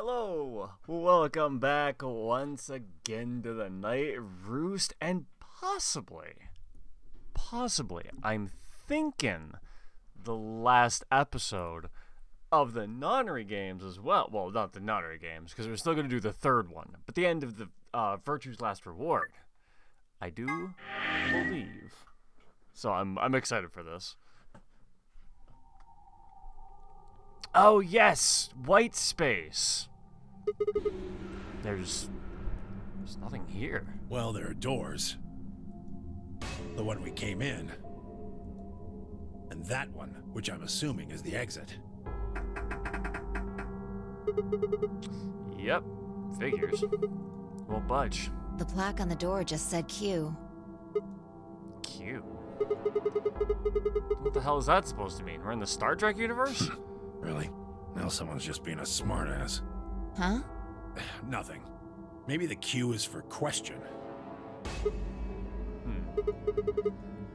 Hello, welcome back once again to the Night Roost, and possibly, I'm thinking the last episode of the Nonary games as well. Well, not the Nonary games, because we're still going to do the third one, but the end of the Virtue's Last Reward. I do believe. So I'm excited for this. Oh yes, white space. There's nothing here. Well, there are doors. The one we came in. And that one, which I'm assuming is the exit. Yep, figures. Won't budge. The plaque on the door just said Q. Q? What the hell is that supposed to mean? We're in the Star Trek universe? Really? Now someone's just being a smartass. Huh? Nothing. Maybe the Q is for question.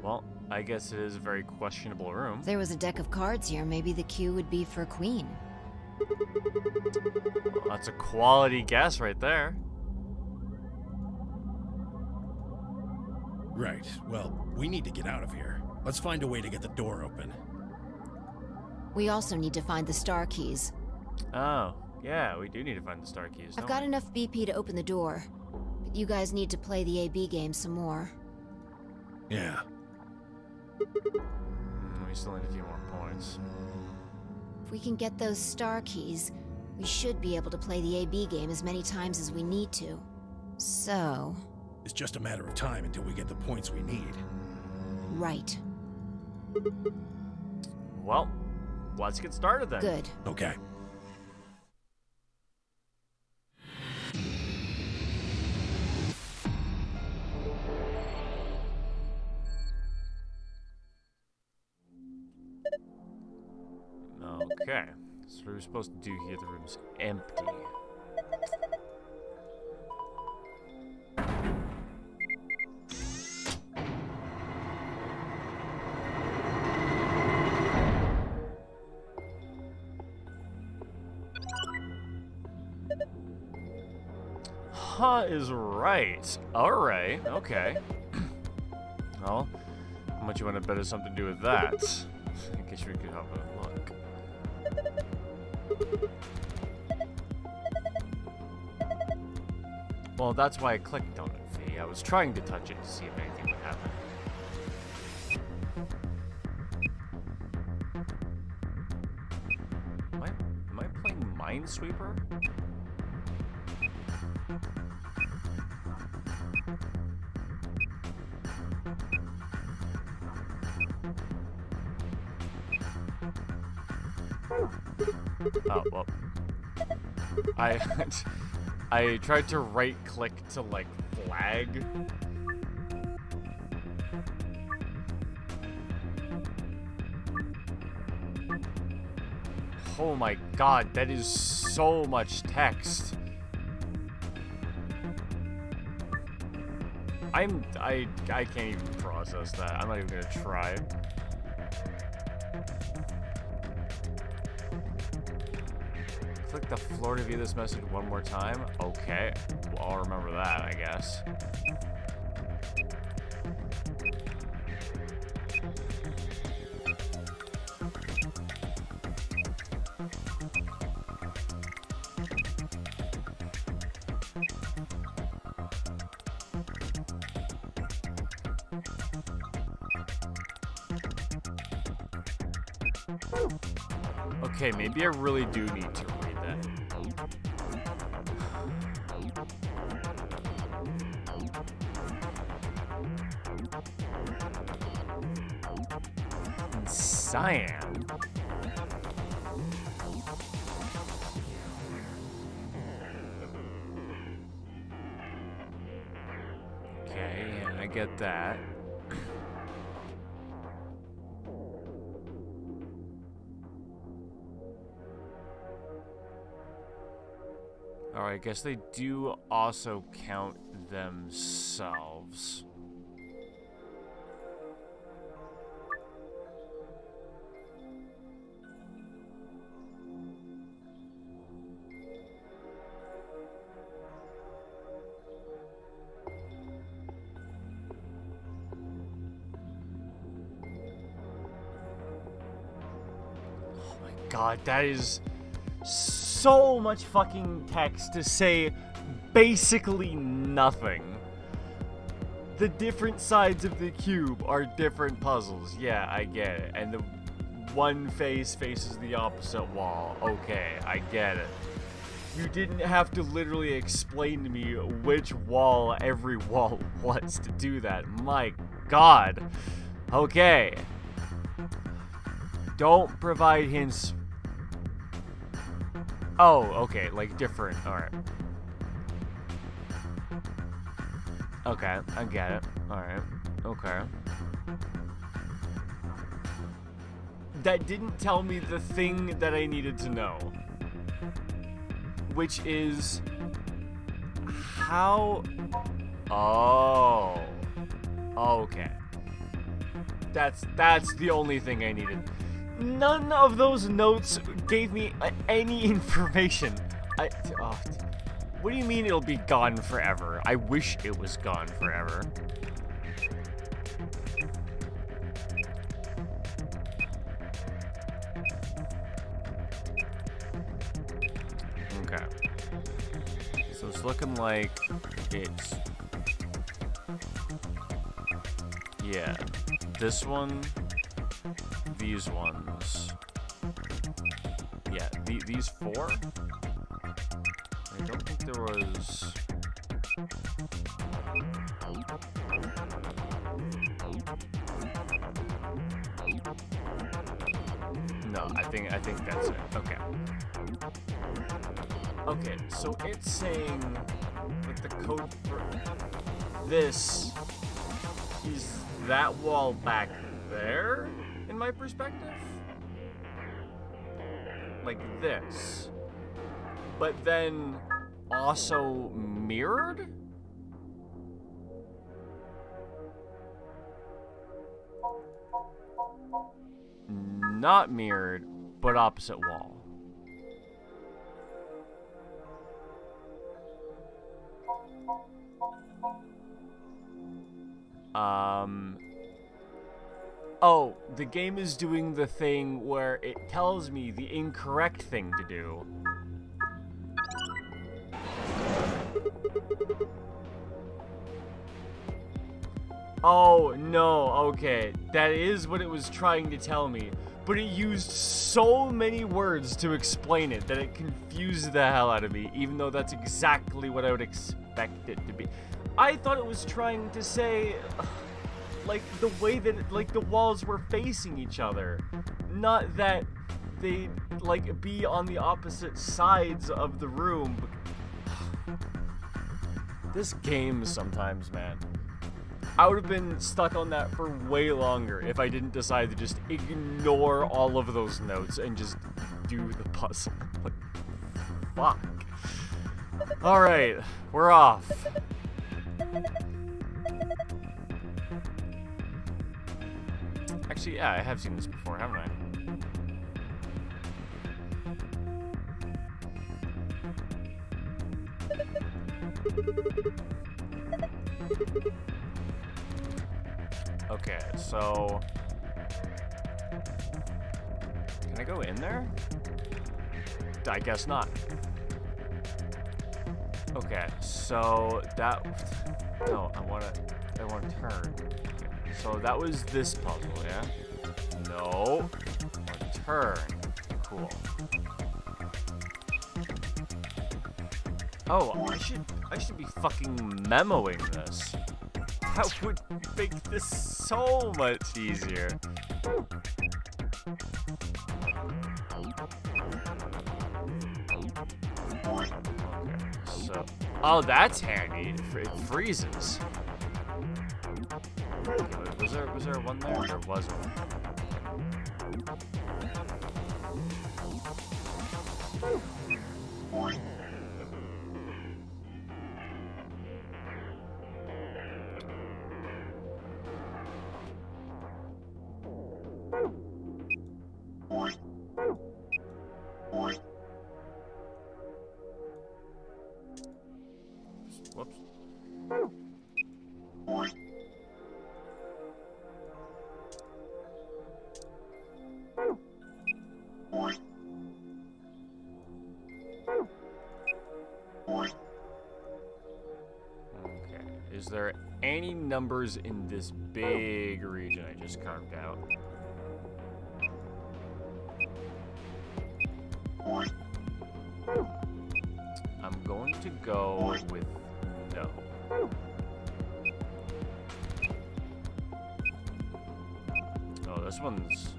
Well, I guess it is a very questionable room. If there was a deck of cards here, maybe the Q would be for Queen. Well, that's a quality guess right there. Right. Well, we need to get out of here. Let's find a way to get the door open. We also need to find the star keys. Oh, yeah, we do need to find the star keys. I've got enough BP to open the door, but you guys need to play the AB game some more. Yeah. We still need a few more points. If we can get those star keys, we should be able to play the AB game as many times as we need to. So... It's just a matter of time until we get the points we need. Right. Well, let's get started then. Good. Okay. Okay, so what are we supposed to do here? The room's empty. Huh is right. Alright, okay. Well, how much you want to bet has something to do with that? In case we could have a look. Well, that's why I clicked on it, Fee. I was trying to touch it to see if anything would happen. Am I playing Minesweeper? Oh, well. I tried to right click to like flag. Oh my god, that is so much text. I can't even process that. I'm not even gonna try. Click the floor to view this message one more time. Okay, well, I'll remember that, I guess. Okay, maybe I really do need to read that. And cyan. Okay, yeah, I get that. Alright, I guess they do also count themselves. god, that is so much fucking text to say basically nothing. The different sides of the cube are different puzzles. Yeah, I get it. And the one face faces the opposite wall. Okay, I get it. You didn't have to literally explain to me which wall every wall was to do that. My god. Okay. Don't provide hints. Oh, okay, like different. Alright. Okay, I get it. Alright. Okay. That didn't tell me the thing that I needed to know. Which is how... Oh. Okay. That's the only thing I needed. None of those notes gave me any information. What do you mean it'll be gone forever? I wish it was gone forever. Okay. So it's looking like it's... Yeah. This one. These ones. Yeah, these four? I don't think there was... No, I think that's it. Okay. Okay, so it's saying that the code for this is that wall back there, in my perspective? Like this. But then also mirrored? Not mirrored, but opposite wall. Oh, the game is doing the thing where it tells me the incorrect thing to do. Oh, no, okay. That is what it was trying to tell me. But it used so many words to explain it that it confused the hell out of me, even though that's exactly what I would expect it to be. I thought it was trying to say, like, the way that, like, the walls were facing each other. Not that they'd, like, be on the opposite sides of the room. This game sometimes, man. I would have been stuck on that for way longer if I didn't decide to just ignore all of those notes and just do the puzzle. Like, fuck. Alright, we're off. Actually, yeah, I have seen this before, haven't I? Okay, so... Can I go in there? I guess not. Okay, so that... No, I wanna turn. Okay, so that was this puzzle, yeah? No. I wanna turn. Cool. Oh, I should be fucking memoing this. That would make this so much easier. Okay, so... Oh, that's handy. It freezes. Okay, was there one there? There was one. Whoops. is there any numbers in this big region I just carved out? I'm going to go with no. Oh, this one's...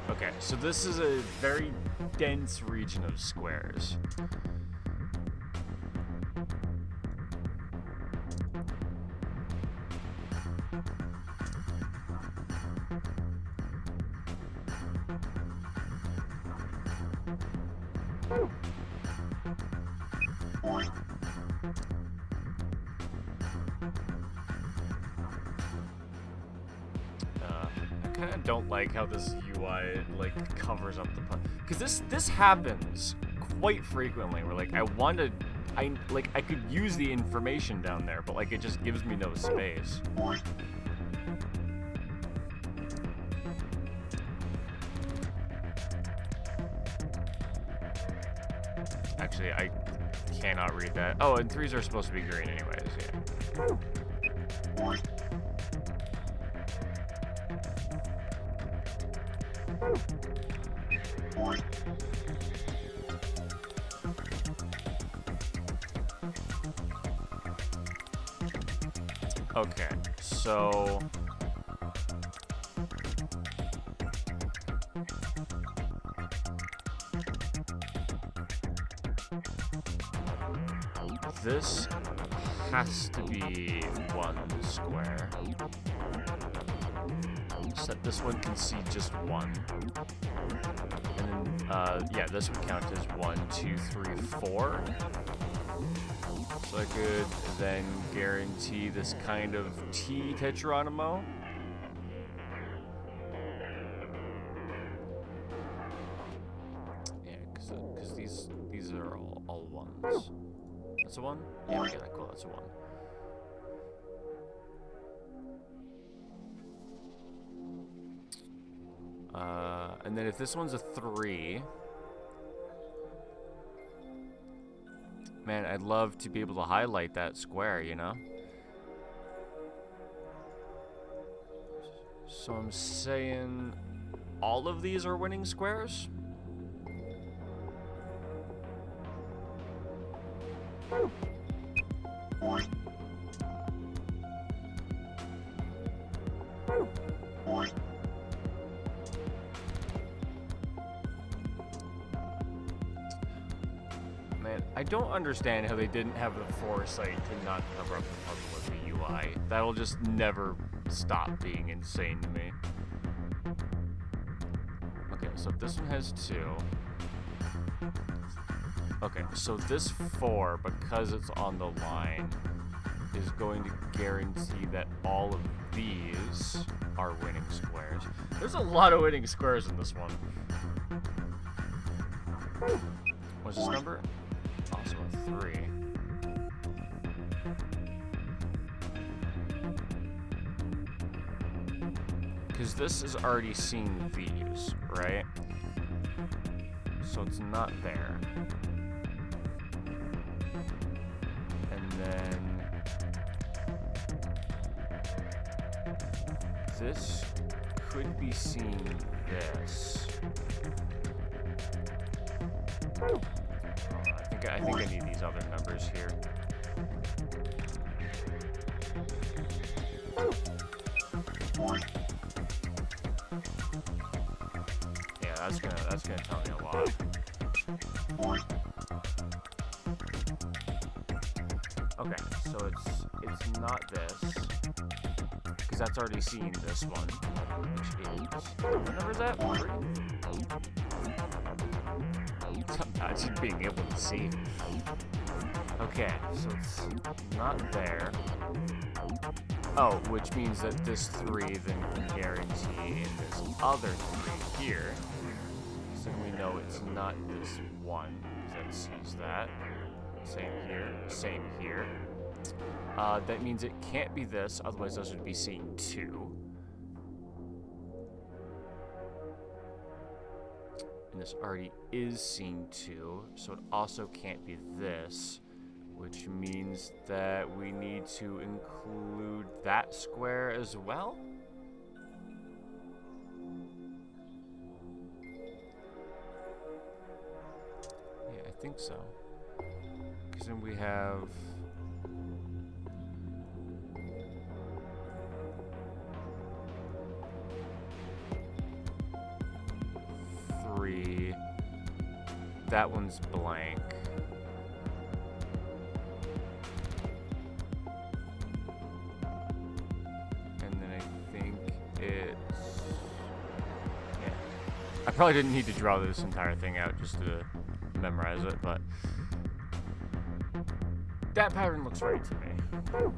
Okay, so this is a very dense region of squares. I kind of don't like how this UI like covers up the because this happens quite frequently. Where like I could use the information down there, but like it just gives me no space. Actually, I cannot read that. Oh, and 3s are supposed to be green anyways, yeah. Okay, so... this has to be one square. So that this one can see just one. And then, yeah, this would count as 1, 2, 3, 4. So I could then guarantee this kind of T Tetronymo. Yeah, because these are all ones. That's a 1? Yeah, okay, cool, that's a 1. And then if this one's a 3... Man, I'd love to be able to highlight that square, you know? So I'm saying all of these are winning squares? Man, I don't understand how they didn't have the foresight to not cover up the puzzle with the UI. That'll just never stop being insane to me. Okay, so this one has 2. Okay, so this 4, because it's on the line, is going to guarantee that all of these are winning squares. There's a lot of winning squares in this one. What's this number? Also a 3. Because this is already seeing these, right? So it's not there. And then this could be seeing this. I think I need these other numbers here. Yeah, that's gonna tell me a lot. Okay, so it's not this, because that's already seen this one, which is, what number is that? 3? Imagine being able to see. Okay, so it's not there. Oh, which means that this 3 then can guarantee in this other 3 here. So we know it's not this 1, because that sees that. Same here, same here. That means it can't be this, otherwise this would be seeing 2. And this already is seeing 2, so it also can't be this, which means that we need to include that square as well. Yeah, I think so. Because then we have... three. That one's blank. And then I think it's... yeah. I probably didn't need to draw this entire thing out just to memorize it, but that pattern looks right to me. Oh.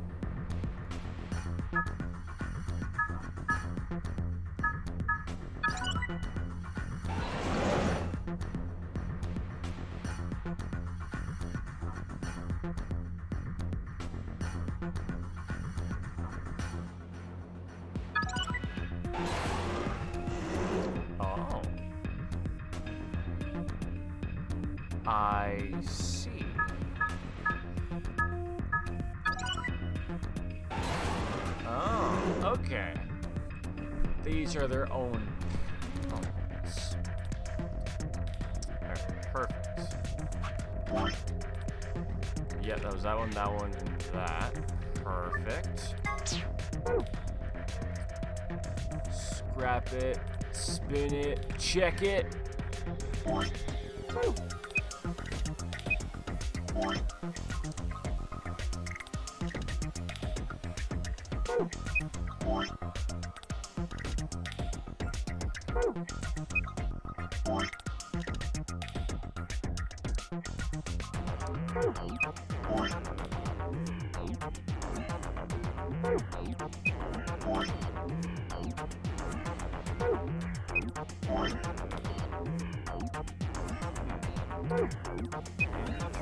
I see. Oh, okay. These are their own components. Alright, perfect. Yeah, that was that one, and that. Perfect. Scrap it, spin it, check it.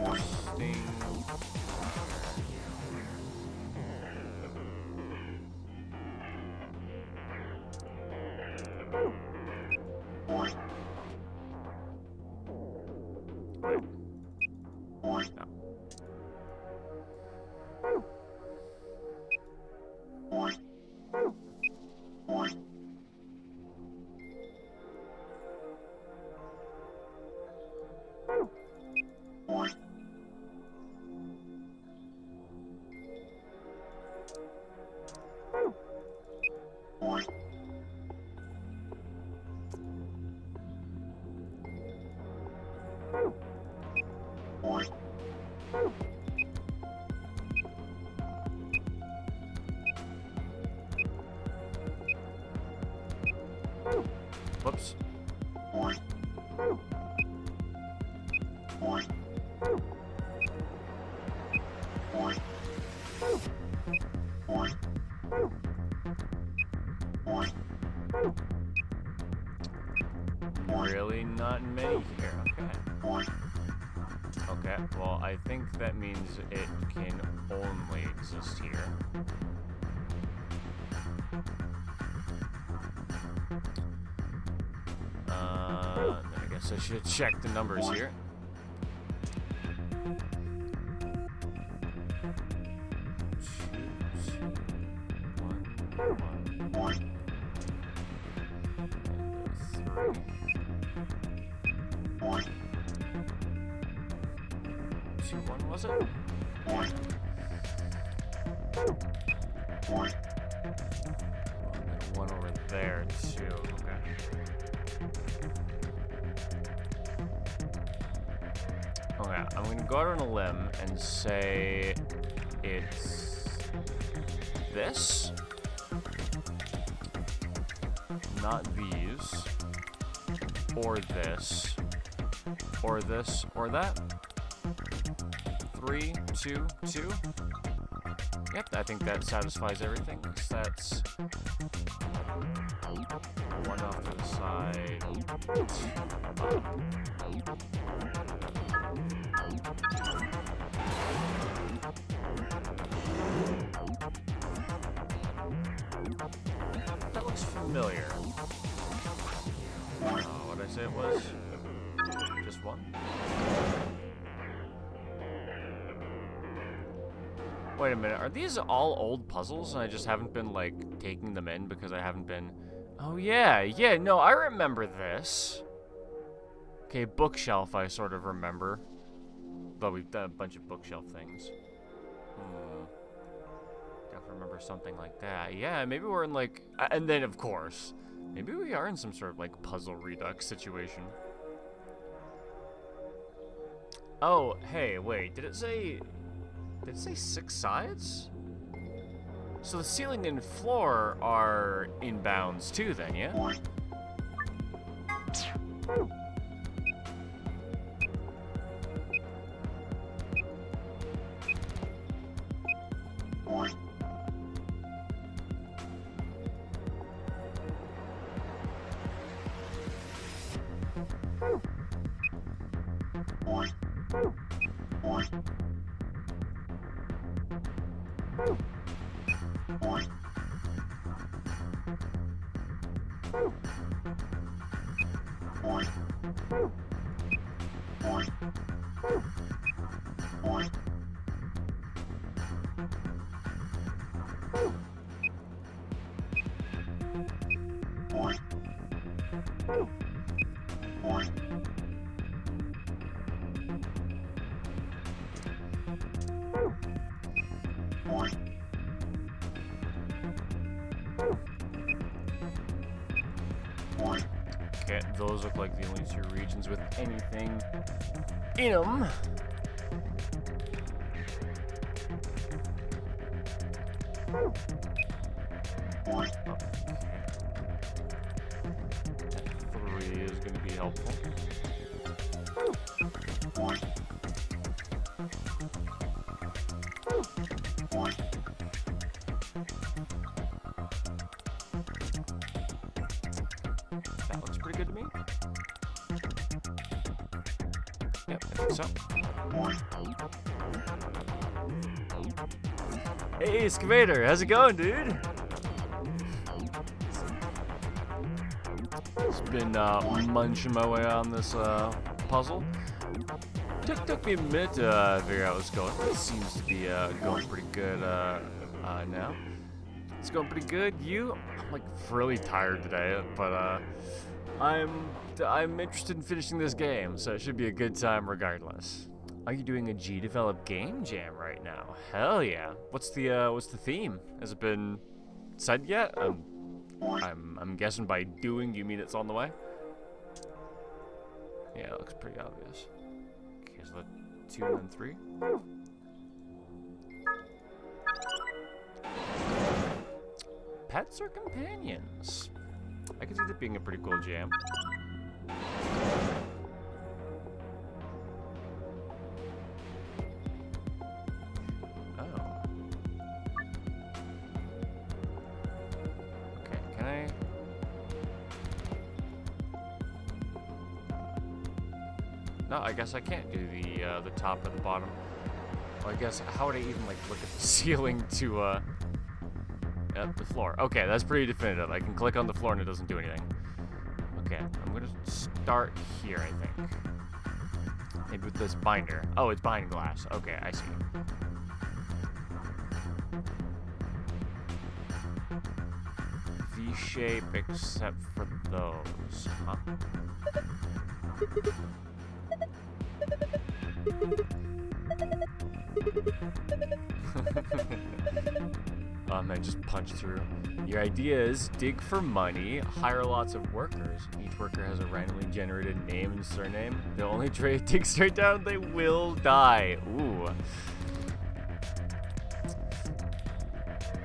Interesting. Whoops. Really not many here. Okay. Okay, well, I think that means it can only exist here. I guess I should check the numbers here. Was it? One over there too. Okay. Okay, I'm gonna go out on a limb and say it's this, not these, or this, or this, or that. 3, 2, 2. Yep, I think that satisfies everything. So that's one off to the side. That looks familiar. What did I say it was? Just one? Wait a minute, are these all old puzzles and I just haven't been, like, taking them in because I haven't been... Oh, yeah, no, I remember this. Okay, bookshelf I sort of remember. Though we've done a bunch of bookshelf things. Definitely remember something like that. Yeah, maybe we're in, like... And then, of course, maybe we are in some sort of, like, puzzle redux situation. Oh, hey, wait, did it say 6 sides? So the ceiling and floor are in bounds too then, yeah? Okay, those look like the only 2 regions with anything in them. That 3 is going to be helpful. That looks pretty good to me. Yep, I think so. Hey, Excavator, how's it going, dude? Just been munching my way on this puzzle. Took me a minute to figure out what's going on. It seems to be going pretty good now. It's going pretty good. You? I'm like really tired today, but I'm interested in finishing this game, so it should be a good time regardless. Are you doing a G-Develop game jam right now? Hell yeah! What's the theme? Has it been said yet? I'm guessing by doing you mean it's on the way. Yeah, it looks pretty obvious. Okay, so 2 and then 3. Pets or companions? I can see that being a pretty cool jam. Oh. Okay, can I... No, I guess I can't do the top or the bottom. Well, I guess, how would I even, like, look at the ceiling to, at the floor? Okay, that's pretty definitive. I can click on the floor and it doesn't do anything. Okay, I'm gonna start here, I think. Maybe with this binder. Oh, it's behind glass. Okay, I see. V-shape except for those, huh? Oh man, just punch through. Your idea is dig for money, hire lots of workers. Each worker has a randomly generated name and surname. They'll only dig straight down, they will die. Ooh.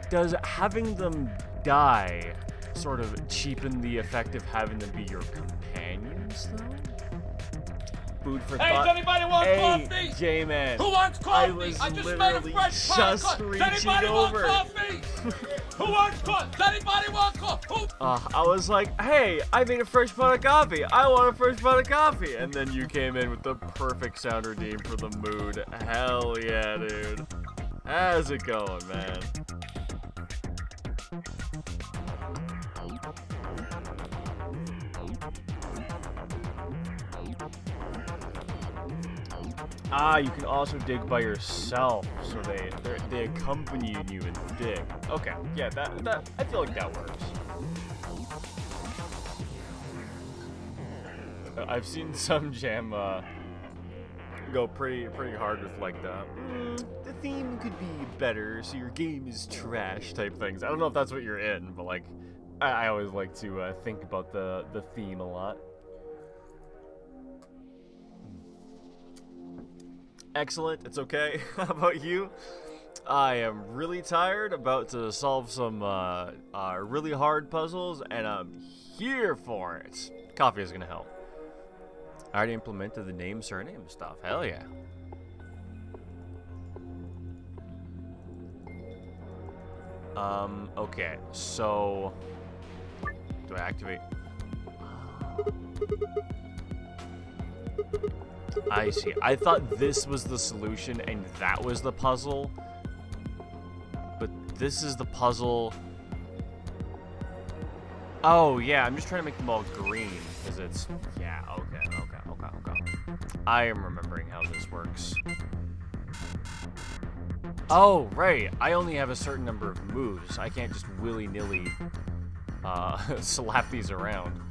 Does having them die sort of cheapen the effect of having them be your companions, though? Food for thought. Does anybody want coffee? J-Man. Who wants coffee? I just made a fresh just reaching over. Who wants coffee? Does anybody want coffee? I was like, hey, I made a fresh pot of coffee. I want a fresh pot of coffee. And then you came in with the perfect sound redeem for the mood. Hell yeah, dude. How's it going, man? Ah, you can also dig by yourself, so they accompany you in the dig. Okay, yeah, that I feel like that works. I've seen some jam go pretty hard with like the theme could be better, so your game is trash type things. I don't know if that's what you're in, but like I always like to think about the theme a lot. Excellent, it's okay. How about you? I am really tired, about to solve some really hard puzzles, and I'm here for it. Coffee is gonna help. I already implemented the name, surname stuff. Hell yeah. Okay, so do I activate? I see. I thought this was the solution and that was the puzzle. But this is the puzzle. Oh, yeah, I'm just trying to make them all green. Because it's... Yeah, okay. I am remembering how this works. Oh, right. I only have a certain number of moves. I can't just willy-nilly slap these around.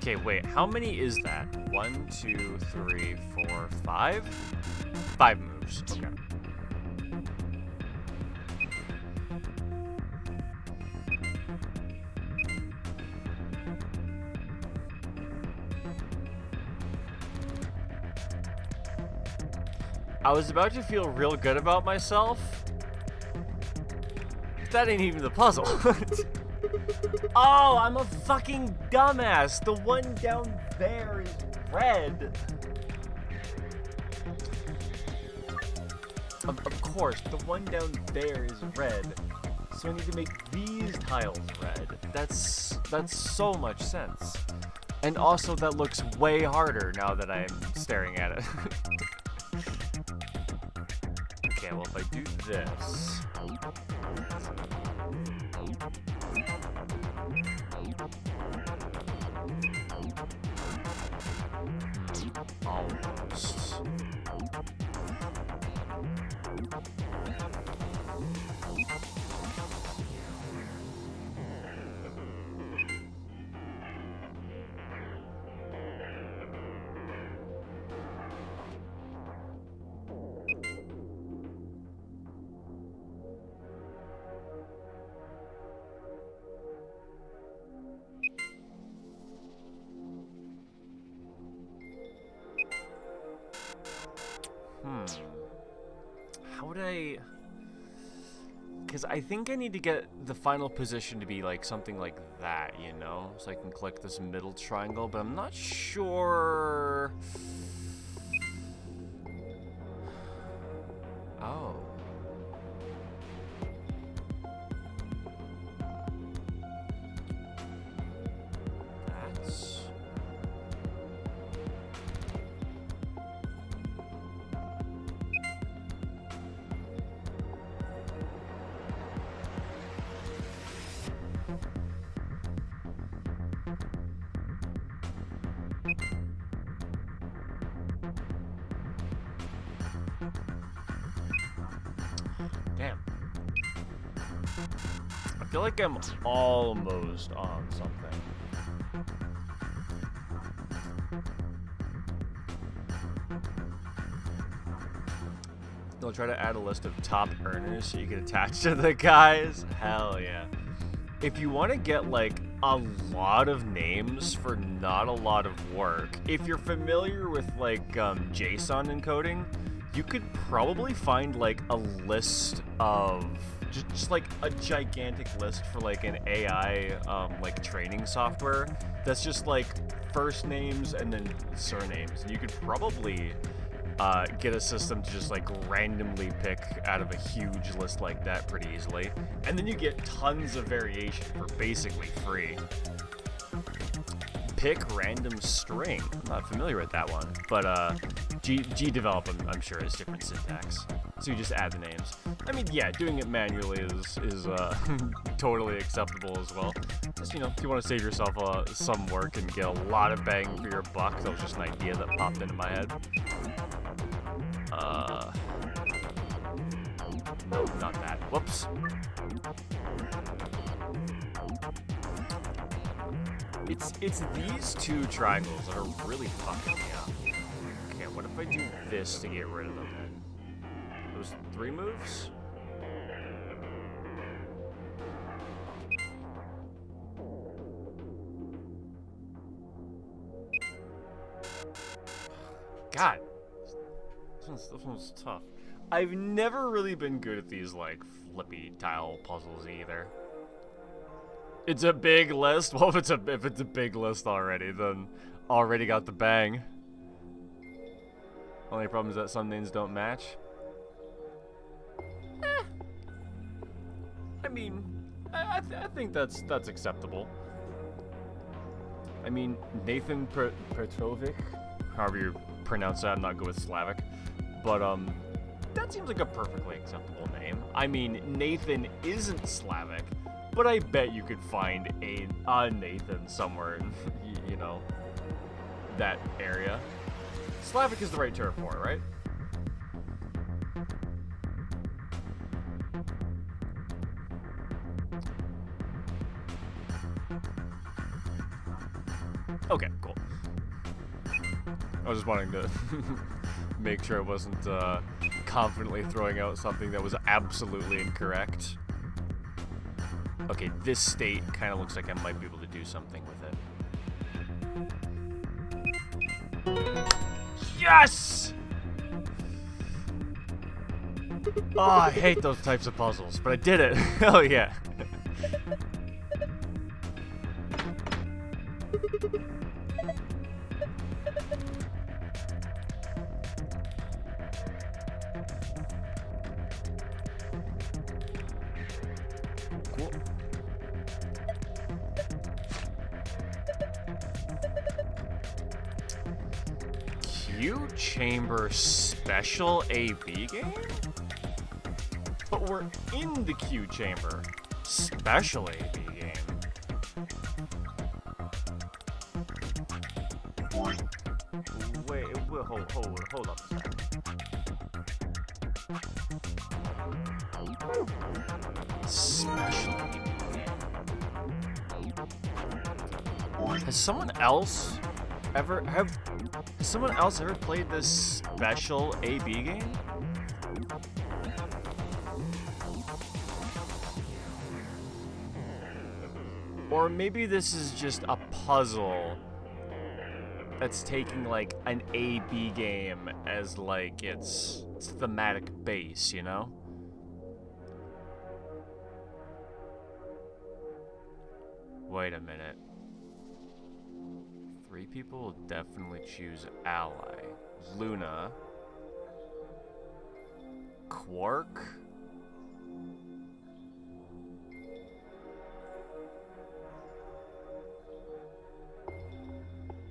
Okay, wait, how many is that? 1, 2, 3, 4, 5? 5 moves, okay. I was about to feel real good about myself. That ain't even the puzzle. Oh, I'm a fucking dumbass. The one down there is red. Of course, the one down there is red. So I need to make these tiles red. That's so much sense. And also that looks way harder now that I'm staring at it. Okay, well if I do this... Almost. How would I... Because I think I need to get the final position to be like something like that, you know? So I can click this middle triangle, but I'm not sure... Oh. That's... Damn. I feel like I'm almost on something. They'll try to add a list of top earners so you can attach to the guys. Hell yeah. If you want to get like a lot of names for not a lot of work, if you're familiar with like JSON encoding, you could probably find like a list of just like a gigantic list for like an AI like training software that's just like first names and then surnames, and you could probably get a system to just like randomly pick out of a huge list like that pretty easily, and then you get tons of variation for basically free. Pick random string. I'm not familiar with that one, but GDevelop I'm sure is different syntax. So you just add the names. I mean, yeah, doing it manually is totally acceptable as well. Just, you know, if you want to save yourself some work and get a lot of bang for your buck, that was just an idea that popped into my head. No, not that. Whoops. It's these two triangles that are really fucking me up. Okay, what if I do this to get rid of them then? Those 3 moves? God. This one's tough. I've never really been good at these, like, flippy tile puzzles either. It's a big list. Well, if it's a big list already, then already got the bang. Only problem is that some names don't match. I mean, I think that's acceptable. I mean, Nathan Petrovic, however you pronounce that, I'm not good with Slavic, but that seems like a perfectly acceptable name. I mean, Nathan isn't Slavic, but I bet you could find a Nathan somewhere in, you know, that area. Slavic is the right term for it, right? Okay, cool. I was just wanting to make sure I wasn't confidently throwing out something that was absolutely incorrect. Okay, this state kind of looks like I might be able to do something with it. Yes! Oh, I hate those types of puzzles, but I did it. Hell yeah. Cool. Q Chamber Special AB game? But we're in the Q Chamber Special AB game. Wait, hold up a second. Special AB game. Has someone else ever played this special AB game? Or maybe this is just a puzzle that's taking like an AB game as like its thematic base, you know? Wait a minute. 3 people will definitely choose ally. Luna. Quark.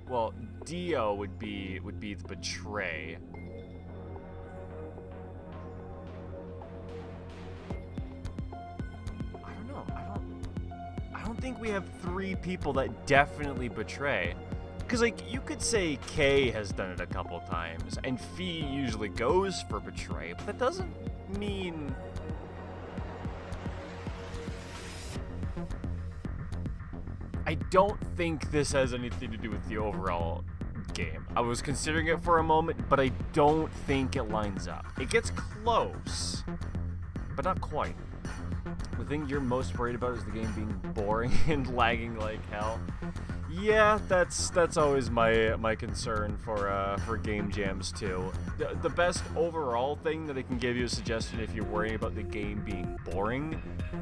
Well, Dio would be the betray. I don't know. I don't think we have 3 people that definitely betray. Because, like, you could say Kay has done it a couple times, and Fee usually goes for betray, but that doesn't mean... I don't think this has anything to do with the overall game. I was considering it for a moment, but I don't think it lines up. It gets close, but not quite. The thing you're most worried about is the game being boring and lagging like hell. Yeah, that's always my concern for game jams too. The best overall thing that I can give you a suggestion if you're worried about the game being boring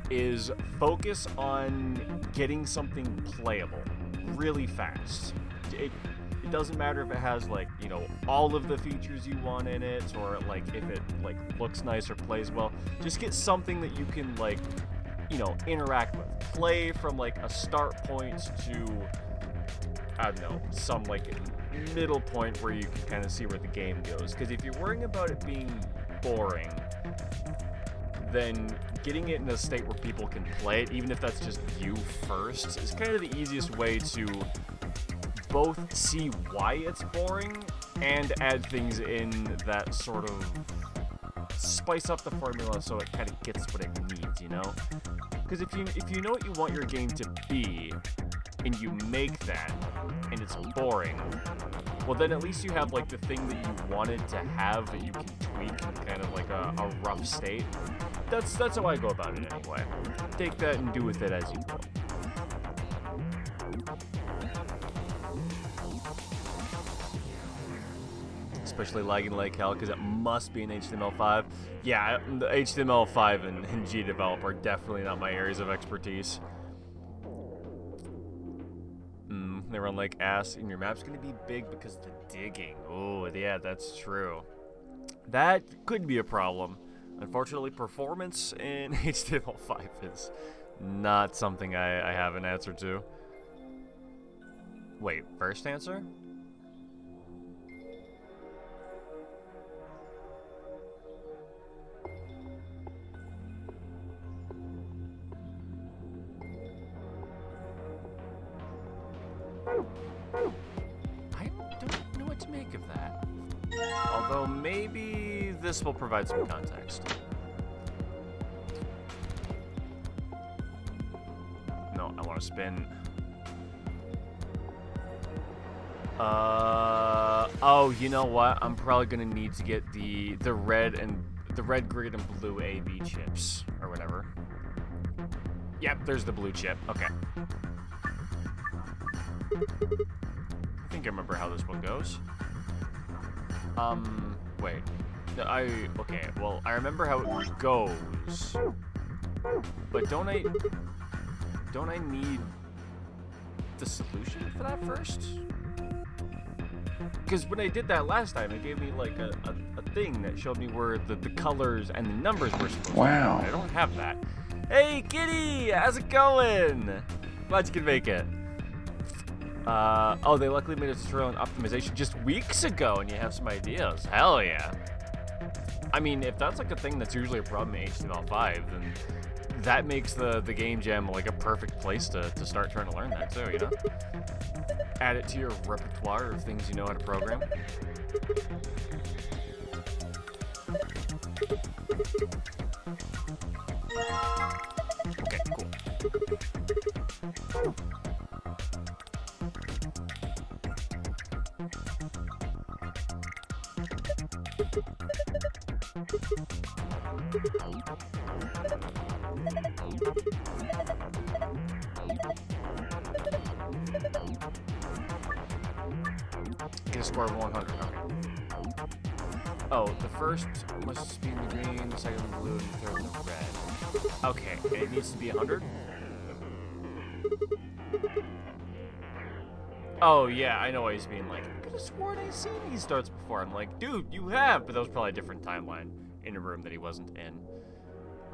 is focus on getting something playable really fast. It doesn't matter if it has, like, you know, all of the features you want in it, or like if it like looks nice or plays well. Just get something that you can, like, you know, interact with. Play from like a start point to, I don't know, some like middle point where you can kind of see where the game goes. Because if you're worrying about it being boring, then getting it in a state where people can play it, even if that's just you first, is kind of the easiest way to both see why it's boring and add things in that sort of spice up the formula so it kind of gets what it needs, you know? Because if you know what you want your game to be, and you make that, and it's boring, well then at least you have like the thing that you wanted to have that you can tweak in kind of like a rough state. That's how I go about it anyway. Take that and do with it as you will. Especially lagging like hell because it must be in HTML5. Yeah, the HTML5 and GDevelop are definitely not my areas of expertise. They run like ass, and your map's gonna be big because of the digging. Oh, yeah, that's true. That could be a problem. Unfortunately, performance in HTML5 is not something I have an answer to. Wait, first answer? I don't know what to make of that. Although maybe this will provide some context. No, I want to spin. Oh, you know what? I'm probably gonna need to get the red, green, and blue AB chips or whatever. Yep, there's the blue chip. Okay. I think I remember how this one goes. Wait. Okay, well, I remember how it goes. But don't I need the solution for that first? Because when I did that last time, it gave me like a thing that showed me where the colors and the numbers were supposed to be. Wow. I don't have that. Hey, Kitty! How's it going? Glad you could make it. Oh, they luckily made a tutorial on optimization just weeks ago, and you have some ideas. Hell yeah. I mean, if that's like a thing that's usually a problem in HTML5, then that makes the game jam like a perfect place to start trying to learn that too, you know? Add it to your repertoire of things you know how to program. Okay, cool. Get a score of 100. Okay. Oh, the first must be in the green, the second in the blue, and the third in the red. Okay, and it needs to be 100? Oh, yeah, I know why he's being like, I could have sworn I've seen these starts before. I'm like, dude, you have, but that was probably a different timeline in a room that he wasn't in.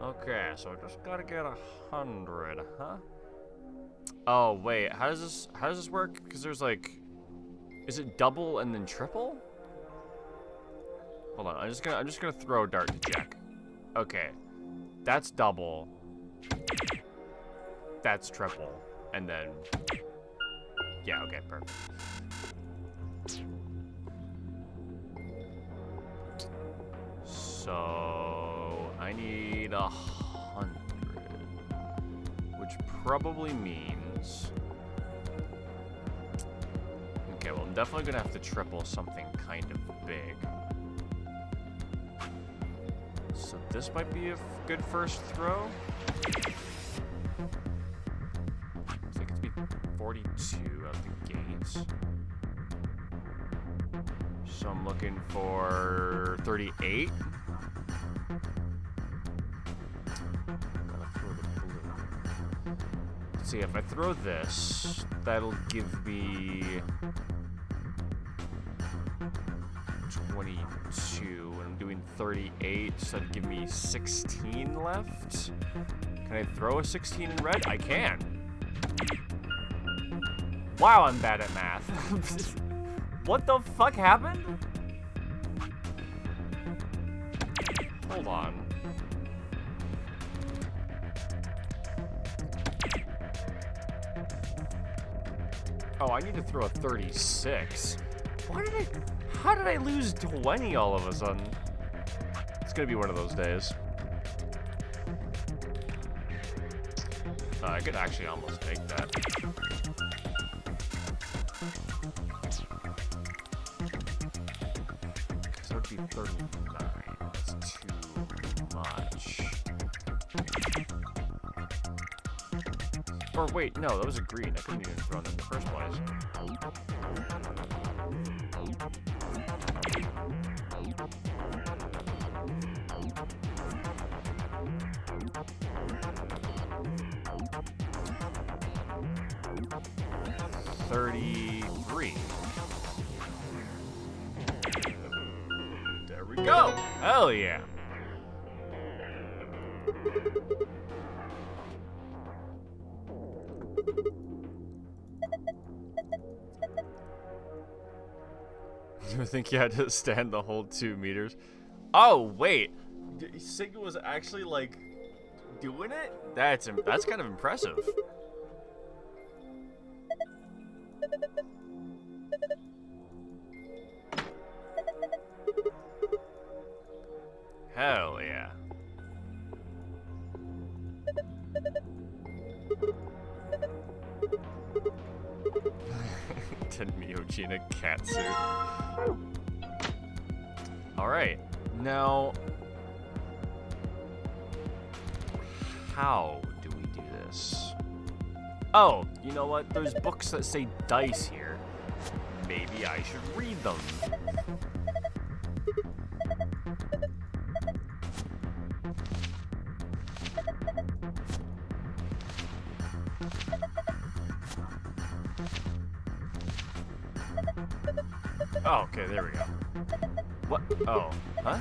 Okay, so I just gotta get 100, huh? Oh, wait, how does this work? Because there's like, is it double and then triple? Hold on, I'm just gonna throw a dart to check. Okay, that's double. That's triple, and then yeah, okay, perfect. So I need 100, which probably means. Okay, well, I'm definitely gonna have to triple something kind of big. So this might be a good first throw. I think it's be 42 out the gates. So I'm looking for 38. Gotta throw the blue. Let's see, if I throw this, that'll give me 22, and I'm doing 38, so that'd give me 16 left. Can I throw a 16 in red? I can. Wow, I'm bad at math. What the fuck happened? Hold on. Oh, I need to throw a 36. How did I lose 20 all of a sudden? It's gonna be one of those days. I could actually almost make that. Because that would be 39. That's too much. Or wait, no, that was a green. I couldn't even throw them in the first place. 33. There we go. Hell yeah. You think you had to stand the whole 2 meters? Oh wait, Sig was actually like doing it? That's kind of impressive. Hell yeah. Tenmyoji in a cat suit. Alright, now how do we do this? Oh, you know what? There's books that say dice here. Maybe I should read them. Oh, okay, there we go. What? Oh, huh?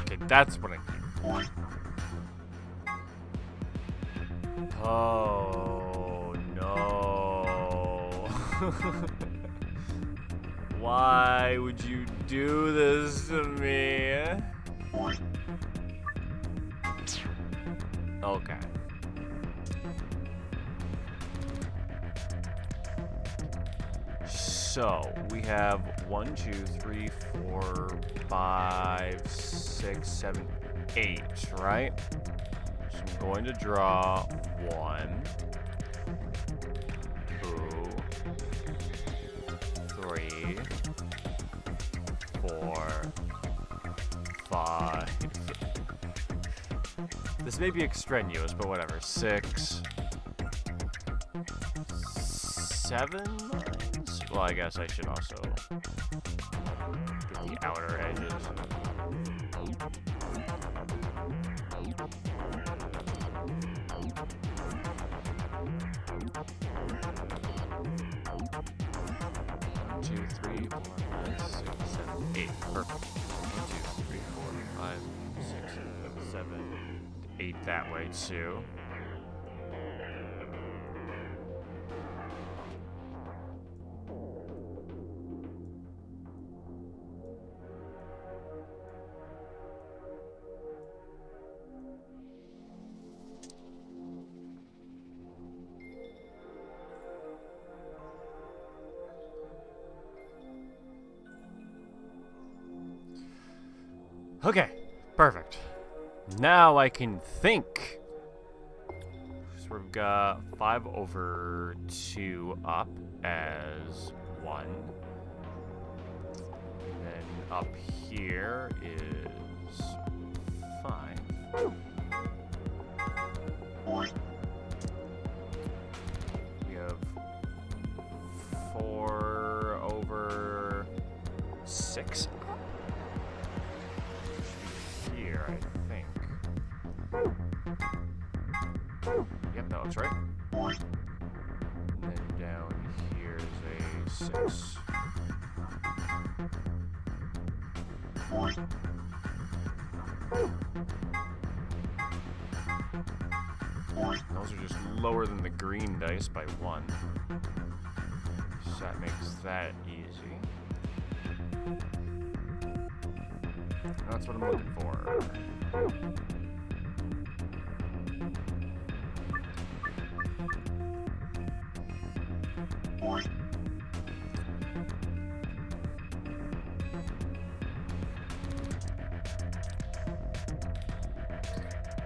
Okay, that's what I need. Oh, no. Why would you do this to me? Okay. So we have 1, 2, 3, 4, 5, 6, 7, 8, right? So I'm going to draw 1, 2, 3, 4, 5. This may be extraneous, but whatever. 6, 7 lines? Well, I guess I should also get the outer edges. One, 2, 3, 4, 5, 6, 7, 8. Perfect. 1, 2, 3, 4, 5, 6, 7, 8 that way too. Okay, perfect. Now I can think. So we've got 5 over 2 up as 1. And then up here is 5. We have 4 over 6 up. Here, I think. Yep, that looks right. And then down here is a 6. Those are just lower than the green dice by 1. So that makes that easy. That's what I'm looking for.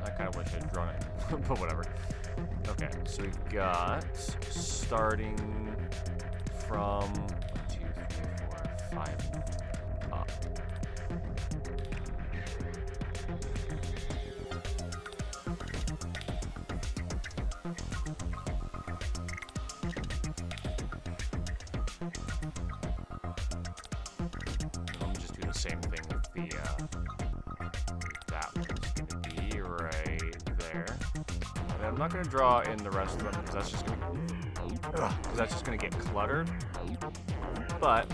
I kind of wish I'd drawn it, but whatever. Okay, so we've got starting from 1, 2, 3, 4, 5 up. Let me just do the same thing with the that one's gonna be right there. And I'm not gonna draw in the rest of them because that's just gonna get cluttered. But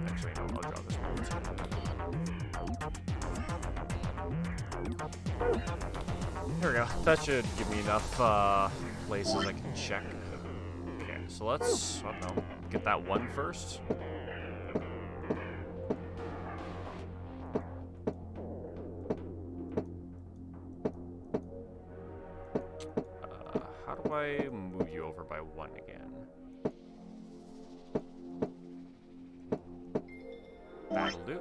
actually, no, I'll draw this one. There we go. That should give me enough places I can check. Okay, so let's, I don't know, get that one first. How do I move you over by 1 again? That'll do.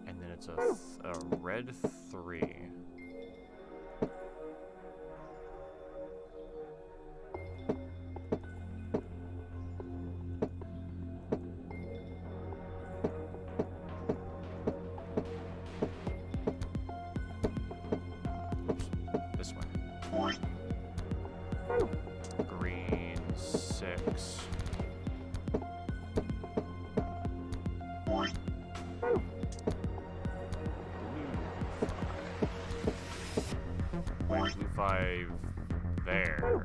And then it's a red 3. This way. Green 6. Blue 5 there.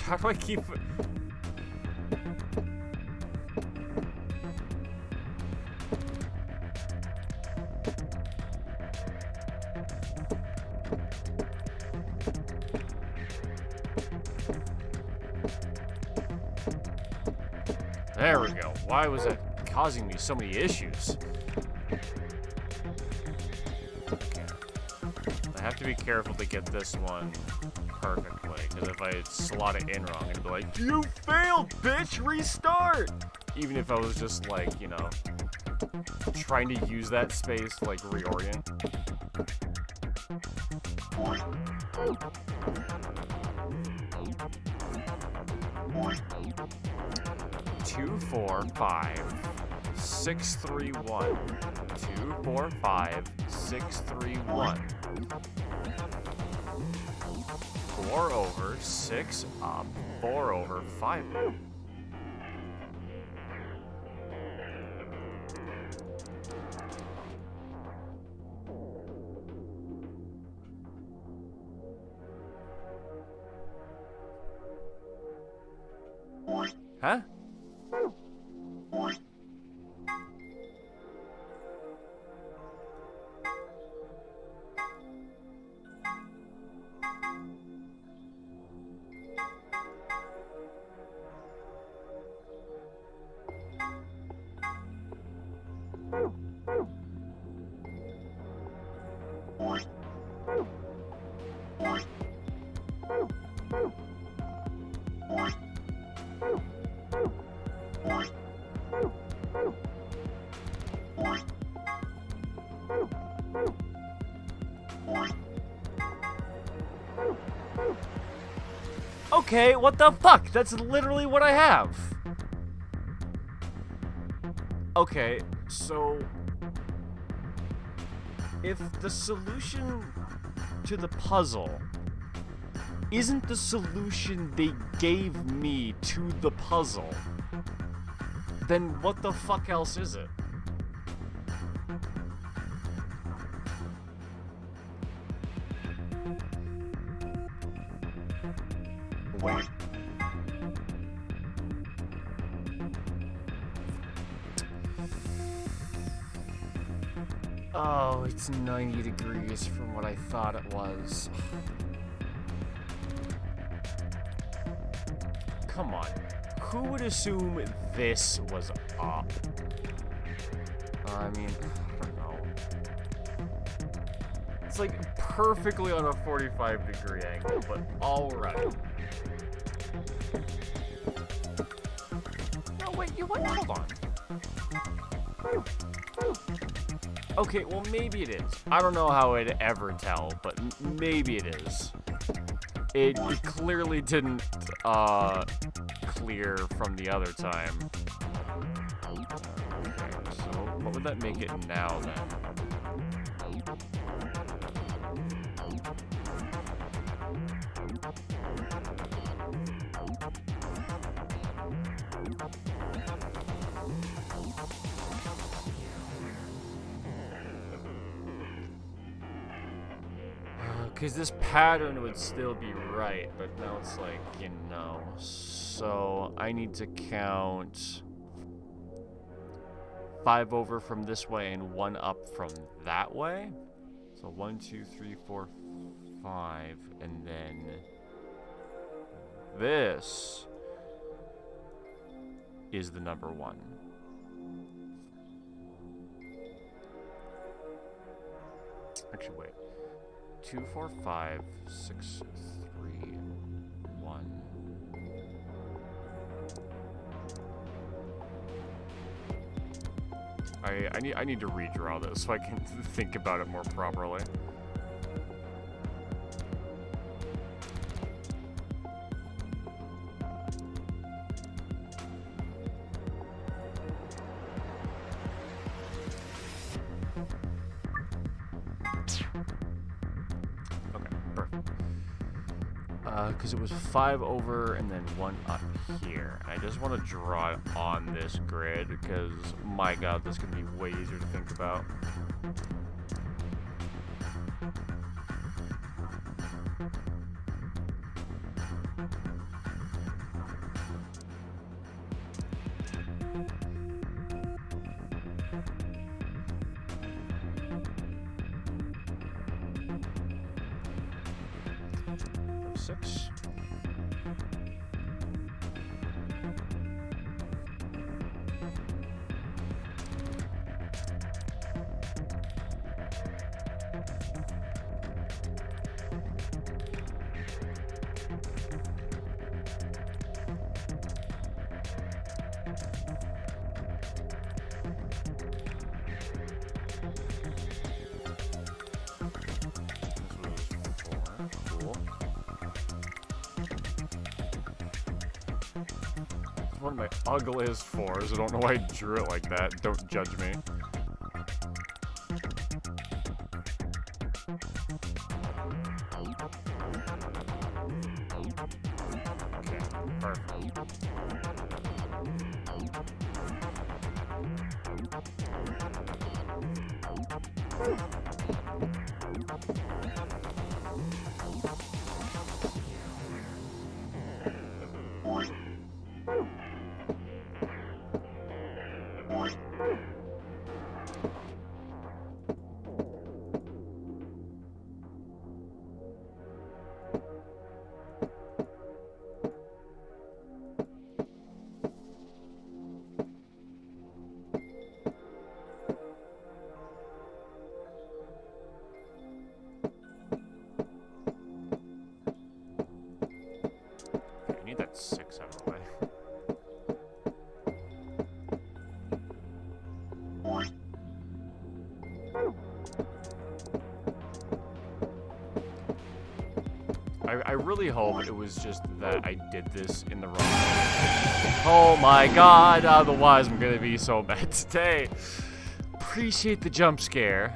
How do I keep... There we go. Why was that causing me so many issues? Okay. I have to be careful to get this one perfectly, because if I slot it in wrong, it'd be like, you failed, bitch, restart! Even if I was just like, you know, trying to use that space to like reorient. 2, 4, 5, 6, 3, 1. 2, 4, 5, 6, 3, 1. 4 over, 6 up, 4 over, 5 up. Huh? Okay, what the fuck? That's literally what I have. Okay, so if the solution to the puzzle isn't the solution they gave me to the puzzle, then what the fuck else is it? Wait. Oh, it's 90 degrees from what I thought it was. Come on. Who would assume this was up? I mean, I don't know. It's like perfectly on a 45-degree angle, but alright. No, wait, you what? Hold on. Okay, well, maybe it is. I don't know how I'd ever tell, but maybe it is. It clearly didn't, clear from the other time. Okay, so what would that make it now, then? Because this pattern would still be right, but now it's like, you know. So I need to count 5 over from this way and 1 up from that way. So 1, 2, 3, 4, 5, and then this is the number 1. Actually, wait. 2, 4, 5, 6, 3, 1. I need to redraw this so I can think about it more properly. Because it was 5 over and then 1 up here. I just want to draw it on this grid because, my god, this could be way easier to think about. Six. One of my ugliest 4s. I don't know why I drew it like that. Don't judge me. Okay, perfect. That 6 out of the way. I really hope it was just that I did this in the wrong way. Oh my god, otherwise I'm gonna be so bad today. Appreciate the jump scare.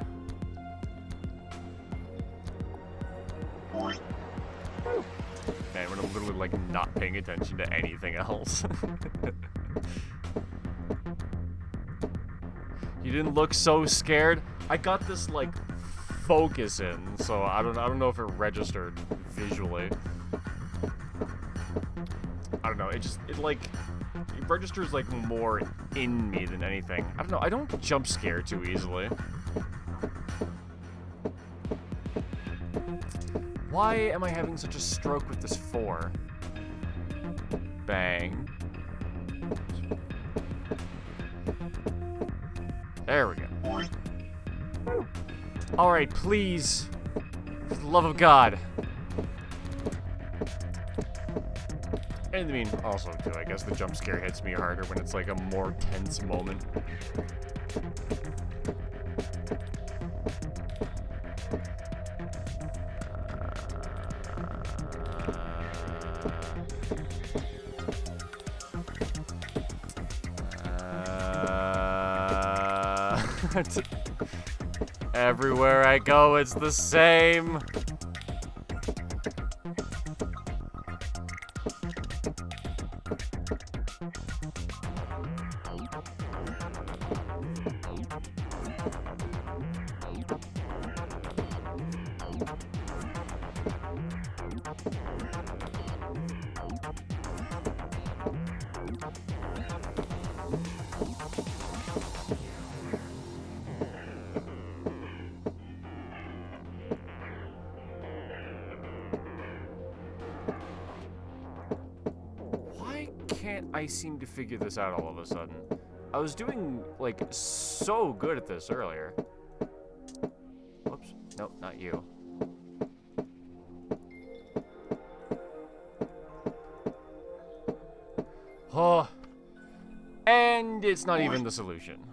man, when I'm literally, like, not paying attention to anything else. You didn't look so scared. I got this, like, focus in, so I don't know if it registered visually. I don't know, it registers, like, more in me than anything. I don't know, I don't jump scare too easily. Why am I having such a stroke with this 4? Bang. There we go. Alright, please. For the love of God. And I mean, also, too, I guess the jump scare hits me harder when it's like a more tense moment. Everywhere I go, it's the same. I seem to figure this out all of a sudden. I was doing, like, so good at this earlier. Whoops. Nope, not you. Oh. And it's not even the solution.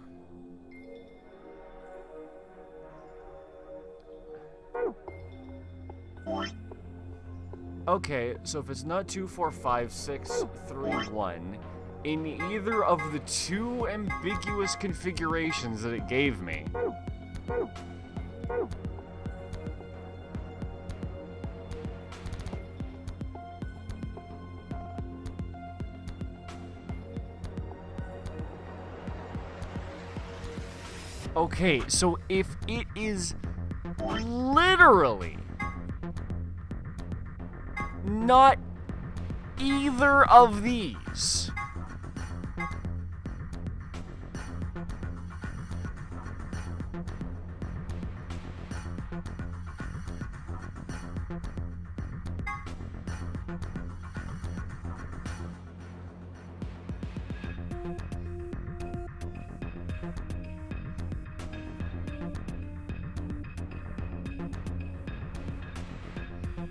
Okay, so if it's not 2, 4, 5, 6, 3, 1, in either of the 2 ambiguous configurations that it gave me. Okay, so if it is literally not either of these,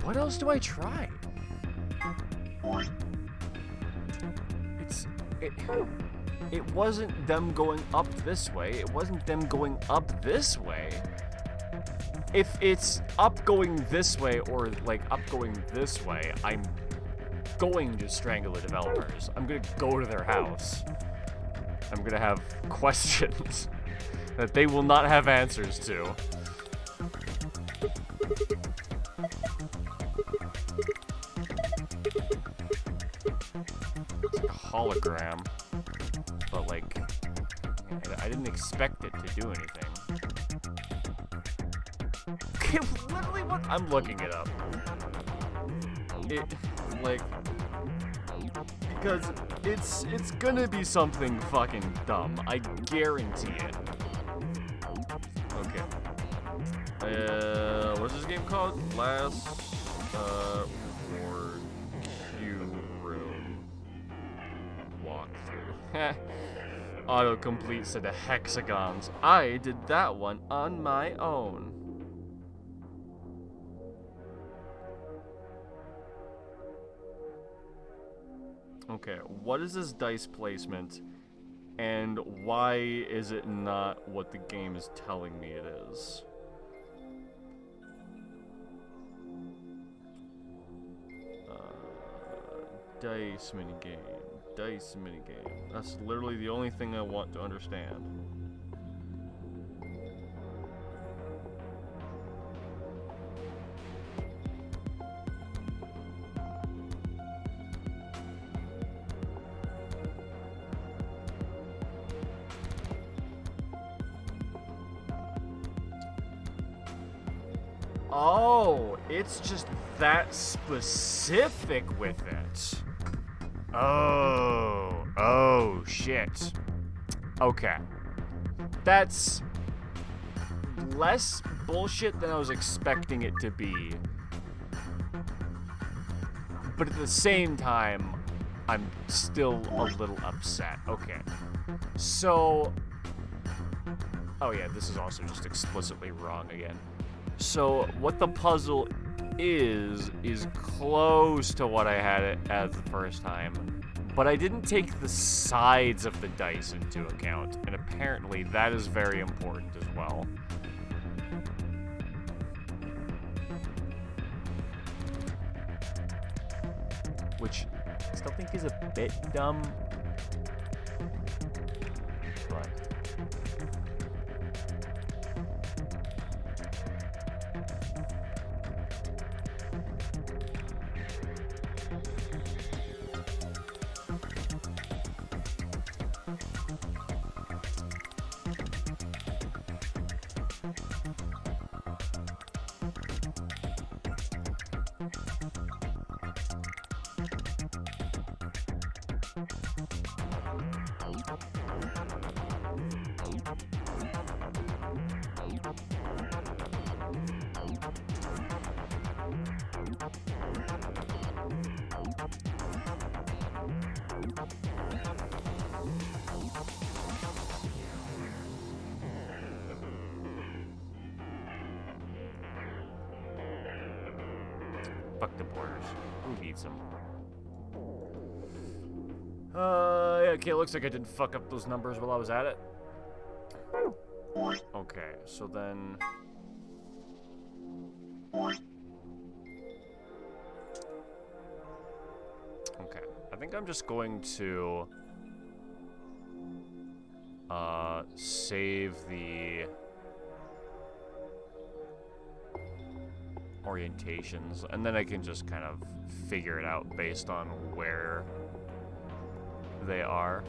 what else do I try? It wasn't them going up this way. It wasn't them going up this way. If it's up going this way or like up going this way, I'm going to strangle the developers. I'm gonna go to their house. I'm gonna have questions that they will not have answers to. It's like a hologram, but like, I didn't expect it to do anything. Okay, literally what? I'm looking it up. Because it's gonna be something fucking dumb. I guarantee it. Okay. What's this game called? Last, review room walkthrough. Autocomplete set of hexagons. I did that one on my own. Okay, what is this dice placement, and why is it not what the game is telling me it is? Dice minigame. Dice minigame. That's literally the only thing I want to understand. Oh, it's just that specific with it. Oh, shit. Okay. That's less bullshit than I was expecting it to be. But at the same time, I'm still a little upset. Okay. So... Oh yeah, this is also just explicitly wrong again. So, what the puzzle is close to what I had it as the first time. But I didn't take the sides of the dice into account, and apparently that is very important as well. Which I still think is a bit dumb. But... Fuck the borders. Who needs them? Yeah, okay, it looks like I didn't fuck up those numbers while I was at it. Okay, so then... Okay, I think I'm just going to... save the... orientations, and then I can just kind of figure it out based on where they are.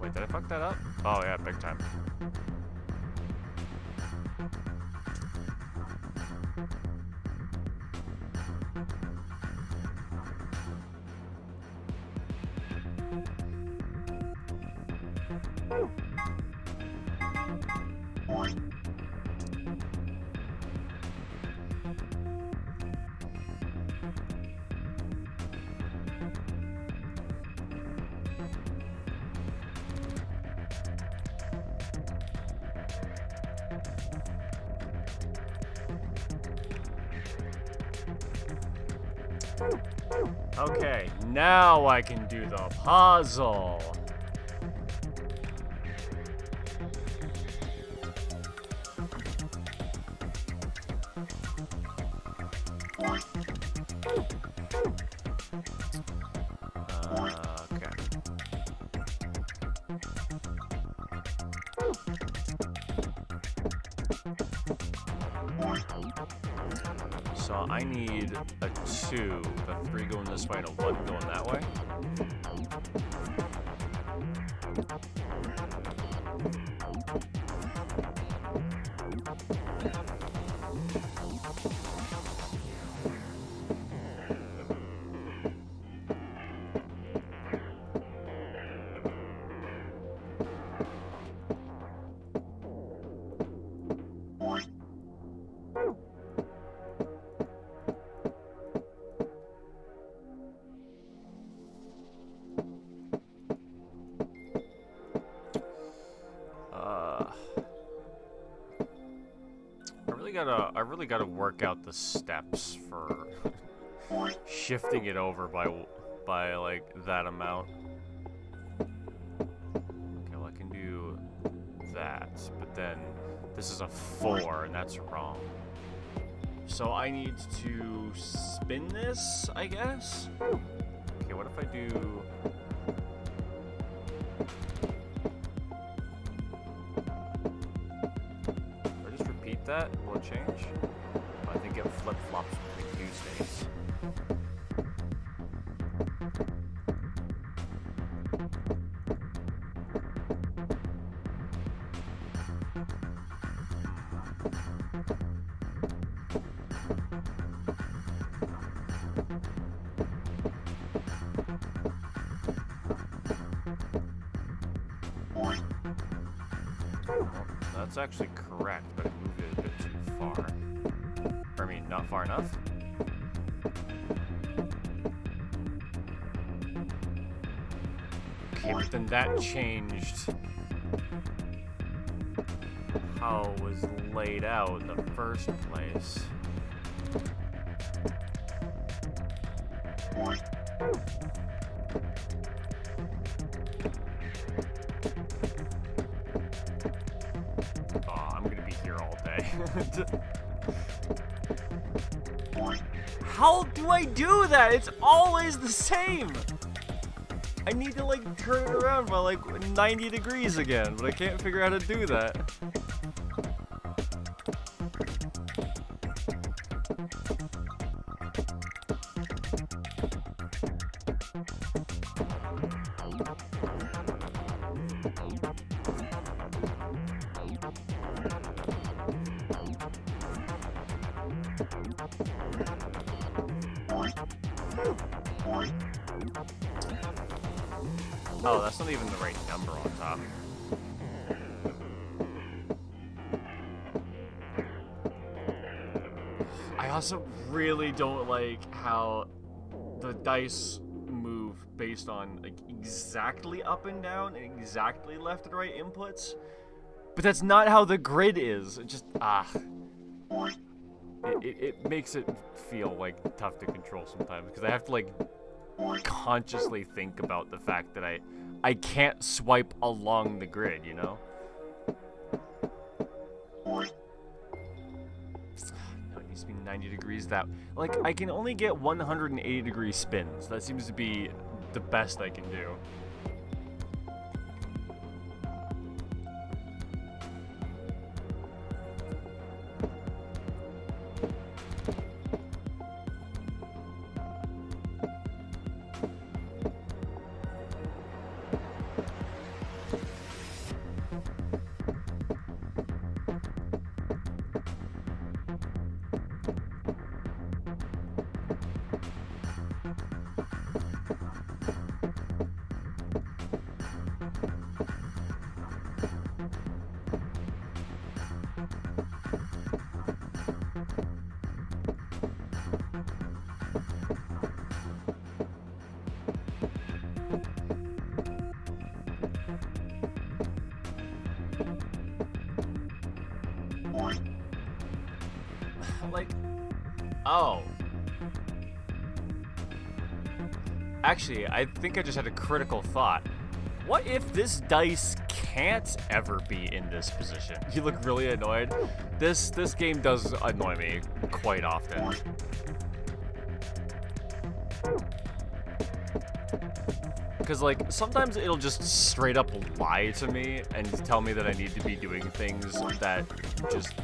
Wait, did I fuck that up? Oh yeah, big time. Okay, now I can do the puzzle. Okay. So I need a 2, a 3 going this way, and a 1 going that way. I really gotta work out the steps for shifting it over by like that amount. Okay, well I can do that, but then this is a 4 and that's wrong. so I need to spin this, I guess? Okay, what if I do... If I just repeat that, will it change? I think it flip-flops between two states. That's actually correct, but I moved it a bit too far. Or, I mean, not far enough? Okay, but then that changed how it was laid out in the first place. How do I do that? It's always the same. I need to like turn it around by like 90 degrees again, but I can't figure out how to do that. Oh, that's not even the right number on top. I also really don't like how the dice move based on like exactly up and down and exactly left and right inputs. But that's not how the grid is. It just it makes it feel like tough to control sometimes because I have to like consciously think about the fact that I can't swipe along the grid, you know? No, it needs to be 90 degrees that... Like, I can only get 180 degree spins. That seems to be the best I can do. Like, oh. Actually, I think I just had a critical thought. What if this dice can't ever be in this position? You look really annoyed. This game does annoy me quite often. Because, like, sometimes it'll just straight up lie to me and tell me that I need to be doing things that just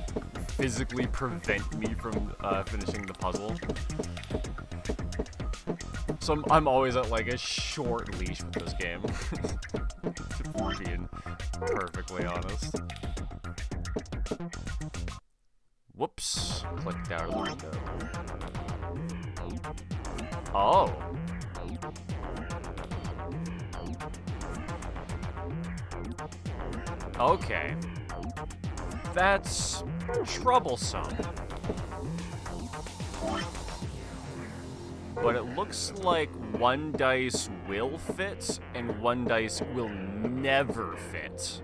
physically prevent me from finishing the puzzle. So I'm always at, like, a short leash with this game. To be being perfectly honest. Whoops. Clicked out of the window. Oh. Okay. That's troublesome. But it looks like one dice will fit and one dice will never fit.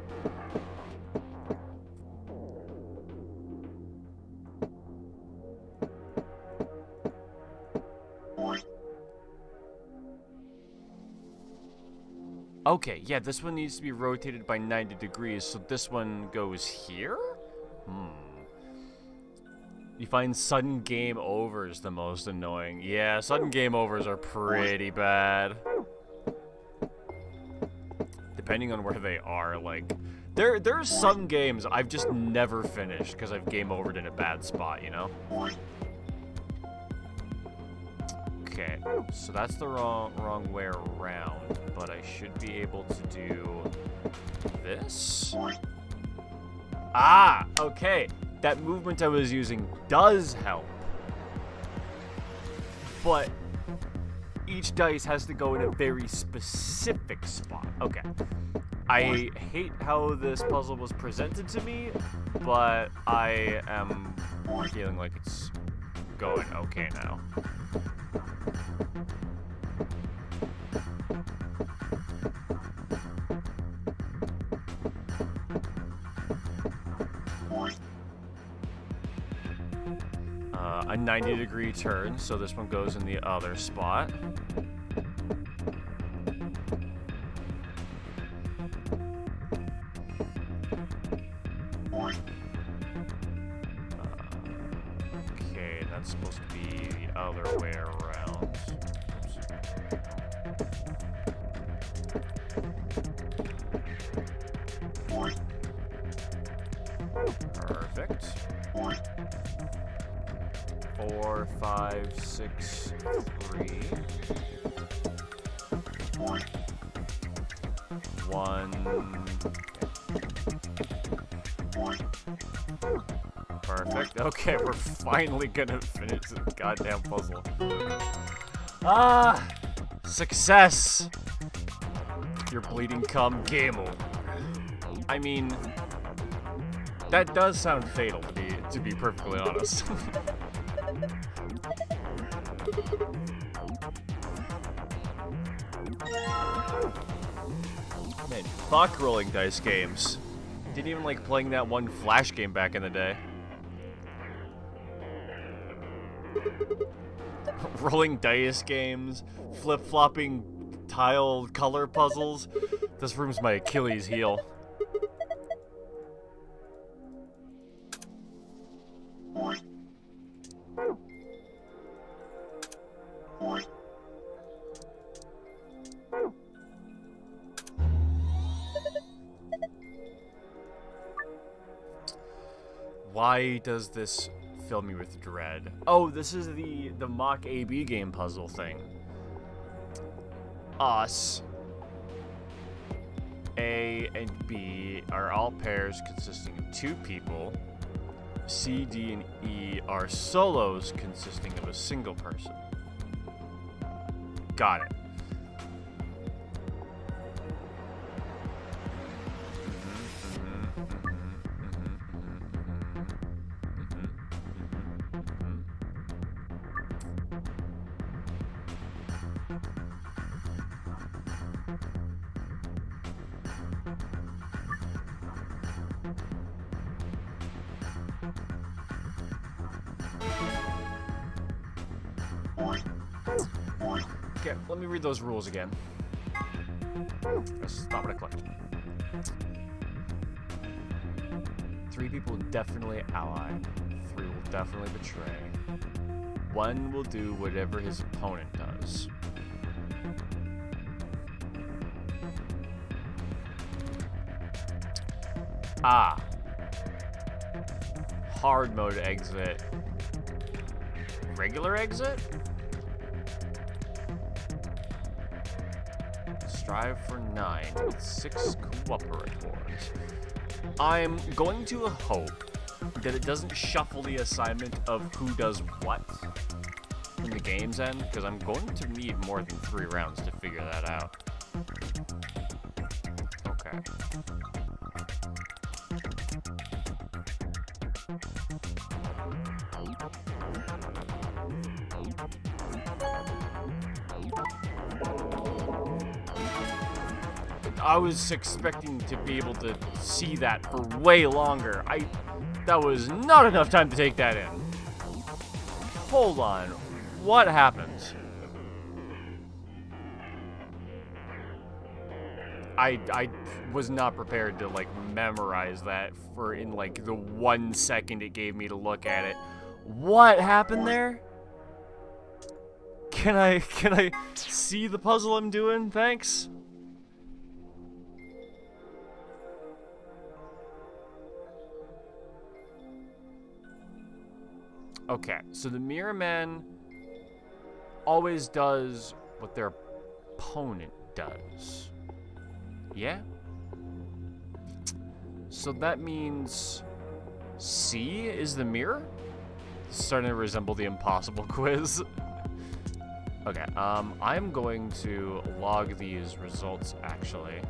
Okay, yeah, this one needs to be rotated by 90 degrees, so this one goes here? You find sudden game overs the most annoying. Yeah, sudden game overs are pretty bad. Depending on where they are, like... There's some games I've just never finished because I've game overed in a bad spot, you know? Okay, so that's the wrong way around, but I should be able to do this. Ah, okay. That movement I was using does help. But each dice has to go in a very specific spot. Okay. I hate how this puzzle was presented to me, but I am feeling like it's going okay now. A 90-degree turn, so this one goes in the other spot. Okay, that's supposed to be the other way around. Perfect. 4, 5, 6, 3. 1. Perfect. Okay, we're finally gonna finish this goddamn puzzle. Ah! Success! Your bleeding cum game over. I mean, that does sound fatal, to be perfectly honest. Man, fuck rolling dice games. Didn't even like playing that one Flash game back in the day. Rolling dice games, flip-flopping tile color puzzles. This room's my Achilles heel. Why does this fill me with dread? Oh, this is the mock AB game puzzle thing. Us, A and B are all pairs consisting of 2 people. C, D, and E are solos consisting of a single person. Got it. Okay, let me read those rules again. Let's stop at a click. 3 people will definitely ally. 3 will definitely betray. 1 will do whatever his opponent does. Ah. Hard mode exit. Regular exit? Strive for 9 with 6 cooperators. I'm going to hope that it doesn't shuffle the assignment of who does what in the game's end, because I'm going to need more than 3 rounds to figure that out. Okay. I was expecting to be able to see that for way longer. That was not enough time to take that in. Hold on. What happened? I was not prepared to like memorize that for in like the 1 second it gave me to look at it. What happened there? Can I see the puzzle I'm doing? Thanks. Okay, so the Mirror Man always does what their opponent does. Yeah? So that means C is the mirror? It's starting to resemble the impossible quiz. Okay, I'm going to log these results actually.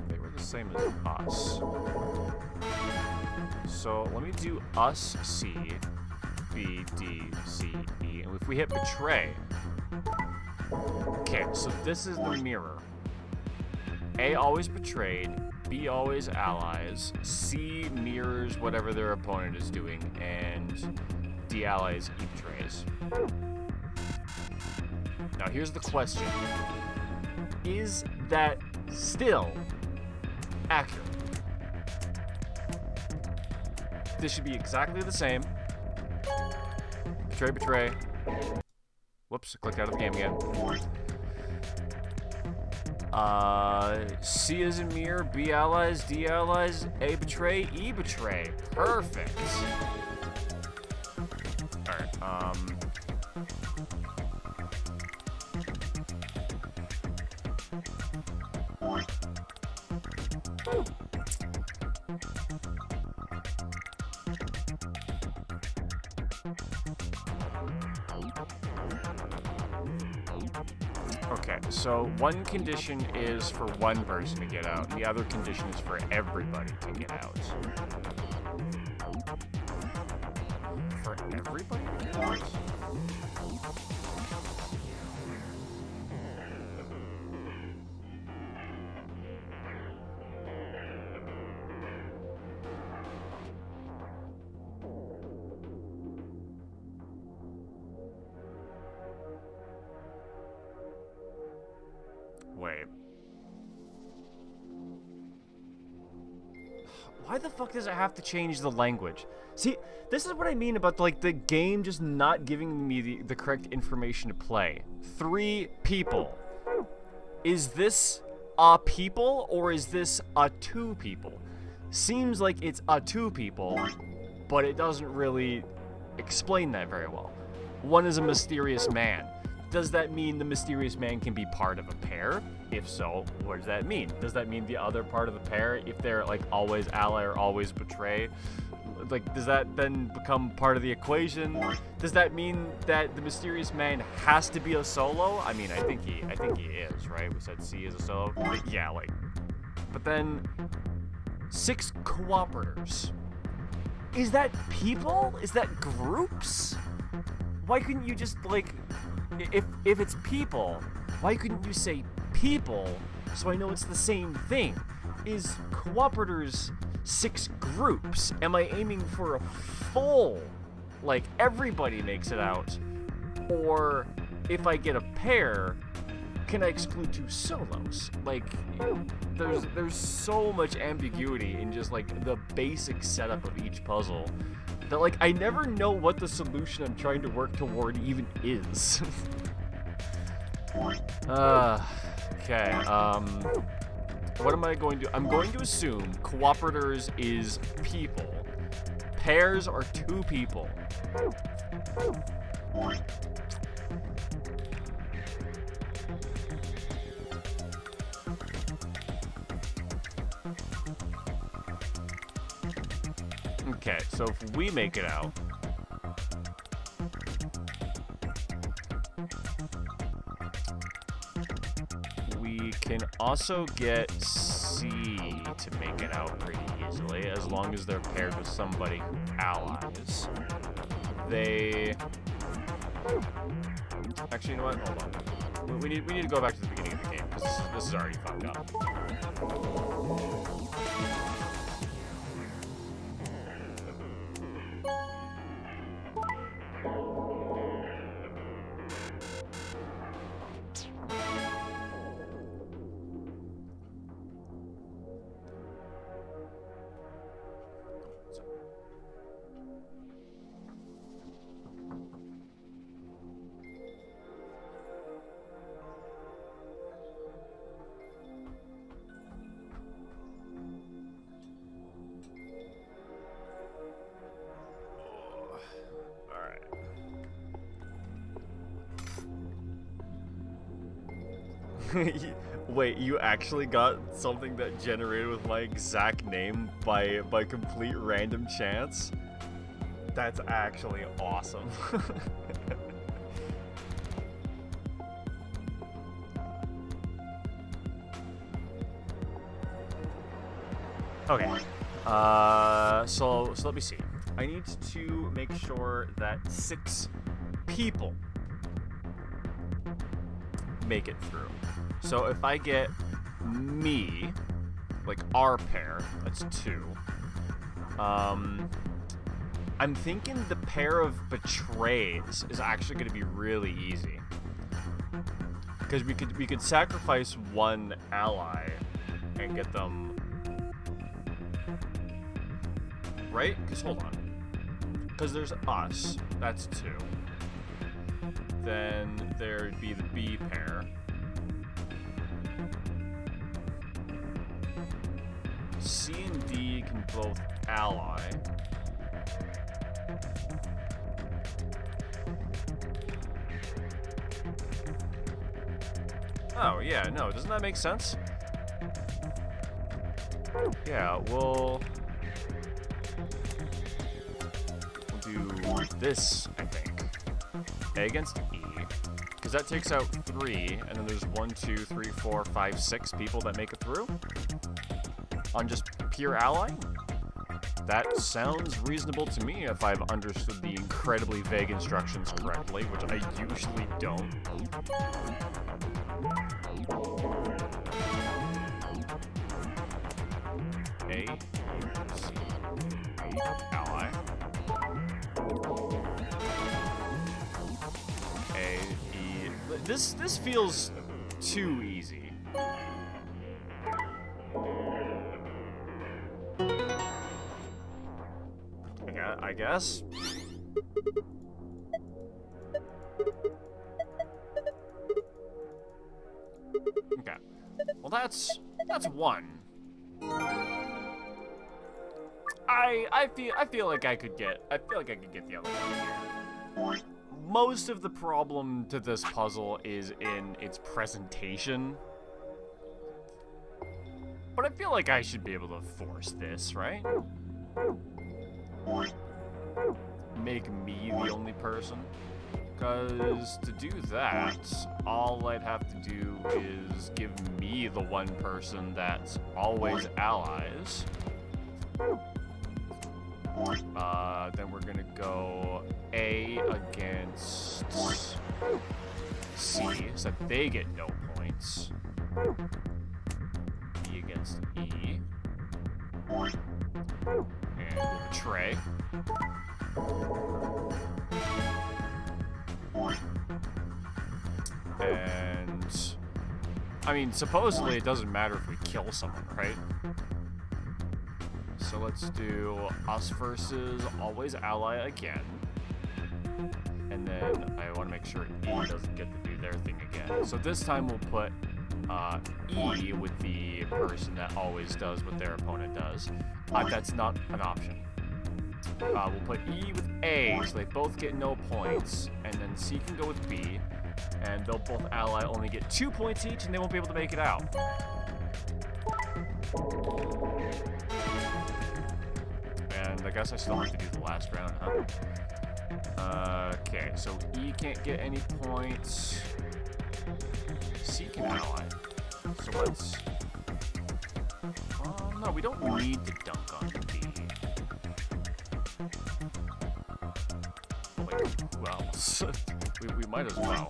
They were the same as us. So let me do us C, B, D, C, E, and if we hit betray. Okay, so this is the mirror. A always betrayed, B always allies, C mirrors whatever their opponent is doing, and D allies, E betrays. Now here's the question. Is that still accurate? This should be exactly the same. Betray, betray. Whoops, I clicked out of the game again. C is a mirror, B allies, D allies, A betray, E betray. Perfect. Alright, okay, so one condition is for one person to get out, and the other condition is for everybody to get out. For everybody to get out? Wait. Why the fuck does it have to change the language? See, this is what I mean about like the game just not giving me the correct information to play. 3 people. Is this a people or is this a 2 people? Seems like it's a 2 people, but it doesn't really explain that very well. One is a mysterious man. Does that mean the mysterious man can be part of a pair? If so, what does that mean? Does that mean the other part of the pair, if they're like always ally or always betray, like does that then become part of the equation? Does that mean that the mysterious man has to be a solo? I mean, I think he is, right? We said C is a solo. But yeah, like, but then 6 cooperators. Is that people? Is that groups? Why couldn't you just like, if it's people, why couldn't you say people so I know it's the same thing? Is cooperators 6 groups? Am I aiming for a full, like everybody makes it out? Or if I get a pair, can I exclude 2 solos? Like, there's so much ambiguity in just like the basic setup of each puzzle that like I never know what the solution I'm trying to work toward even is. Okay, what am I going to do? I'm going to assume cooperators is people. Pairs are 2 people. Okay, so if we make it out, we can also get C to make it out pretty easily, as long as they're paired with somebody who allies. They... Actually, you know what? Hold on. We need to go back to the beginning of the game because this is already fucked up. Wait, you actually got something that generated with my exact name by complete random chance? That's actually awesome. Okay. So let me see. I need to make sure that 6 people make it through. So if I get me, like our pair, that's 2. I'm thinking the pair of betrays is actually going to be really easy, because we could sacrifice one ally and get them right. Because hold on, because there's us, that's 2. Then there'd be the B pair. C and D can both ally. Oh, yeah, no, doesn't that make sense? Yeah, we'll do this, I think. A against E, because that takes out 3, and then there's 1, 2, 3, 4, 5, 6 people that make it through on just pure ally. That sounds reasonable to me if I've understood the incredibly vague instructions correctly, which I usually don't. A, C, B, ally. A, E. This feels too easy. I guess. Okay. Well, that's 1. I feel like I could get the other one here. Most of the problem to this puzzle is in its presentation, but I feel like I should be able to force this, right? Make me the only person, because to do that, all I'd have to do is give me the one person that's always allies. Then we're gonna go A against C, so that they get no points. B against E. And we'll betray. And I mean, supposedly it doesn't matter if we kill someone, right? So let's do us versus always ally again. And then I want to make sure E doesn't get to do their thing again. So this time we'll put E with the person that always does what their opponent does. That's not an option. We'll put E with A, so they both get no points. And then C can go with B. And they'll both ally only get 2 points each, and they won't be able to make it out. And I guess I still have to do the last round, huh? Okay, so E can't get any points. C can ally. So let's... no, we don't need to dunk on B. Oh wait, who else? we might as well.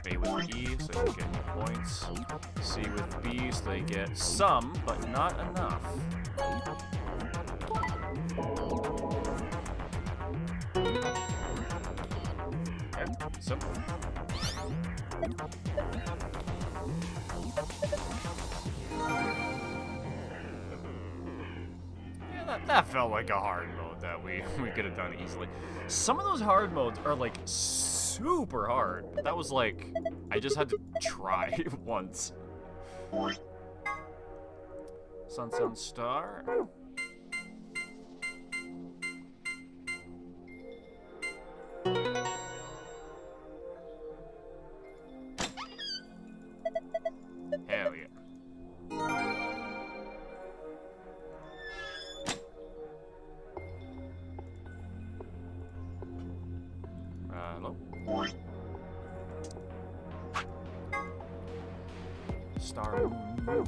A with E, so they don't get any points. C with B, so they get some, but not enough. Okay, simple. Yeah, that felt like a hard mode that we could have done easily. Some of those hard modes are like super hard. That was like, I just had to try once. Sunset Star. Hell yeah. Hello? Star Moon.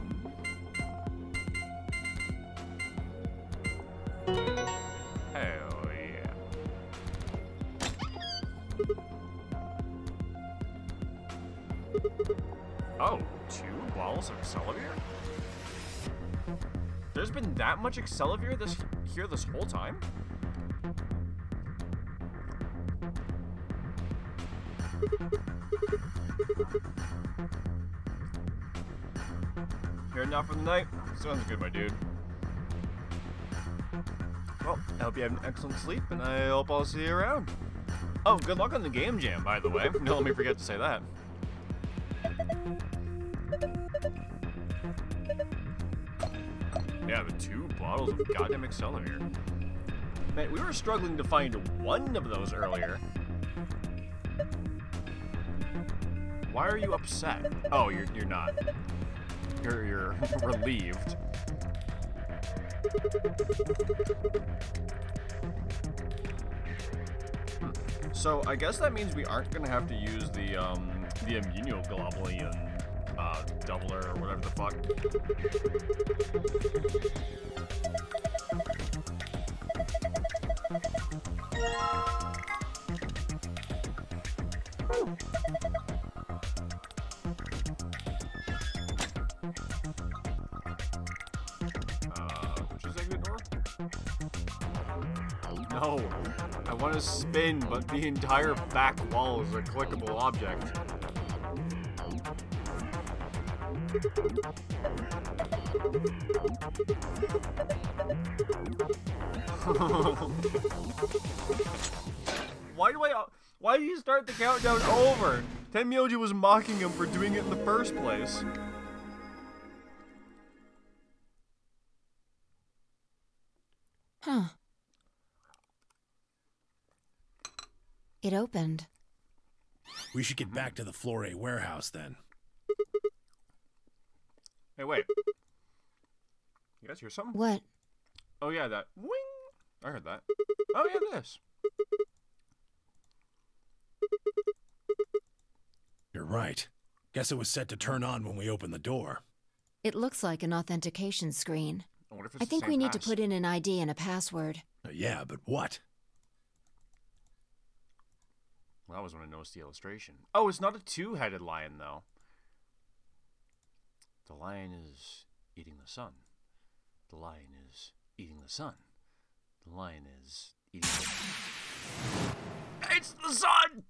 Hell yeah. Oh, 2 balls of Excelavir? There's been that much Excelavir this whole time? Here enough for the night? Sounds good, my dude. Well, I hope you have an excellent sleep, and I hope I'll see you around. Oh, good luck on the game jam, by the way. Don't let me forget to say that. Yeah, the 2 bottles of goddamn Excelavir. Man, we were struggling to find one of those earlier. Why are you upset? Oh, you're not. You're relieved. So I guess that means we aren't gonna have to use the immunoglobulin doubler or whatever the fuck. Which is exit door? No, I want to spin, but the entire back wall is a clickable object. Why do you start the countdown over? Tenmyoji was mocking him for doing it in the first place. Huh. It opened. We should get back to the Flore warehouse then. Hey, wait. You guys hear something? What? Oh, yeah, that wing. I heard that. Oh, yeah, this. You're right. Guess it was set to turn on when we opened the door. It looks like an authentication screen. I wonder if it's I the think same we need pass. to put in an ID and a password. Yeah, but what? Well, that was when I noticed the illustration. Oh, it's not a 2-headed lion, though. The lion is eating the sun. The lion is eating the sun. The lion is eating the... It's the sun!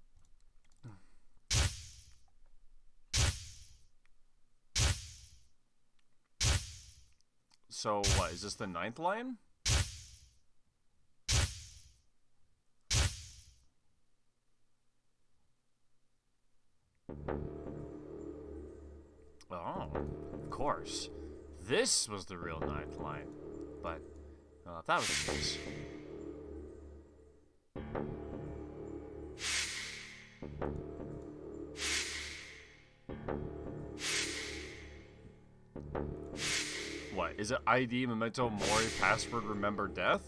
So, what, is this the 9th lion? Oh, of course. This was the real 9th lion. But, if that was the case... What, is it ID, Memento Mori, password, remember death?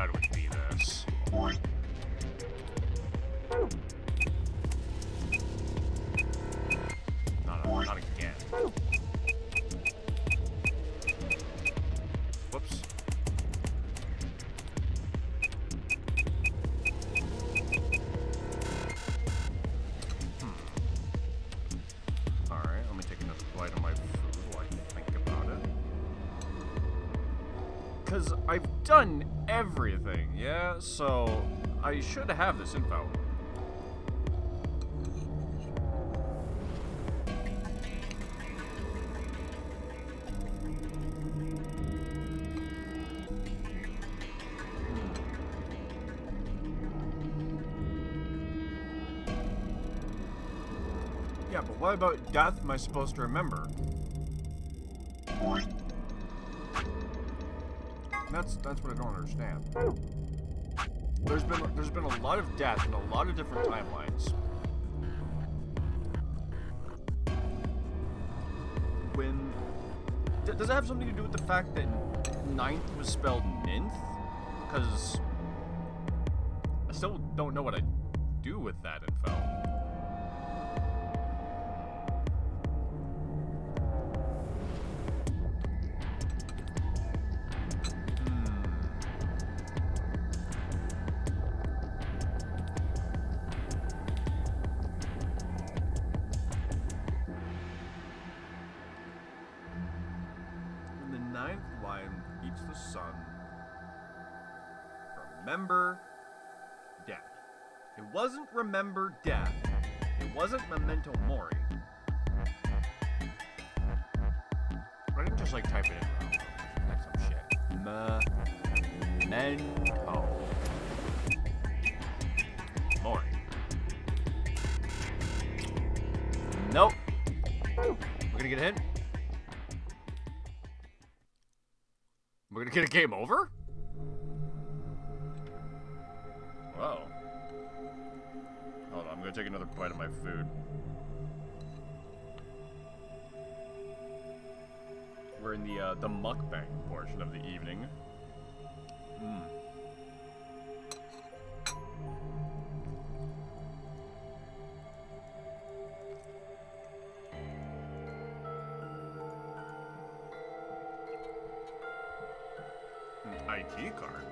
doubt it would be this. No, not again. Whoops. Alright, let me take another bite of my food while I think about it. Because I've done everything, yeah? So I should have this info. Yeah, but what about death am I supposed to remember? That's what I don't understand. There's been a lot of death in a lot of different timelines. When does it have something to do with the fact that ninth was spelled ninth? Because I still don't know what I do with that info. The sun. Remember death. It wasn't remember death. It wasn't memento mori. I didn't just like type it in wrong. That's some shit. Memento mori. Nope. We're gonna get a hit. We're gonna get a game over? Whoa. Hold on, I'm gonna take another bite of my food. We're in the mukbang portion of the evening. ID card.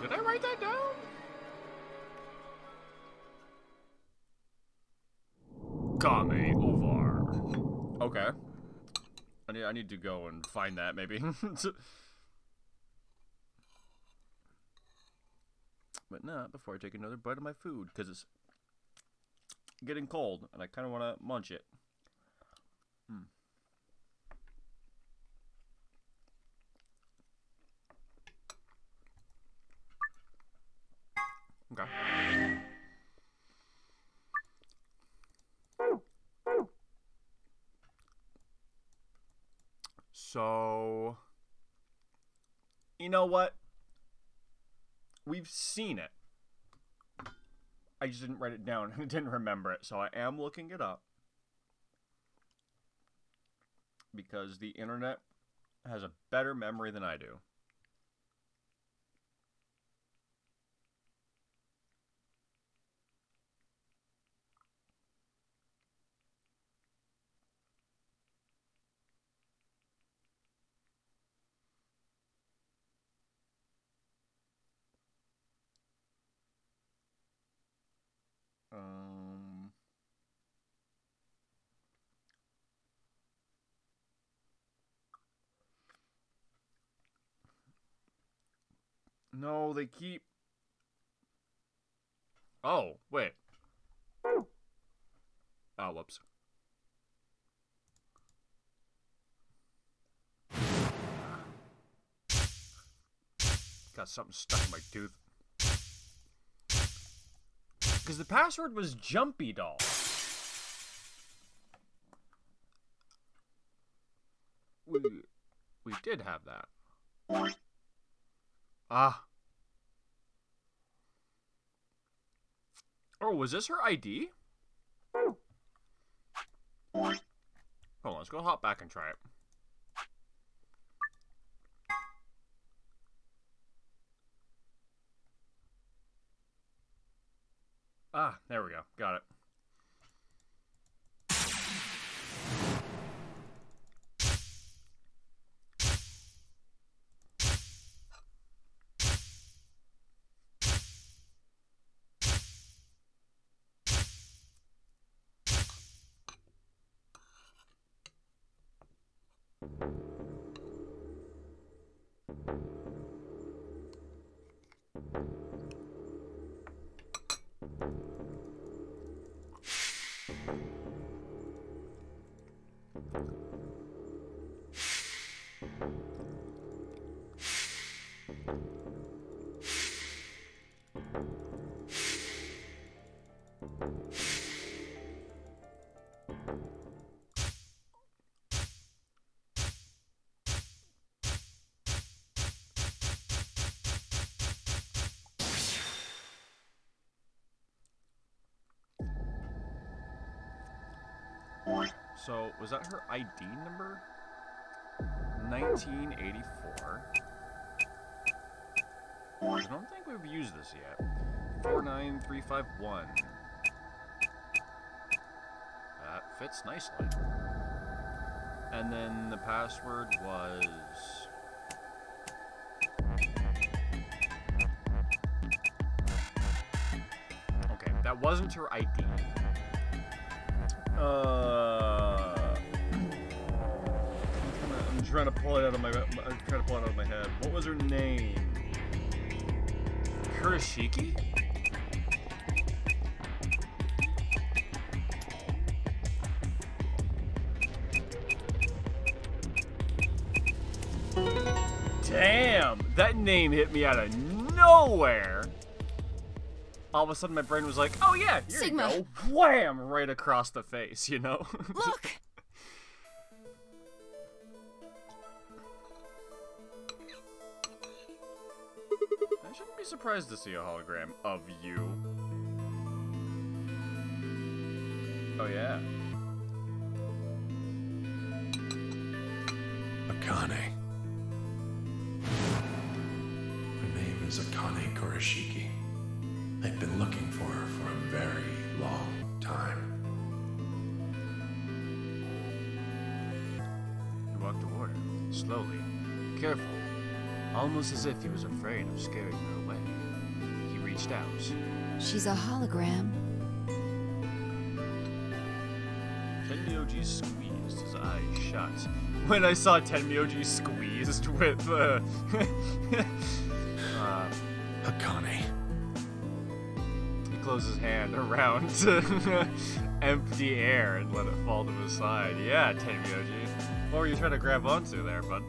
Did I write that down? Game over. Okay. I need to go and find that maybe. But not before I take another bite of my food, because it's getting cold, and I kind of want to munch it. Okay. So, you know what? We've seen it. I just didn't write it down and didn't remember it, so I am looking it up. Because the internet has a better memory than I do. No, they keep... Oh, wait. Oh, whoops. Got something stuck in my tooth. Because the password was Jumpy Doll. We did have that. Ah. Oh, was this her ID? Hold on, let's go hop back and try it. Ah, there we go. Got it. So, was that her ID number? 1984. I don't think we've used this yet. 49351. That fits nicely. And then the password was... Okay, that wasn't her ID. I'm trying to pull it out of my. I'm trying to pull it out of my head. What was her name? Kurashiki? Damn, that name hit me out of nowhere. All of a sudden, my brain was like, "Oh yeah, here Sigma. you go!" Wham! Right across the face, you know. Look! I shouldn't be surprised to see a hologram of you. Oh yeah. Akane. Her name is Akane Kurashiki. I've been looking for her for a very long time. He walked toward her, slowly, carefully, almost as if he was afraid of scaring her away. He reached out. She's a hologram. Tenmyoji squeezed, his eyes shut. When I saw Tenmyoji squeezed with, Akane. He closed his hand around empty air and let it fall to his side. Yeah, Tenmyoji. What were you trying to grab onto there, bud?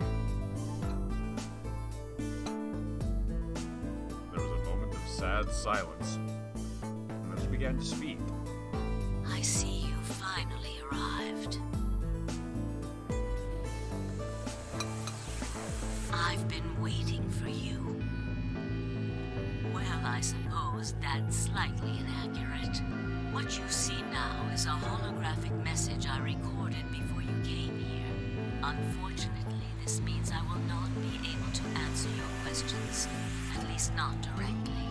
There was a moment of sad silence. And then she began to speak. I see you finally arrived. I've been waiting for you. Well, I suppose that's slightly inaccurate. What you see now is a holographic message I recorded before you came here. Unfortunately, this means I will not be able to answer your questions, at least not directly.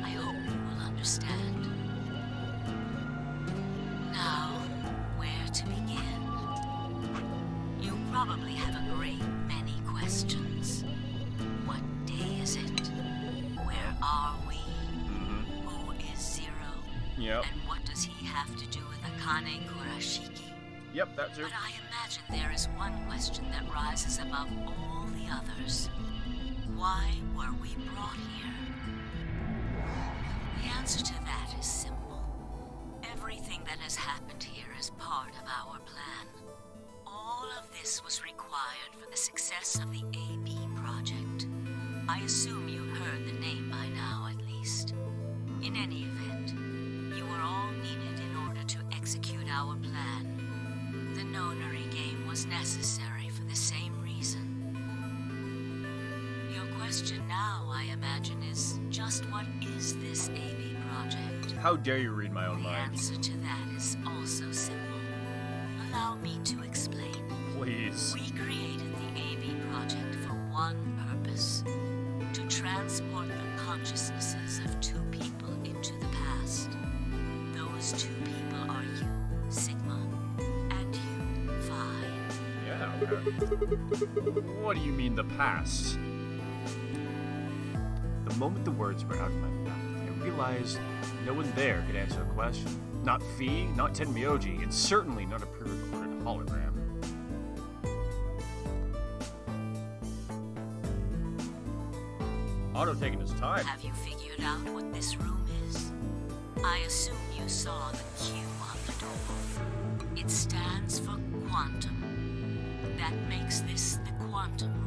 I hope you will understand. Now, where to begin? You probably have a great many questions. What day is it? Where are we? Who is Zero? Yep. And what does he have to do with Akane Kurashiki? Yep, that's her. But I imagine there is one question that rises above all the others. Why were we brought here? The answer to that is simple. Everything that has happened here is part of our plan. All of this was required for the success of the AB project. I assume you've heard the name by now, at least. In any event, you were all needed in order to execute our plan. The Nonary game was necessary for the same reason. Your question now, I imagine, is just what is this AB project? How dare you read my own The mind? answer to that is also simple. Allow me to explain. Please. We created the AB project for one purpose: to transport the consciousnesses of two people into the past. Those two people are you, Sigma, and you, Phi. Yeah, okay. What do you mean the past? The moment the words were out of my mouth, I realized no one there could answer the question. Not Fee, not Tenmyoji, and certainly not a pre-recorded hologram. Otto taking his time. Have you figured out what this room is? I assume you saw the Q on the door. It stands for quantum. That makes this the quantum room.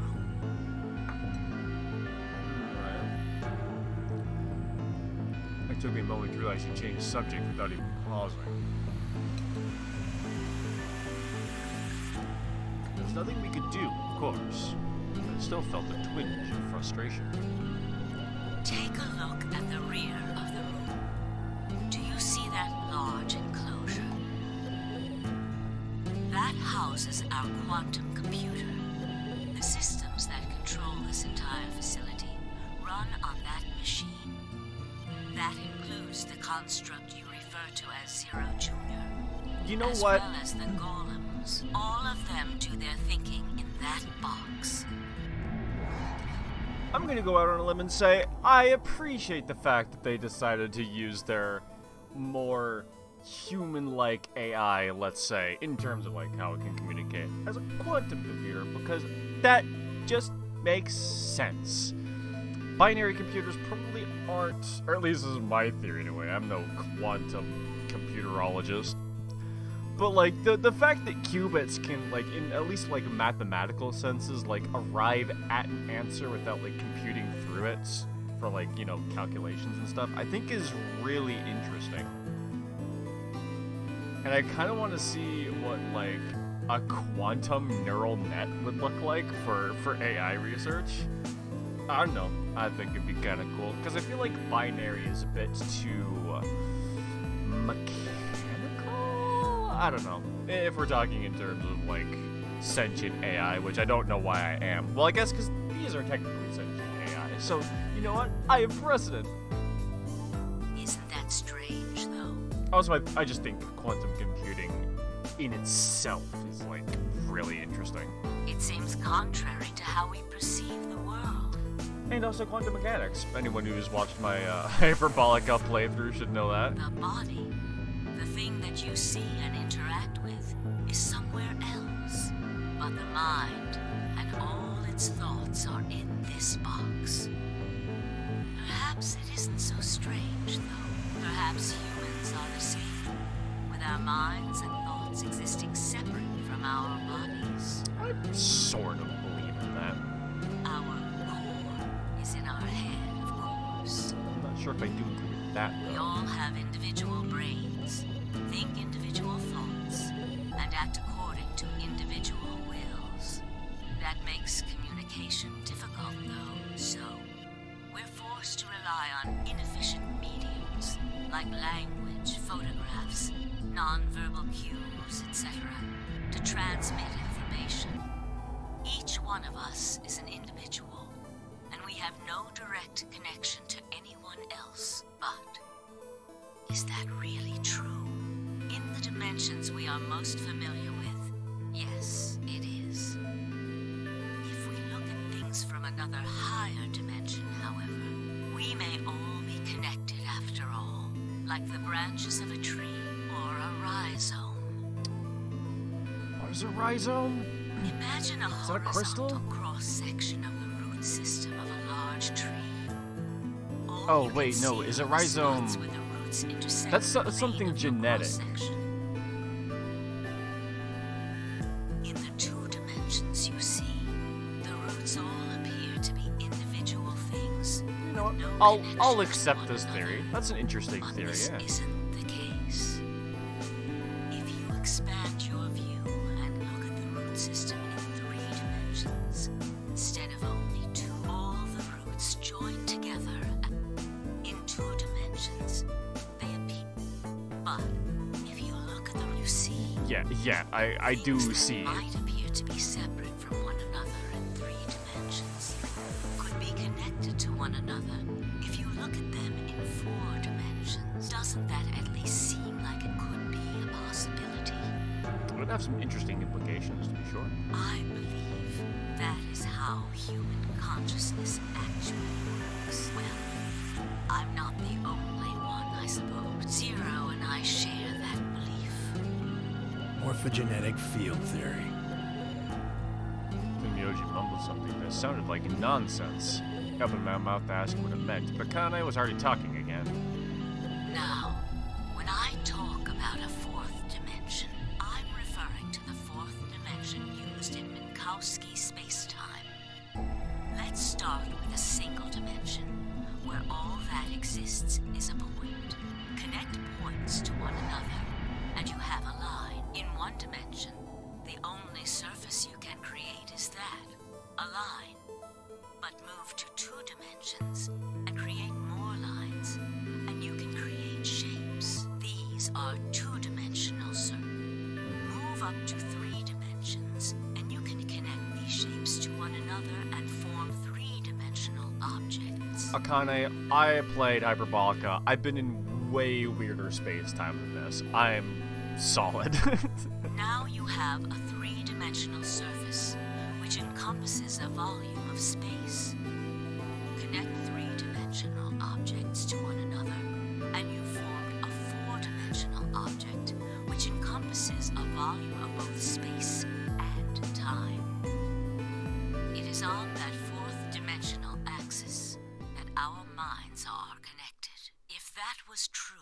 It took me a moment to realize you changed subject without even pausing. There's nothing we could do, of course, but I still felt a twinge of frustration. Take a look at the rear of the room. Do you see that large enclosure? That houses our quantum computer. The systems that control this entire facility run on that machine. That includes the construct you refer to as Zero Junior. You know as what? well as the golems. All of them do their thinking in that box. I'm gonna go out on a limb and say I appreciate the fact that they decided to use their more human-like AI, let's say, in terms of like how it can communicate as a quantum computer, because that just makes sense. Binary computers probably aren't, or at least this is my theory anyway. I'm no quantum computerologist. But like the fact that qubits can like in at least like mathematical senses like arrive at an answer without like computing through it for like, you know, calculations and stuff, I think is really interesting. And I kind of want to see what like a quantum neural net would look like for AI research. I don't know. I think it'd be kind of cool because I feel like binary is a bit too mechanical. I don't know. If we're talking in terms of like sentient AI, which I don't know why I am. Well, I guess because these are technically sentient AI. So you know what? I have precedent. Isn't that strange, though? Also, I just think quantum computing in itself is like really interesting. It seems contrary to how we perceive the world. And also quantum mechanics. Anyone who's watched my Hyperbolica playthrough should know that. The body, the thing that you see and interact with, is somewhere else. But the mind and all its thoughts are in this box. Perhaps it isn't so strange, though. Perhaps humans are the same, with our minds and thoughts existing separate from our bodies. I sort of believe in that. Our core is in our head, of course. I'm not sure if I do agree with that, We though. all have individual brains, think individual thoughts, and act according to individual wills. That makes communication difficult, though, so we're forced to rely on inefficient mediums, like language, photographs, non-verbal cues, etc., to transmit information. Each one of us is an individual, and we have no direct connection to anyone else. But is that really true? In the dimensions we are most familiar with, yes, it is. If we look at things from another higher dimension, however, we may all be connected after all, like the branches of a tree or a rhizome. What is a rhizome? Imagine a that a crystal? horizontal cross-section of the root system of a large tree. All Oh, you can wait, no, see is a are the spots rhizome- where the roots intersect That's the something vein of the genetic. cross-section. In the two dimensions you see, the roots all appear to be individual things. You know what? No I'll connection accept to one this theory. another. That's an interesting But theory, this yeah. isn't the case. If you expand your view and look at the root system in 3 dimensions, instead of only 2, all Yeah, I do Things that see. might appear to be separate from one another in 3 dimensions could be connected to one another if you look at them in 4 dimensions. Doesn't that at least seem like it could be a possibility? It would have some interesting implications, to be sure. I believe that is how human consciousness actually works. Well, I'm not the only one, I suppose. Zero and I share that belief. Morphogenetic field theory. Myoji mumbled something that sounded like nonsense. I opened my mouth to ask what it meant, but Kane was already talking again. Now, when I talk about a 4th dimension, I'm referring to the 4th dimension used in Minkowski space-time. Let's start with a single dimension, where all that exists is a point. Connect points to one another, and you have a line. In 1 dimension, the only surface you can create is that, a line. But move to 2 dimensions and create more lines, and you can create shapes. These are 2-dimensional surfaces. Move up to 3 dimensions, and you can connect these shapes to one another and form 3-dimensional objects. Akane, I played Hyperbolica. I've been in way weirder space-time than this. I'm solid. Now you have a 3-dimensional surface, which encompasses a volume of space. Connect 3-dimensional objects to one another, and you formed a 4-dimensional object, which encompasses a volume of both space and time. It is on that 4th dimensional axis that our minds are connected. If that was true,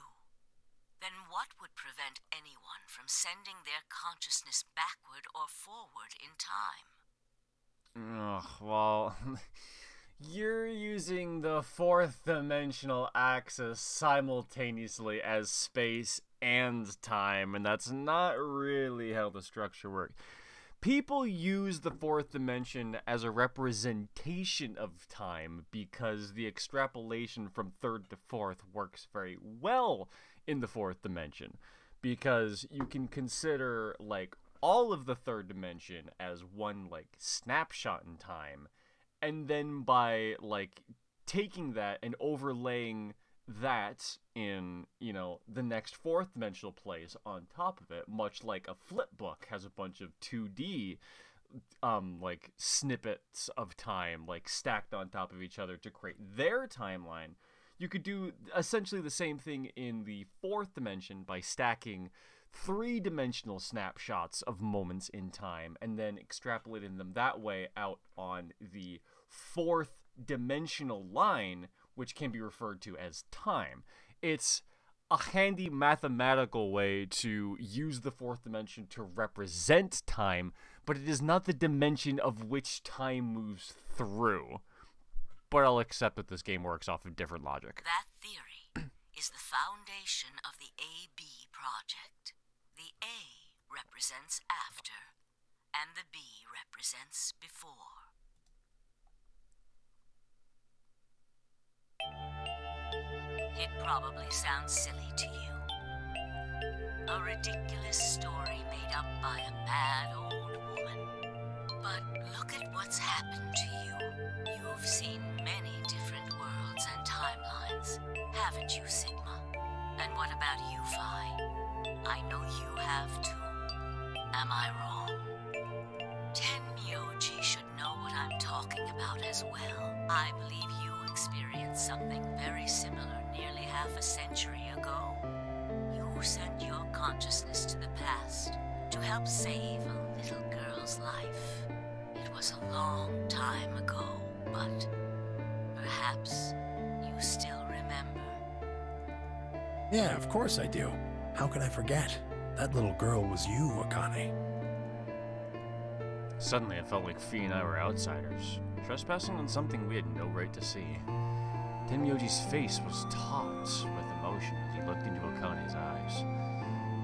then what would prevent anyone from sending their consciousness backward or forward in time? Ugh, well, you're using the 4th dimensional axis simultaneously as space and time, and that's not really how the structure works. People use the 4th dimension as a representation of time because the extrapolation from 3rd to 4th works very well in the 4th dimension, because you can consider like all of the 3rd dimension as one like snapshot in time, and then by like taking that and overlaying that in, you know, the next 4th dimensional place on top of it, much like a flip book has a bunch of 2D like snippets of time like stacked on top of each other to create their timeline. You could do essentially the same thing in the 4th dimension by stacking 3-dimensional snapshots of moments in time and then extrapolating them that way out on the 4th dimensional line, which can be referred to as time. It's a handy mathematical way to use the 4th dimension to represent time, but it is not the dimension of which time moves through. But I'll accept that this game works off of different logic. That theory is the foundation of the AB project. The A represents after, and the B represents before. It probably sounds silly to you. A ridiculous story made up by a bad old woman. But look at what's happened to you. You've seen many different worlds and timelines, haven't you, Sigma? And what about you, Phi? I know you have too. Am I wrong? Tenmyoji should know what I'm talking about as well. I believe you experienced something very similar nearly half a century ago. You sent your consciousness to the past to help save a little girl's life. It was a long time ago, but perhaps you still remember. Yeah, of course I do. How can I forget? That little girl was you, Akane. Suddenly I felt like Fee and I were outsiders, trespassing on something we had no right to see. Tenmyoji's face was taut with emotion as he looked into Akane's eyes.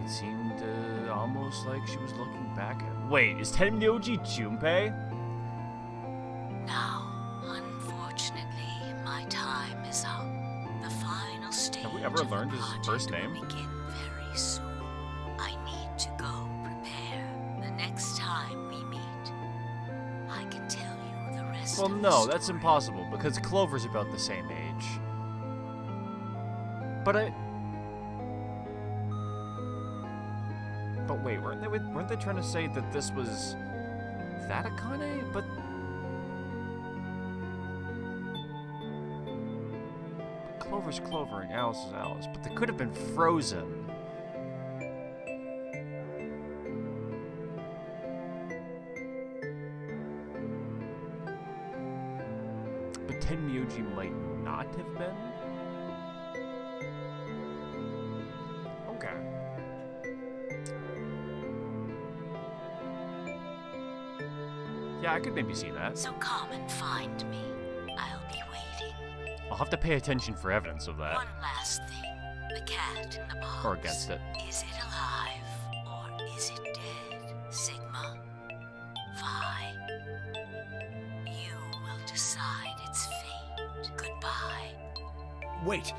It seemed almost like she was looking back at... Wait, is Tenmyoji Junpei? Now, unfortunately, my time is up. The final stage Have we ever of the learned his project first name? will begin very soon. I need to go rest Well, of the no, that's story. impossible because Clover's about the same age. But wait, weren't they trying to say that this was that Akane? But Clover's Clover and Alice is Alice, but they could have been frozen. But Tenmyoji might not have been? Okay. Yeah, I could maybe see that. So come and find me. I'll be waiting. I'll have to pay attention for evidence of that. One last thing. The cat in the box. Or against it. Is it alive or is it dead? Sigma? Vi? You will decide its fate. Goodbye. Wait!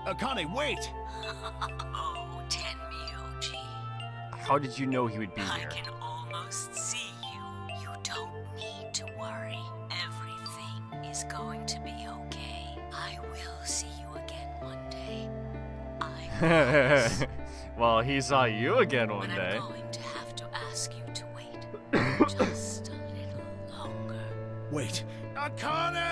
Akane, wait! Oh, Tenmyoji. How did you know he would be I here? can almost see you. You don't need to worry. Everything is going to be okay. I will see you again one day. I promise. Well, he saw you again one But day. I'm going to have to ask you to wait just a little longer. Wait! Akane!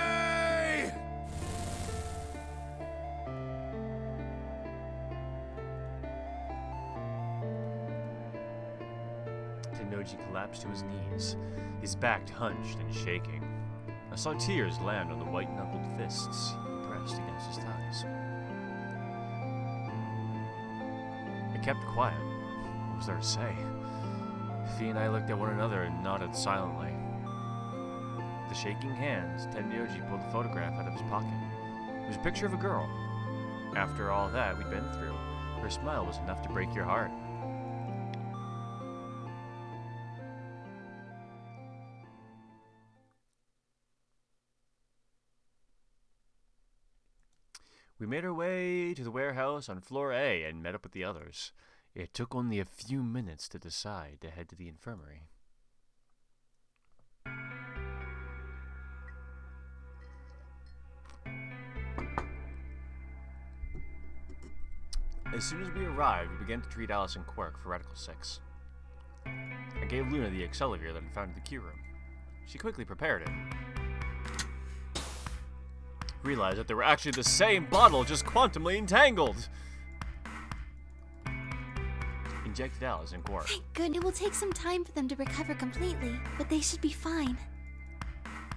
Tennoji collapsed to his knees, his back hunched and shaking. I saw tears land on the white-knuckled fists he pressed against his thighs. I kept quiet. What was there to say? Fee and I looked at one another and nodded silently. With the shaking hands, Tenmyoji pulled a photograph out of his pocket. It was a picture of a girl. After all that we'd been through, her smile was enough to break your heart. We made our way to the warehouse on floor A and met up with the others. It took only a few minutes to decide to head to the infirmary. As soon as we arrived, we began to treat Alice and Quirk for Radical 6. I gave Luna the Accelavir that I found in the queue room. She quickly prepared it. Realized that they were actually the same bottle, just quantumly entangled. Injected Alice and Quark. Thank goodness. It will take some time for them to recover completely, but they should be fine.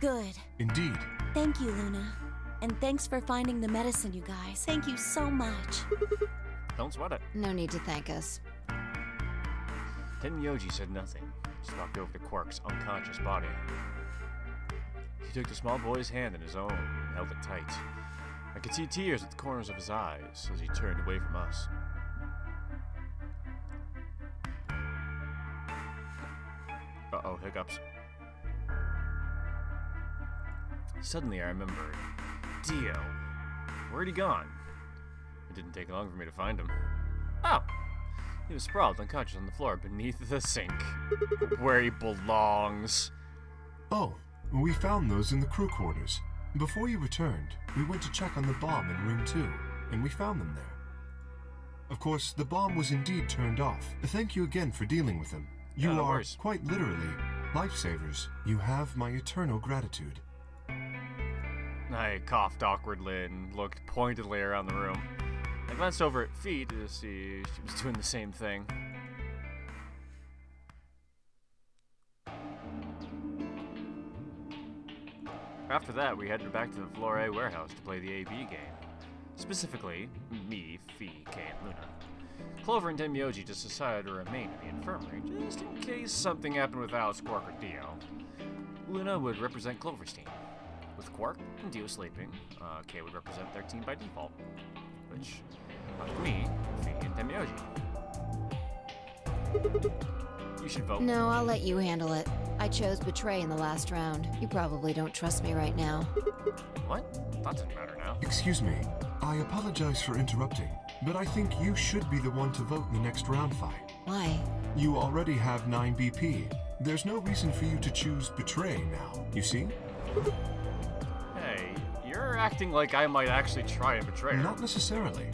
Good. Indeed. Thank you, Luna. And thanks for finding the medicine, you guys. Thank you so much. Don't sweat it. No need to thank us. Tenmyoji said nothing. Just walked over to Quark's unconscious body. He took the small boy's hand in his own and held it tight. I could see tears at the corners of his eyes as he turned away from us. Uh-oh, hiccups. Suddenly I remembered. Dio. Where'd he gone? It didn't take long for me to find him. Oh! He was sprawled unconscious on the floor beneath the sink. Where he belongs. Oh, we found those in the crew quarters. Before you returned, we went to check on the bomb in room 2, and we found them there. Of course, the bomb was indeed turned off. Thank you again for dealing with them. You no are, worries. quite literally, lifesavers. You have my eternal gratitude. I coughed awkwardly and looked pointedly around the room. I glanced over at Fee to see she was doing the same thing. After that, we headed back to the Floor A warehouse to play the AB game. Specifically, me, Fee, Kay, and Luna. Clover and Tenmyoji just decided to remain in the infirmary, just in case something happened with Alice, Quark, or Dio. Luna would represent Clover's team. With Quark and Dio sleeping, Kay would represent their team by default. Which left me, Fee, and Tenmyoji. You should vote. No, I'll let you handle it. I chose Betray in the last round. You probably don't trust me right now. What? That doesn't matter now. Excuse me, I apologize for interrupting, but I think you should be the one to vote in the next round fight. Why? You already have 9 BP. There's no reason for you to choose Betray now, you see? Hey, you're acting like I might actually try and betray her. Not necessarily.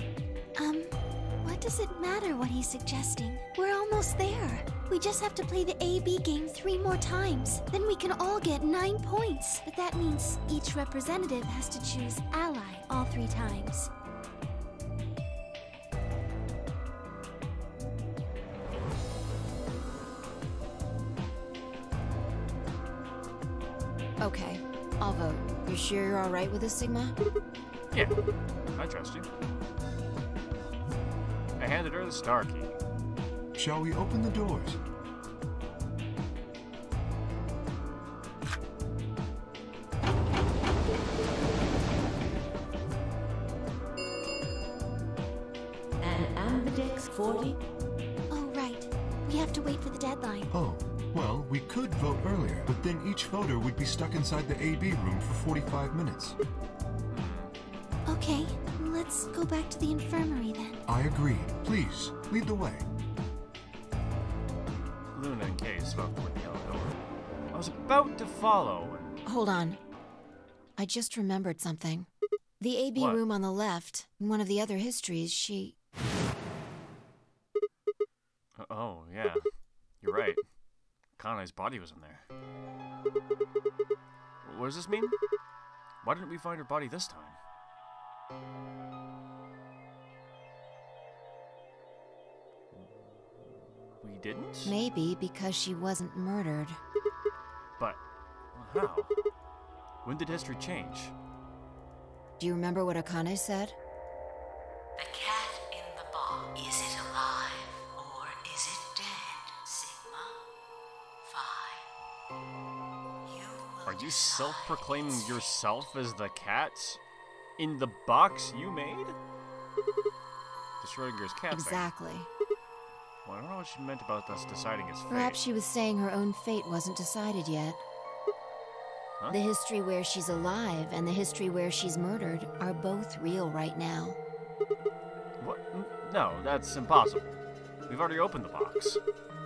What does it matter what he's suggesting? We're almost there. We just have to play the AB game 3 more times. Then we can all get 9 points. But that means each representative has to choose ally all 3 times. Okay, I'll vote. You sure you're alright with this, Sigma? Yeah, I trust you. I handed her the star key. Shall we open the doors? And Ambidex 40? Oh, right. We have to wait for the deadline. Oh, well, we could vote earlier, but then each voter would be stuck inside the AB room for 45 minutes. Okay, let's go back to the infirmary then. I agree. Please, lead the way. Luna and Kay spoke toward the yellow door. I was about to follow and... Hold on. I just remembered something. The AB What? room on the left, in one of the other histories, she... Oh, yeah. You're right. Kanai's body was in there. What does this mean? Why didn't we find her body this time? We didn't? Maybe because she wasn't murdered. But how? When did history change? Do you remember what Akane said? The cat in the box. Is it alive or is it dead, Sigma? 5. You will Are you decide self-proclaiming its yourself as the cat? In the box you made? The Schrodinger's cat thing. Exactly. Well, I don't know what she meant about us deciding his fate. Perhaps she was saying her own fate wasn't decided yet. Huh? The history where she's alive and the history where she's murdered are both real right now. What? No, that's impossible. We've already opened the box.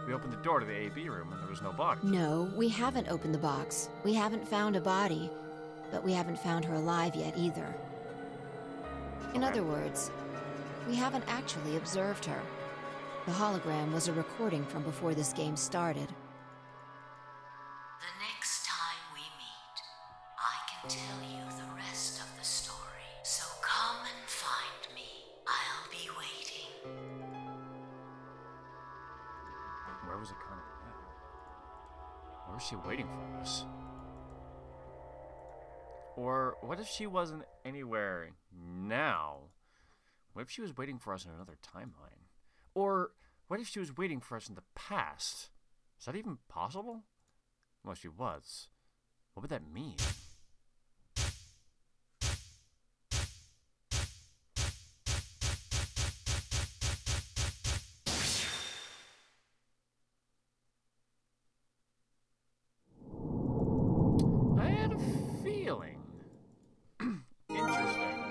We opened the door to the AB room and there was no body. No, we haven't opened the box. We haven't found a body. But we haven't found her alive yet either. In Okay. other words, we haven't actually observed her. The hologram was a recording from before this game started. The next time we meet, I can tell you the rest of the story. So come and find me. I'll be waiting. Where was Akane now? Where was she waiting for us? Or what if she wasn't anywhere now? What if she was waiting for us in another timeline? Or what if she was waiting for us in the past? Is that even possible? Well, she was. What would that mean? I had a feeling. Interesting.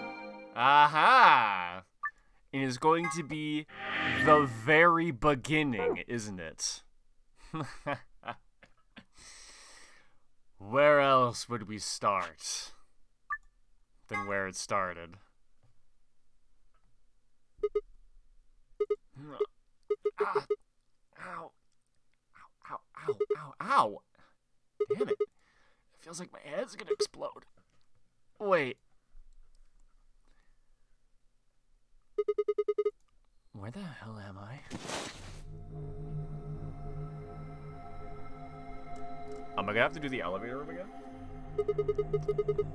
Aha! It is going to be the very beginning, isn't it? Where else would we start than where it started? Ah. Ow. Ow, ow, ow, ow, ow. Damn it. It feels like my head's gonna explode. Wait. Where the hell am I? Am I gonna have to do the elevator room again?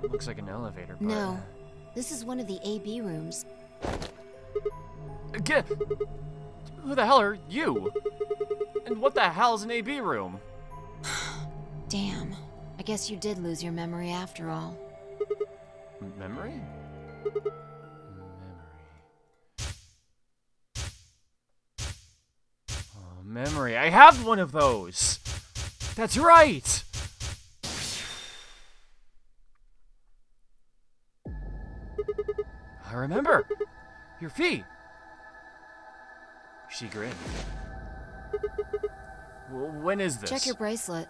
Looks like an elevator, but... No, this is one of the AB rooms. Get... Who the hell are you? And what the hell's an AB room? Damn, I guess you did lose your memory after all. Memory? Oh, memory. I have one of those! That's right! I remember! Your feet! She grinned. When is this? Check your bracelet.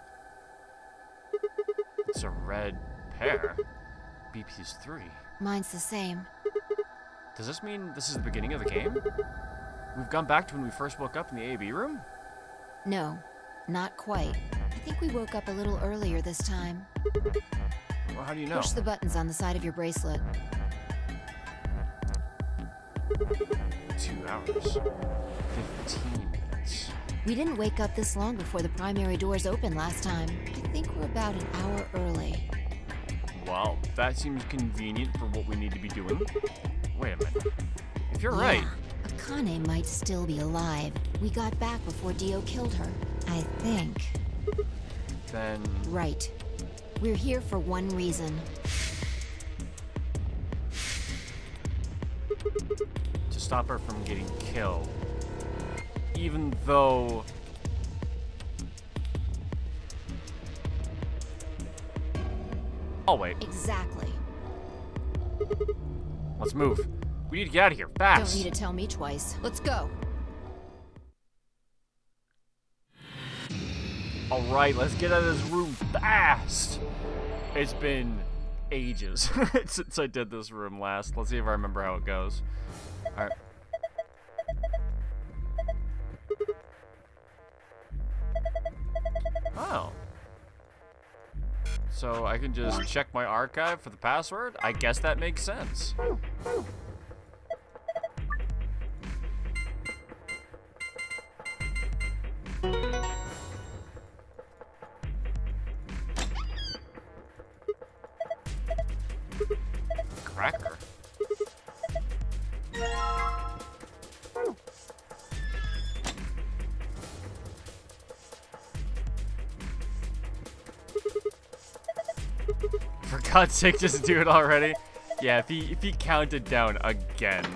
It's a red hair. BP is 3. Mine's the same. Does this mean this is the beginning of the game? We've gone back to when we first woke up in the AB room? No, not quite. I think we woke up a little earlier this time. Well, how do you know? Push the buttons on the side of your bracelet. 2 hours. 15 minutes. We didn't wake up this long before the primary doors opened last time. I think we're about an hour early. Well, that seems convenient for what we need to be doing. Wait a minute. If you're right... Akane might still be alive. We got back before Dio killed her. I think. Then... Right. We're here for one reason. To stop her from getting killed. Even though... Oh, wait. Exactly. Let's move. We need to get out of here, fast. Don't need to tell me twice. Let's go. Alright, let's get out of this room fast. It's been ages since I did this room last. Let's see if I remember how it goes. Alright. Oh. So I can just check my archive for the password? I guess that makes sense. Cracker. For God's sake, just do it already. Yeah, if he counted down again.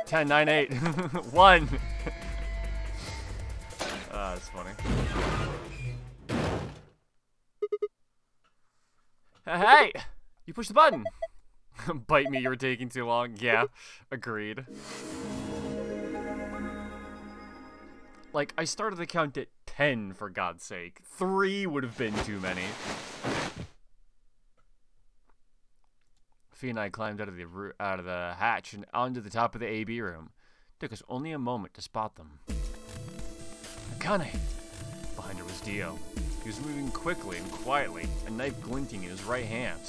Ten, 9, 8, 1. That's funny. Hey! You pushed the button! Bite me, you were taking too long. Yeah, agreed. Like, I started the count at 10, for God's sake. 3 would have been too many. Fee and I climbed out of the hatch and onto the top of the AB room. Took us only a moment to spot them. Akane! Behind her was Dio. He was moving quickly and quietly, a knife glinting in his right hand.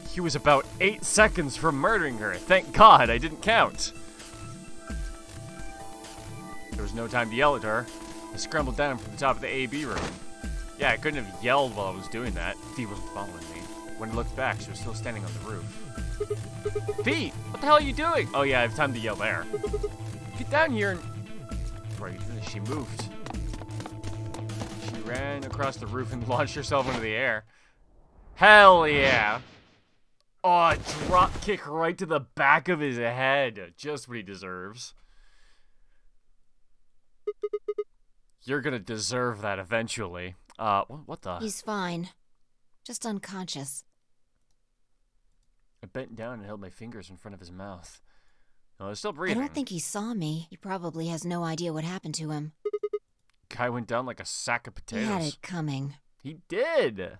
He was about 8 seconds from murdering her. Thank God I didn't count. There was no time to yell at her. I scrambled down from the top of the AB room. Yeah, I couldn't have yelled while I was doing that. Fee wasn't following me. When I looked back, she was still standing on the roof. Fee! What the hell are you doing? Oh yeah, I have time to yell there. Get down here and... Right, she moved. She ran across the roof and launched herself into the air. Hell yeah! Oh, drop kick right to the back of his head. Just what he deserves. You're gonna deserve that eventually. What the? He's fine. Just unconscious. I bent down and held my fingers in front of his mouth. No, I was still breathing. I don't think he saw me. He probably has no idea what happened to him. Guy went down like a sack of potatoes. He had it coming. He did!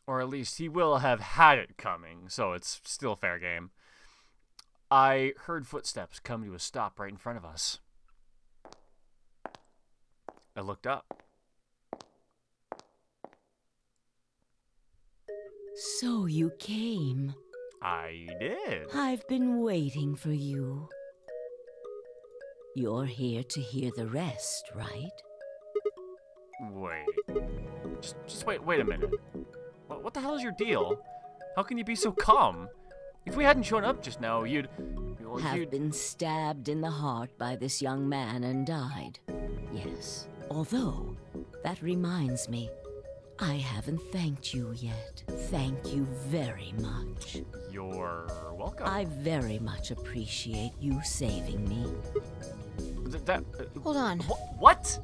Or at least he will have had it coming, so it's still fair game. I heard footsteps come to a stop right in front of us. I looked up. So you came. I did. I've been waiting for you. You're here to hear the rest, right? Wait. Just wait a minute. What the hell is your deal? How can you be so calm? If we hadn't shown up just now, you'd been stabbed in the heart by this young man and died. Yes. Although, that reminds me, I haven't thanked you yet. Thank you very much. You're welcome. I very much appreciate you saving me. Hold on. What?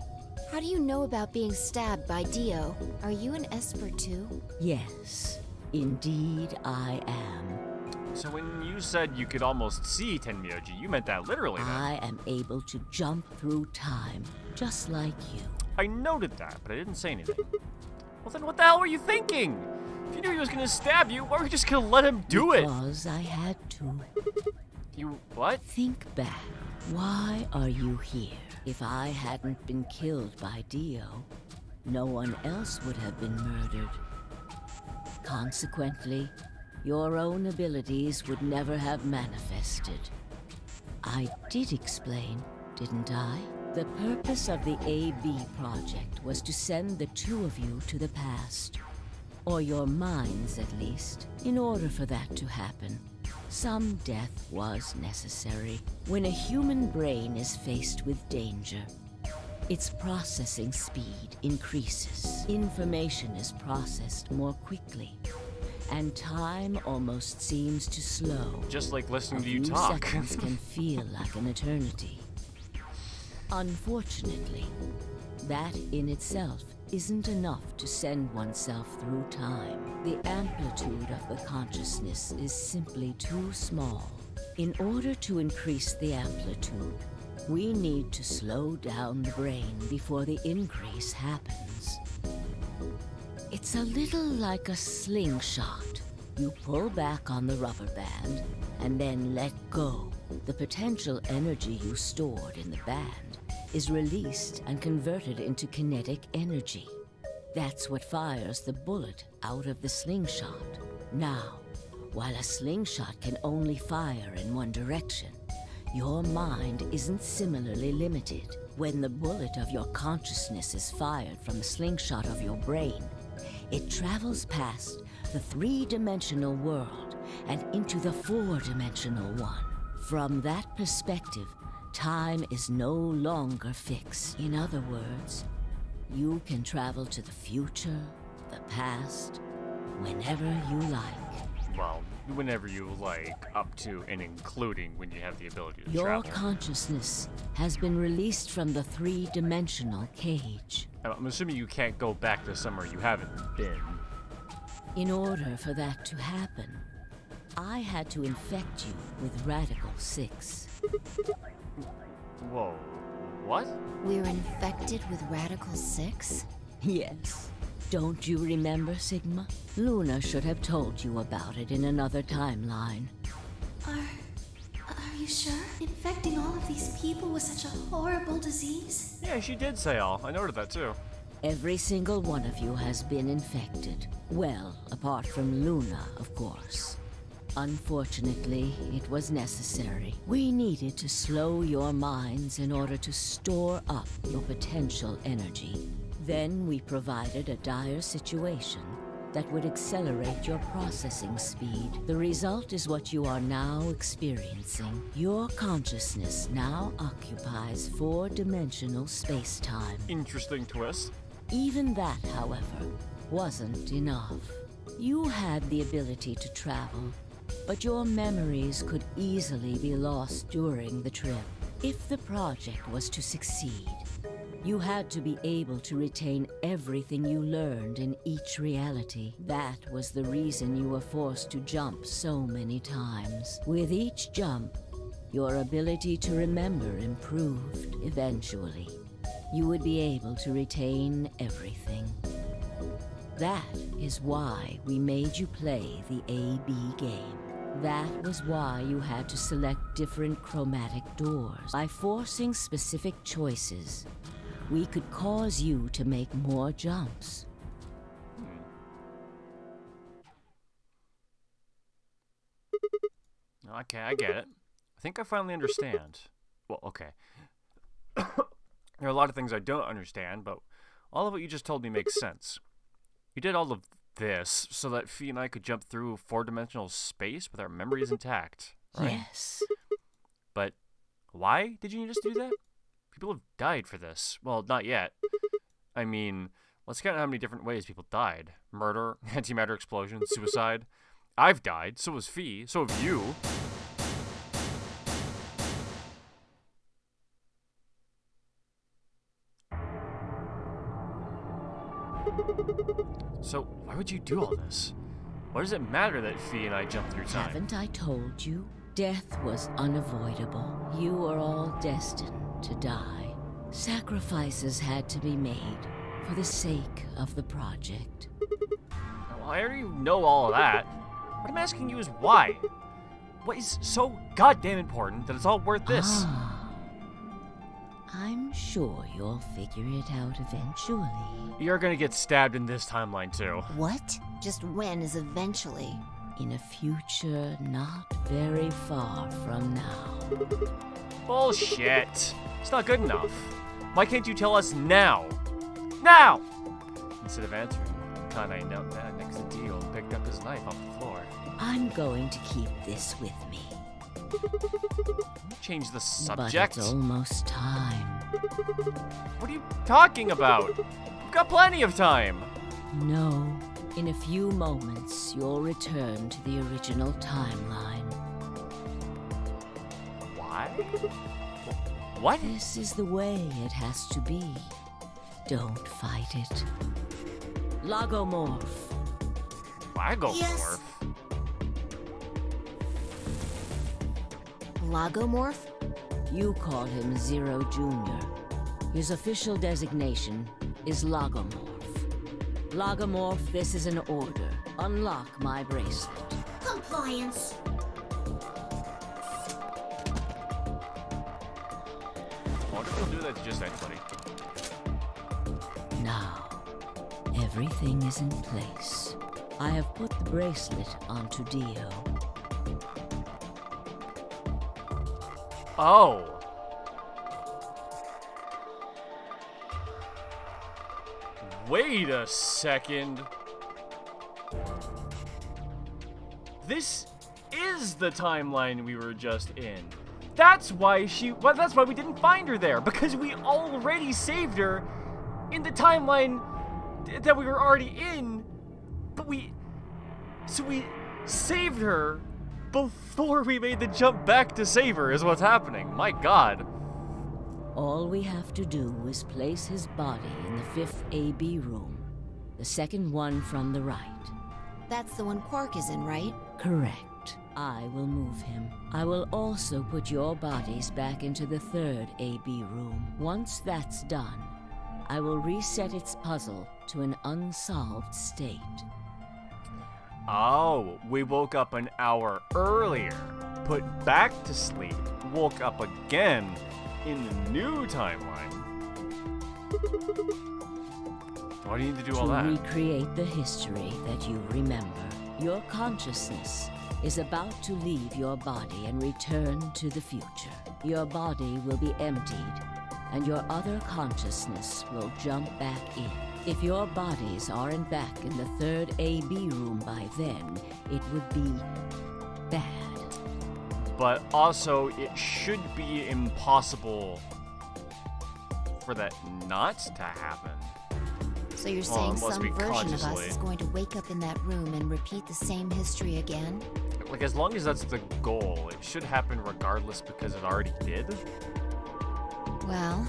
How do you know about being stabbed by Dio? Are you an Esper too? Yes, indeed I am. So when you said you could almost see Tenmyoji, you meant that literally then. I am able to jump through time, just like you. I noted that, but I didn't say anything. Well then what the hell were you thinking? If you knew he was gonna stab you, why were you just gonna let him do it? Because I had to. You what? Think back. Why are you here? If I hadn't been killed by Dio, no one else would have been murdered. Consequently, your own abilities would never have manifested. I did explain, didn't I? The purpose of the AB project was to send the two of you to the past. Or your minds, at least. In order for that to happen, some death was necessary. When a human brain is faced with danger, its processing speed increases. Information is processed more quickly, and time almost seems to slow. Just like listening to A you few talk. seconds can feel like an eternity. Unfortunately, that in itself isn't enough to send oneself through time. The amplitude of the consciousness is simply too small. In order to increase the amplitude, we need to slow down the brain before the increase happens. It's a little like a slingshot. You pull back on the rubber band and then let go. The potential energy you stored in the band is released and converted into kinetic energy. That's what fires the bullet out of the slingshot. Now, while a slingshot can only fire in one direction, your mind isn't similarly limited. When the bullet of your consciousness is fired from the slingshot of your brain, it travels past the three-dimensional world and into the four-dimensional one. From that perspective, time is no longer fixed. In other words, you can travel to the future, the past, whenever you like. Well, whenever you like, up to and including when you have the ability to Your travel. consciousness has been released from the three-dimensional cage. I'm assuming you can't go back to somewhere you haven't been. In order for that to happen, I had to infect you with Radical 6. Whoa, what? We're infected with Radical 6? Yes. Don't you remember, Sigma? Luna should have told you about it in another timeline. Are you sure? Infecting all of these people was such a horrible disease? Yeah, she did say all. I noted that too. Every single one of you has been infected. Well, apart from Luna, of course. Unfortunately, it was necessary. We needed to slow your minds in order to store up your potential energy. Then we provided a dire situation that would accelerate your processing speed. The result is what you are now experiencing. Your consciousness now occupies four-dimensional space-time. Interesting twist. Even that, however, wasn't enough. You had the ability to travel, but your memories could easily be lost during the trip. If the project was to succeed, you had to be able to retain everything you learned in each reality. That was the reason you were forced to jump so many times. With each jump, your ability to remember improved eventually. You would be able to retain everything. That is why we made you play the AB game. That was why you had to select different chromatic doors. By forcing specific choices, we could cause you to make more jumps. Okay, I get it. I think I finally understand. Well, okay. There are a lot of things I don't understand, but all of what you just told me makes sense. You did all of this so that Fee and I could jump through four-dimensional space with our memories intact, right? Yes. But why did you need us to do that? People have died for this. Well, not yet. I mean, let's count how many different ways people died. Murder, antimatter explosion, suicide. I've died, so has Fee, so have you. So, why would you do all this? What does it matter that Fee and I jumped through time? Haven't I told you? Death was unavoidable. You were all destined to die. Sacrifices had to be made for the sake of the project. Well, I already know all of that. What I'm asking you is why? What is so goddamn important that it's all worth this? I'm sure you'll figure it out eventually. You're gonna get stabbed in this timeline too. What? Just when is eventually? In a future not very far from now. Bullshit. It's not good enough. Why can't you tell us now? Now! Instead of answering, Kanai knelt down next to Dio and picked up his knife off the floor. I'm going to keep this with me. Change the But subject. it's almost time. What are you talking about? We've got plenty of time. No. In a few moments, you'll return to the original timeline. Why? What? This is the way it has to be. Don't fight it. Logomorph. Lagomorph? Lagomorph? You call him Zero Jr. His official designation is Logomorph. Logomorph, this is an order. Unlock my bracelet. Compliance. I wonder if he'll do that to just anybody. Now, everything is in place. I have put the bracelet onto Dio. Oh. Wait a second. This is the timeline we were just in. That's why that's why we didn't find her there, because we already saved her in the timeline that we were already in. But we saved her before we made the jump back to save her is what's happening. My god. All we have to do is place his body in the 5th AB room, the second one from the right. That's the one Quark is in, right? Correct. I will move him. I will also put your bodies back into the 3rd AB room. Once that's done, I will reset its puzzle to an unsolved state. Oh, we woke up an hour earlier, put back to sleep, woke up again in the new timeline. Why do you need to do all that? To recreate the history that you remember, your consciousness is about to leave your body and return to the future. Your body will be emptied, and your other consciousness will jump back in. If your bodies aren't back in the 3rd AB room by then, it would be bad. But also, it should be impossible for that not to happen. So you're saying unless some we version of us consciously- is going to wake up in that room and repeat the same history again? Like, as long as that's the goal, it should happen regardless because it already did. Well,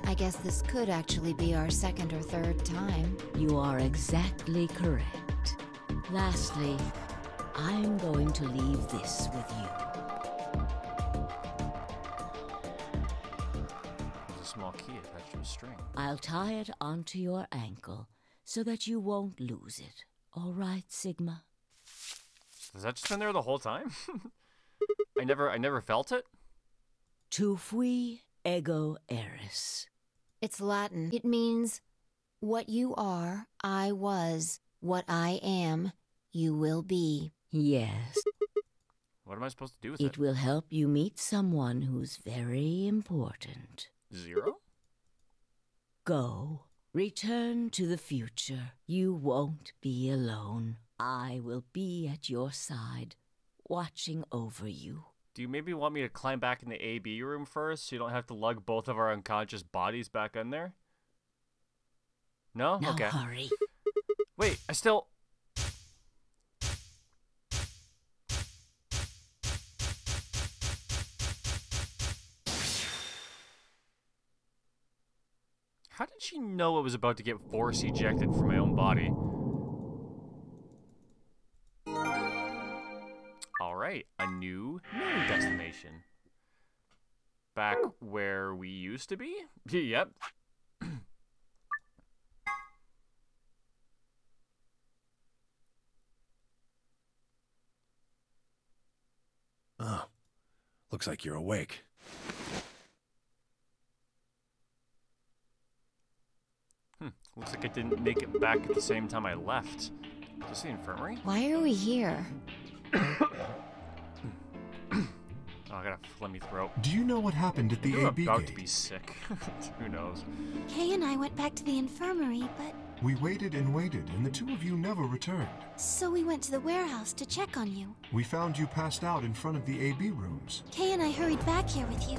I guess this could actually be our 2nd or 3rd time. You are exactly correct. Lastly, I'm going to leave this with you. There's a small key attached to a string. I'll tie it onto your ankle so that you won't lose it. All right, Sigma? Has that just been there the whole time? I never felt it? Tu fui ego eris. It's Latin. It means, what you are, I was. What I am, you will be. Yes, What am I supposed to do with it will help you meet someone who's very important. Zero? Go. Return to the future. You won't be alone. I will be at your side, watching over you. Do you maybe want me to climb back in the AB room first so you don't have to lug both of our unconscious bodies back in there? No? Now Okay. hurry. Wait, I still... How did she know I was about to get force ejected from my own body? Alright, a new destination. Back where we used to be? Yep. Oh, looks like you're awake. Looks like I didn't make it back at the same time I left. Is this the infirmary? Why are we here? Oh, I got a phlegmy throat. Do you know what happened at the You're AB about to gate? be sick. Who knows? Kay and I went back to the infirmary, but... We waited and waited, and the two of you never returned. So we went to the warehouse to check on you. We found you passed out in front of the AB rooms. Kay and I hurried back here with you.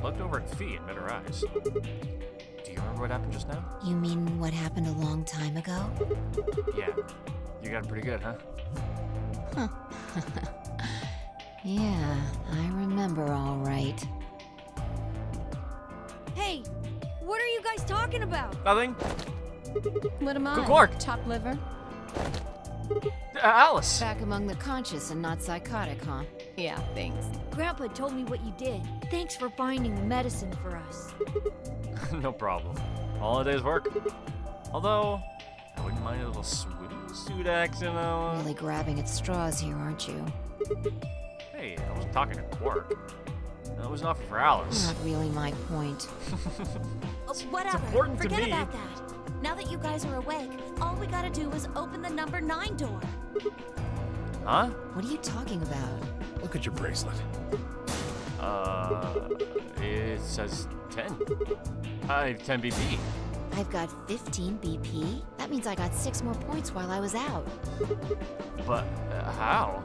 Looked over at Fee and met her eyes. Do you remember what happened just now? You mean what happened a long time ago? Yeah. You got it pretty good, huh? Huh. Yeah, I remember all right. Hey, what are you guys talking about? Nothing. What am I? Good work. Top liver? Alice! Back among the conscious and not psychotic, huh? Yeah, thanks. Grandpa told me what you did. Thanks for finding the medicine for us. No problem. All a day's work. Although, I wouldn't mind a little swimsuit action, Alice. Really grabbing at straws here, aren't you? Hey, I wasn't talking to Quark. That was an offer for Alice. Not really my point. Whatever. important to Forget me. about that. Now that you guys are awake, all we gotta do is open the number 9 door. Huh? What are you talking about? Look at your bracelet. It says 10. I have 10 BP. I've got 15 BP? That means I got 6 more points while I was out. But, how?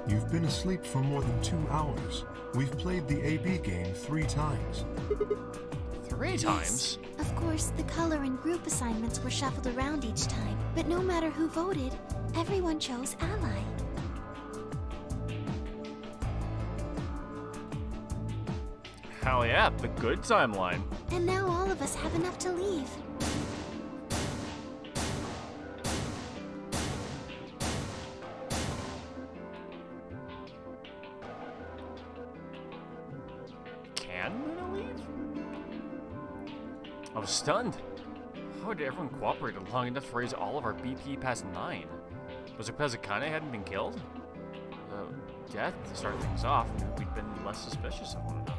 You've been asleep for more than 2 hours. We've played the AB game 3 times. 3 times? Of course, the color and group assignments were shuffled around each time, but no matter who voted, everyone chose Ally. Hell yeah, the good timeline. And now all of us have enough to leave. Can Luna leave? I was stunned. How did everyone cooperate long enough to raise all of our BP past 9? Was it because Akane hadn't been killed? Death to start things off, we'd been less suspicious of one another.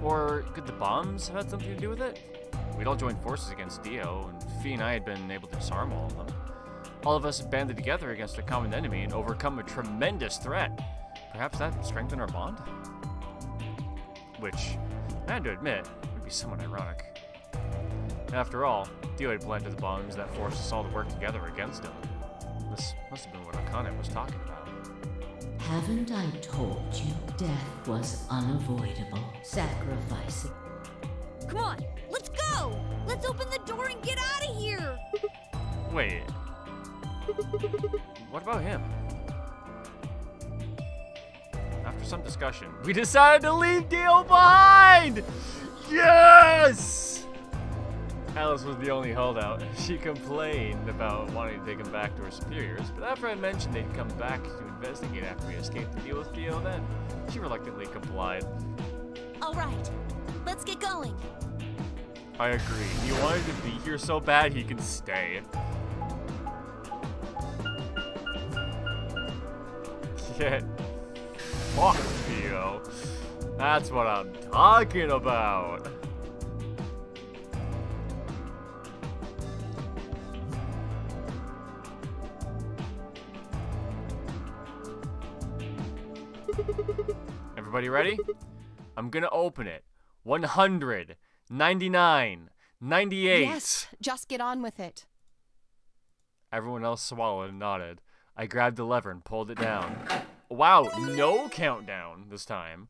Or could the bombs have had something to do with it? We'd all joined forces against Dio, and Fee and I had been able to disarm all of them. All of us had banded together against a common enemy and overcome a tremendous threat. Perhaps that strengthened our bond? Which, I had to admit, would be somewhat ironic. After all, Dio had planted the bombs that forced us all to work together against him. This must have been what Akane was talking about. Haven't I told you death was unavoidable? Sacrificing. Come on, let's go! Let's open the door and get out of here! Wait. What about him? After some discussion, we decided to leave Dio behind! Yes! Alice was the only holdout. She complained about wanting to take him back to her superiors, but after I mentioned they'd come back to investigate after we escaped to deal with Dio, then she reluctantly complied. All right, let's get going. I agree. He wanted to be here so bad he can stay. Get fucked, Dio. That's what I'm talking about. Everybody ready? I'm gonna open it. 100, 99, 98. Yes, just get on with it. Everyone else swallowed and nodded. I grabbed the lever and pulled it down. Wow, no countdown this time.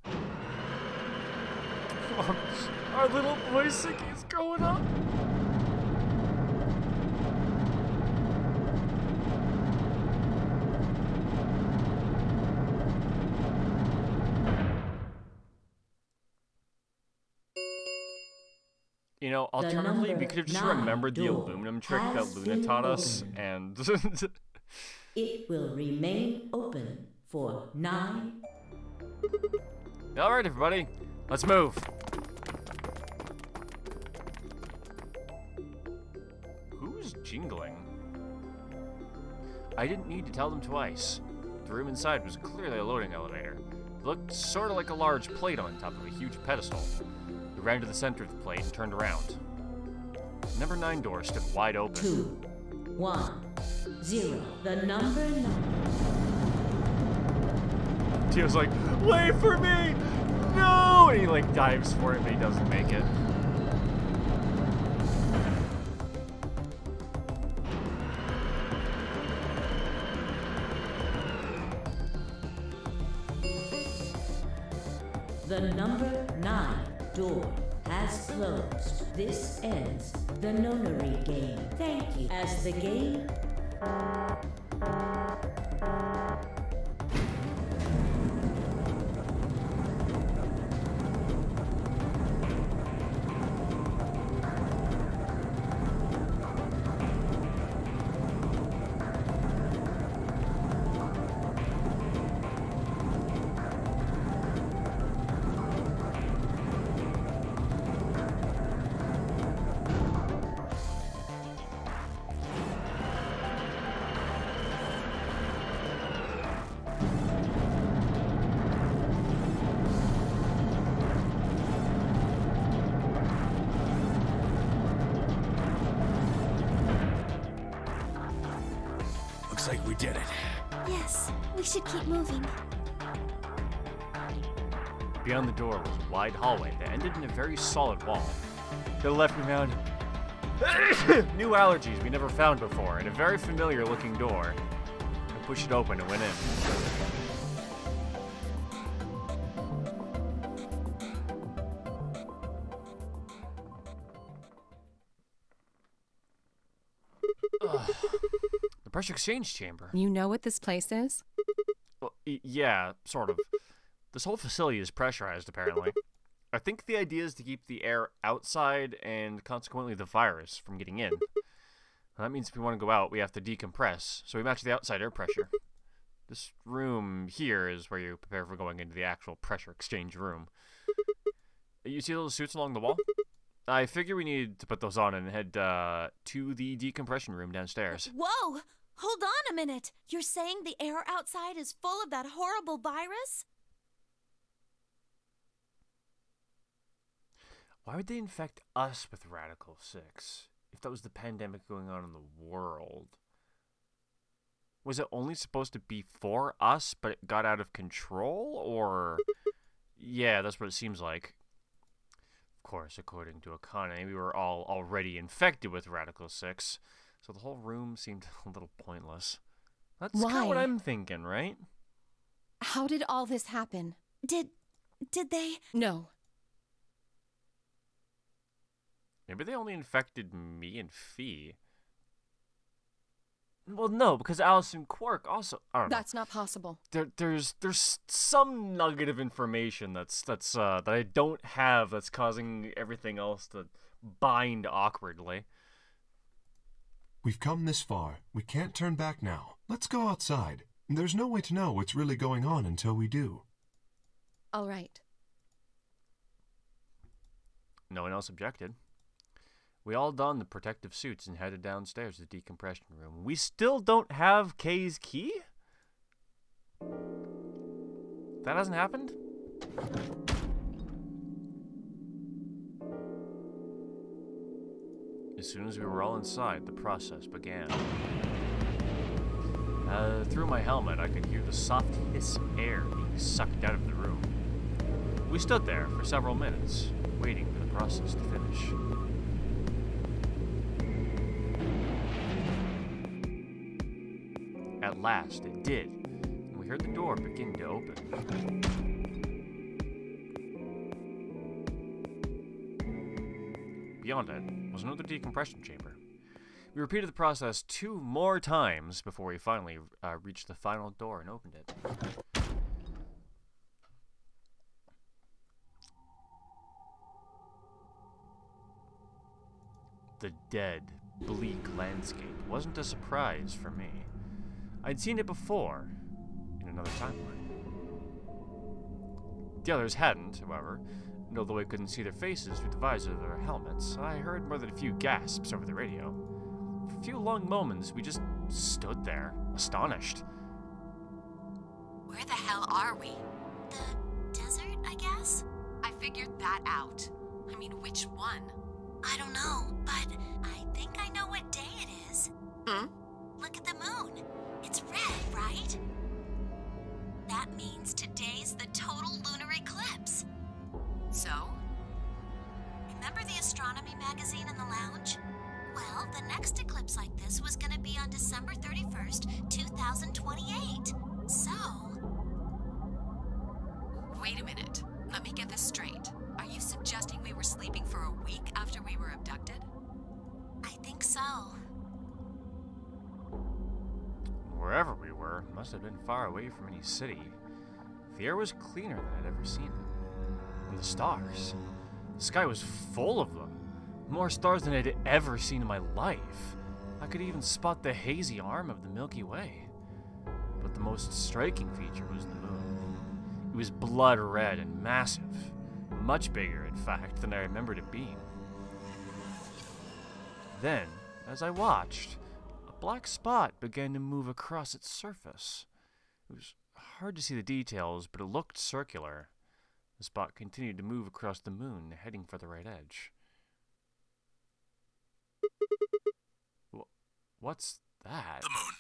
Our little boy Sicky's growing up. You know, alternatively, we could have just remembered the aluminum trick that Luna taught us, and It will remain open for 9. Alright, everybody. Let's move. Who's jingling? I didn't need to tell them twice. The room inside was clearly a loading elevator. It looked sort of like a large plate on top of a huge pedestal. We ran to the center of the plate and turned around. The number 9 door stood wide open. 2, 1, 0. The number 9. Tio's like, wait for me! No! And he like dives for it, but he doesn't make it. The number 9 door has closed. This ends the nonary game. Thank you. As the game... Looks like we did it. Yes, we should keep moving. Beyond the door was a wide hallway that ended in a very solid wall. To the left we found new allergies we never found before, and a very familiar looking door. We pushed it open and went in. The pressure exchange chamber. You know what this place is? Well, yeah, sort of. This whole facility is pressurized, apparently. I think the idea is to keep the air outside and consequently the virus from getting in. That means if we want to go out, we have to decompress, so we match the outside air pressure. This room here is where you prepare for going into the actual pressure exchange room. You see those suits along the wall? I figure we need to put those on and head to the decompression room downstairs. Whoa! Hold on a minute. You're saying the air outside is full of that horrible virus? Why would they infect us with Radical 6 if that was the pandemic going on in the world? Was it only supposed to be for us, but it got out of control? Or... yeah, that's what it seems like. Of course, according to Akane, we were all already infected with Radical 6, so the whole room seemed a little pointless. That's kind of what I'm thinking, right? How did all this happen? Did they? No. Maybe they only infected me and Fee. Well, no, because Alice and Quark also. I don't know. That's not possible. There's some nugget of information that I don't have that's causing everything else to bind awkwardly. We've come this far. We can't turn back now. Let's go outside. There's no way to know what's really going on until we do. All right. No one else objected. We all donned the protective suits and headed downstairs to the decompression room. We still don't have Kay's key? That hasn't happened? As soon as we were all inside, the process began. Through my helmet, I could hear the soft hiss of air being sucked out of the room. We stood there for several minutes, waiting for the process to finish. At last, it did, and we heard the door begin to open. Beyond it was another decompression chamber. We repeated the process 2 more times before we finally reached the final door and opened it. The dead, bleak landscape wasn't a surprise for me. I'd seen it before, in another timeline. The others hadn't, however, and although I couldn't see their faces through the visor of their helmets, I heard more than a few gasps over the radio. For a few long moments, we just stood there, astonished. Where the hell are we? The desert, I guess? I figured that out. I mean, which one? I don't know, but I think I know what day it is. Hmm? Look at the moon. It's red, right? That means today's the total lunar eclipse. So? Remember the astronomy magazine in the lounge? Well, the next eclipse like this was gonna be on December 31st, 2028. So... Wait a minute. Let me get this straight. Are you suggesting we were sleeping for a week after we were abducted? I think so. Wherever we were, must have been far away from any city. The air was cleaner than I'd ever seen it. And the stars. The sky was full of them. More stars than I'd ever seen in my life. I could even spot the hazy arm of the Milky Way. But the most striking feature was the moon. It was blood red and massive. Much bigger, in fact, than I remembered it being. Then, as I watched, a black spot began to move across its surface. It was hard to see the details, but it looked circular. The spot continued to move across the moon, heading for the right edge. What's that? The moon.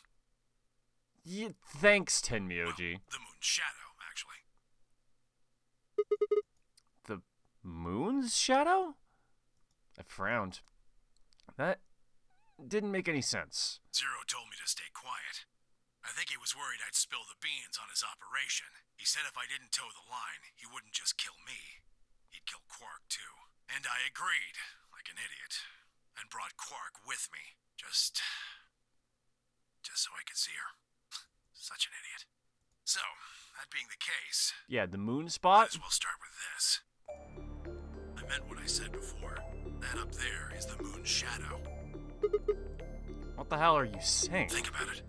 Yeah, thanks, Tenmyoji. The moon's shadow, actually. The moon's shadow? I frowned. That didn't make any sense. Zero told me to stay quiet. I think he was worried I'd spill the beans on his operation. He said if I didn't toe the line, he wouldn't just kill me. He'd kill Quark, too. And I agreed, like an idiot, and brought Quark with me. Just so I could see her. Such an idiot. So, that being the case... Yeah, the moon spot? Might as well start with this. I meant what I said before. That up there is the moon's shadow. What the hell are you saying? Think about it.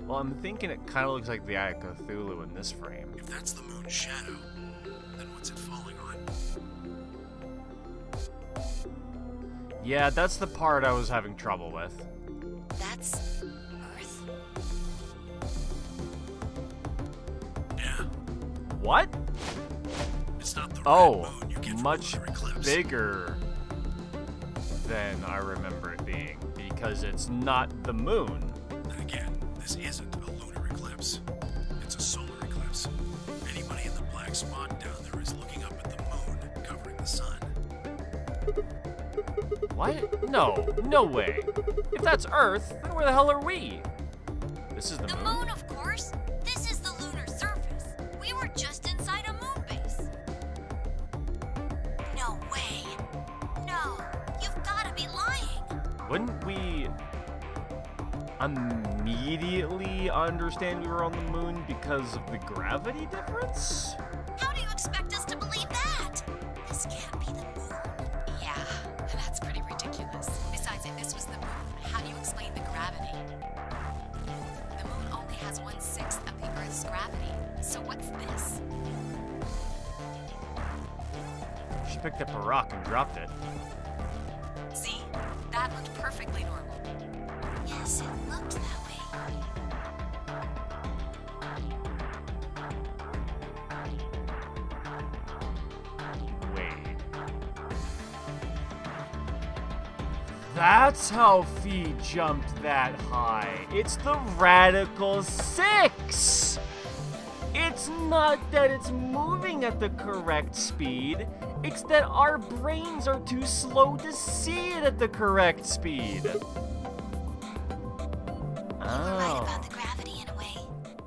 Well, I'm thinking it kind of looks like the Eye of Cthulhu in this frame. If that's the moon's shadow, then what's it falling on? Yeah, that's the part I was having trouble with. That's Earth? Yeah. What? It's not the Oh, red moon you get much from lunar eclipse. bigger than I remember it being, because it's not the moon. And again, this isn't a lunar eclipse. It's a solar eclipse. Anybody in the black spot down there is looking up at the moon, covering the sun. What? No way. If that's Earth, then where the hell are we? This is the moon? The moon, of course. This is the lunar surface. We were just inside a moon base. No way. No, you've gotta be lying. Wouldn't we immediately understand we were on the moon because of the gravity difference? How do you expect us to believe that? This can't be the moon. Yeah, that's pretty ridiculous. Besides, if this was the moon, how do you explain the gravity? The moon only has 1/6 of the Earth's gravity. So what's this? She picked up a rock and dropped it. See? That looked perfectly normal. Yes, it looked that way. Wait. That's how Fee jumped that high. It's the Radical 6! It's not that it's moving at the correct speed. It's that our brains are too slow to see it at the correct speed. You were right about the gravity in a way.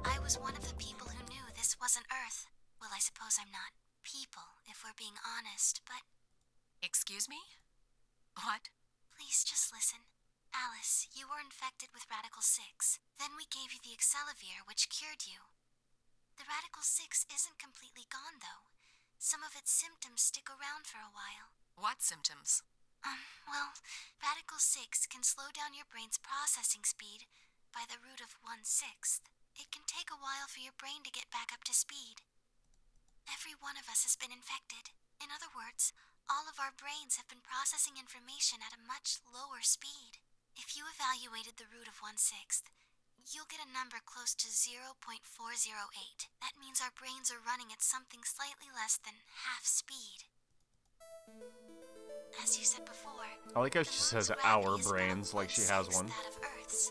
I was one of the people who knew this wasn't Earth. Well, I suppose I'm not people, if we're being honest, but... Excuse me? What? Please just listen. Alice, you were infected with Radical 6. Then we gave you the Excelivir, which cured you. The Radical 6 isn't completely gone, though. Some of its symptoms stick around for a while. What symptoms? Well, Radical 6 can slow down your brain's processing speed by the root of 1/6. It can take a while for your brain to get back up to speed. Every one of us has been infected. In other words, all of our brains have been processing information at a much lower speed. If you evaluated the root of 1/6, you'll get a number close to 0.408. That means our brains are running at something slightly less than half speed. As you said before, I like how she says our brains like she has one. that of Earth's.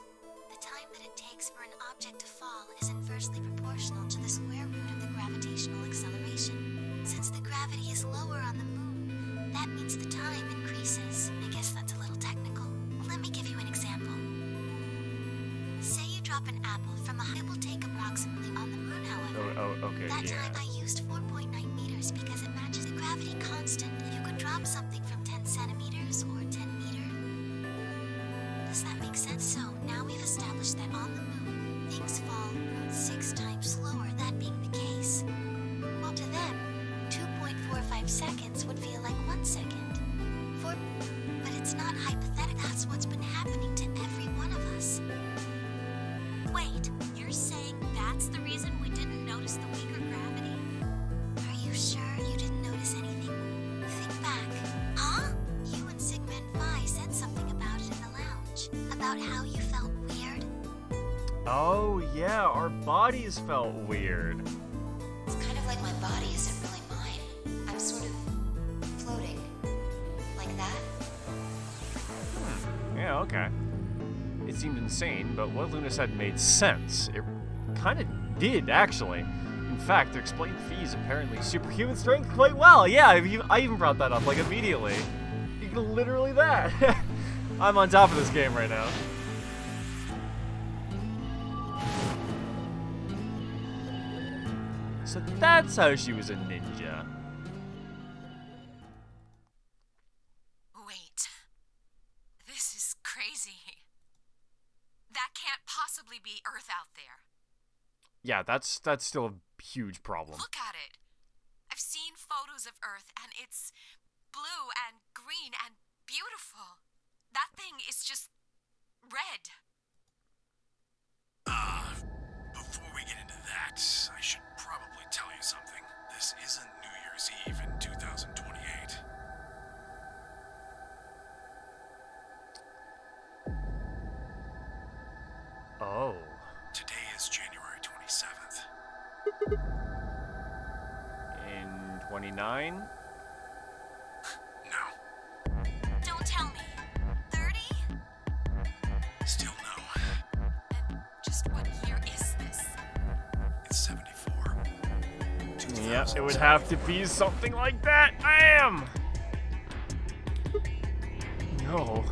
The time that it takes for an object to fall is inversely proportional to the square root of the gravitational acceleration. Since the gravity is lower on the moon, that means the time increases. I guess that's a little technical. Let me give you an example. Say you drop an apple from a height it will take approximately on the moon, however. Okay, that yeah. time I used 4.9 meters because it matches the gravity constant. You could drop something from 10 centimeters or 10 meter. Does that make sense? So now we've established that on the moon, things fall 6 times slower, that being the case. Well, to them, 2.45 seconds would feel like 1 second. But it's not hypothetical. That's what's been happening to every one of us. Wait, you're saying that's the reason we didn't notice the weaker gravity? Are you sure you didn't notice anything? Think back. Huh? You and Sigmund Phi said something about it in the lounge. About how you felt weird. Oh, yeah, our bodies felt weird. It's kind of like my body isn't really mine. I'm sort of floating. Like that? Yeah, okay. It seemed insane, but what Luna said made sense. It kind of did, actually. In fact, to explain Fee's apparently superhuman strength quite well. Yeah, I even brought that up, like, immediately. Literally that. I'm on top of this game right now. So that's how she was a ninja. Wait. This is crazy. That can't possibly be Earth out there. Yeah, that's still a huge problem. Look at it. I've seen photos of Earth, and it's blue and green and beautiful. That thing is just red. Before we get into that, I should probably tell you something. This isn't New Year's Eve in 2028. Oh. Today is January 27th. In 29? No. Don't tell me. 30? Still no. And just what year is this? It's 74. Yep, it would have to be something like that. I am! No.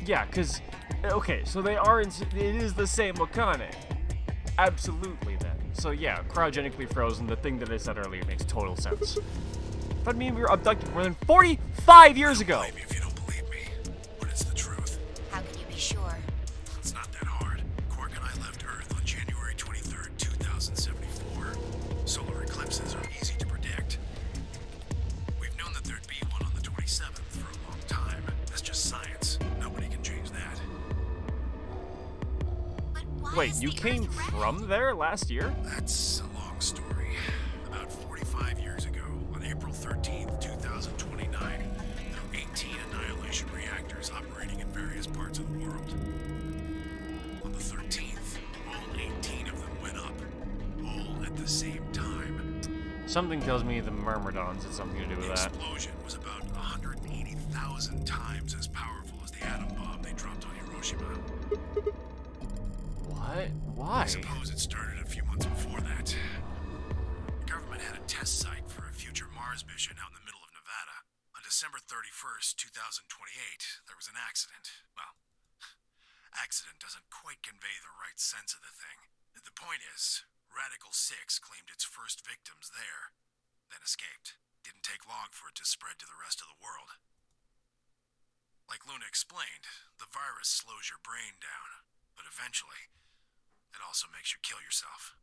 Yeah, because... Okay, so they are it is the same Wakane. Absolutely, then. So yeah, cryogenically frozen, the thing that I said earlier makes total sense. But I mean, we were abducted more than 45 years ago! Blame me if you don't believe me, but it's the truth. How can you be sure? It's not that hard. Quark and I left Earth on January 23rd, 2074. Solar eclipses are easy to predict. We've known that there'd be one on the 27th for a long time. That's just science. Nobody can change that. But why Wait, is you the came Earth red? from there last year? That's a long story. About 45 years ago, on April 13th, 2029, there were 18 annihilation reactors operating in various parts of the world. On the 13th, all 18 of them went up, all at the same time. Something tells me the Myrmidons had something to do with The that. explosion was about 180,000 times as powerful as the atom bomb they dropped on Hiroshima. What? Why? I suppose it started a few months before that. The government had a test site for a future Mars mission out in the middle of Nevada. On December 31st, 2028, there was an accident. Well, accident doesn't quite convey the right sense of the thing. The point is, Radical 6 claimed its first victims there, then escaped. Didn't take long for it to spread to the rest of the world. Like Luna explained, the virus slows your brain down, but eventually, it also makes you kill yourself.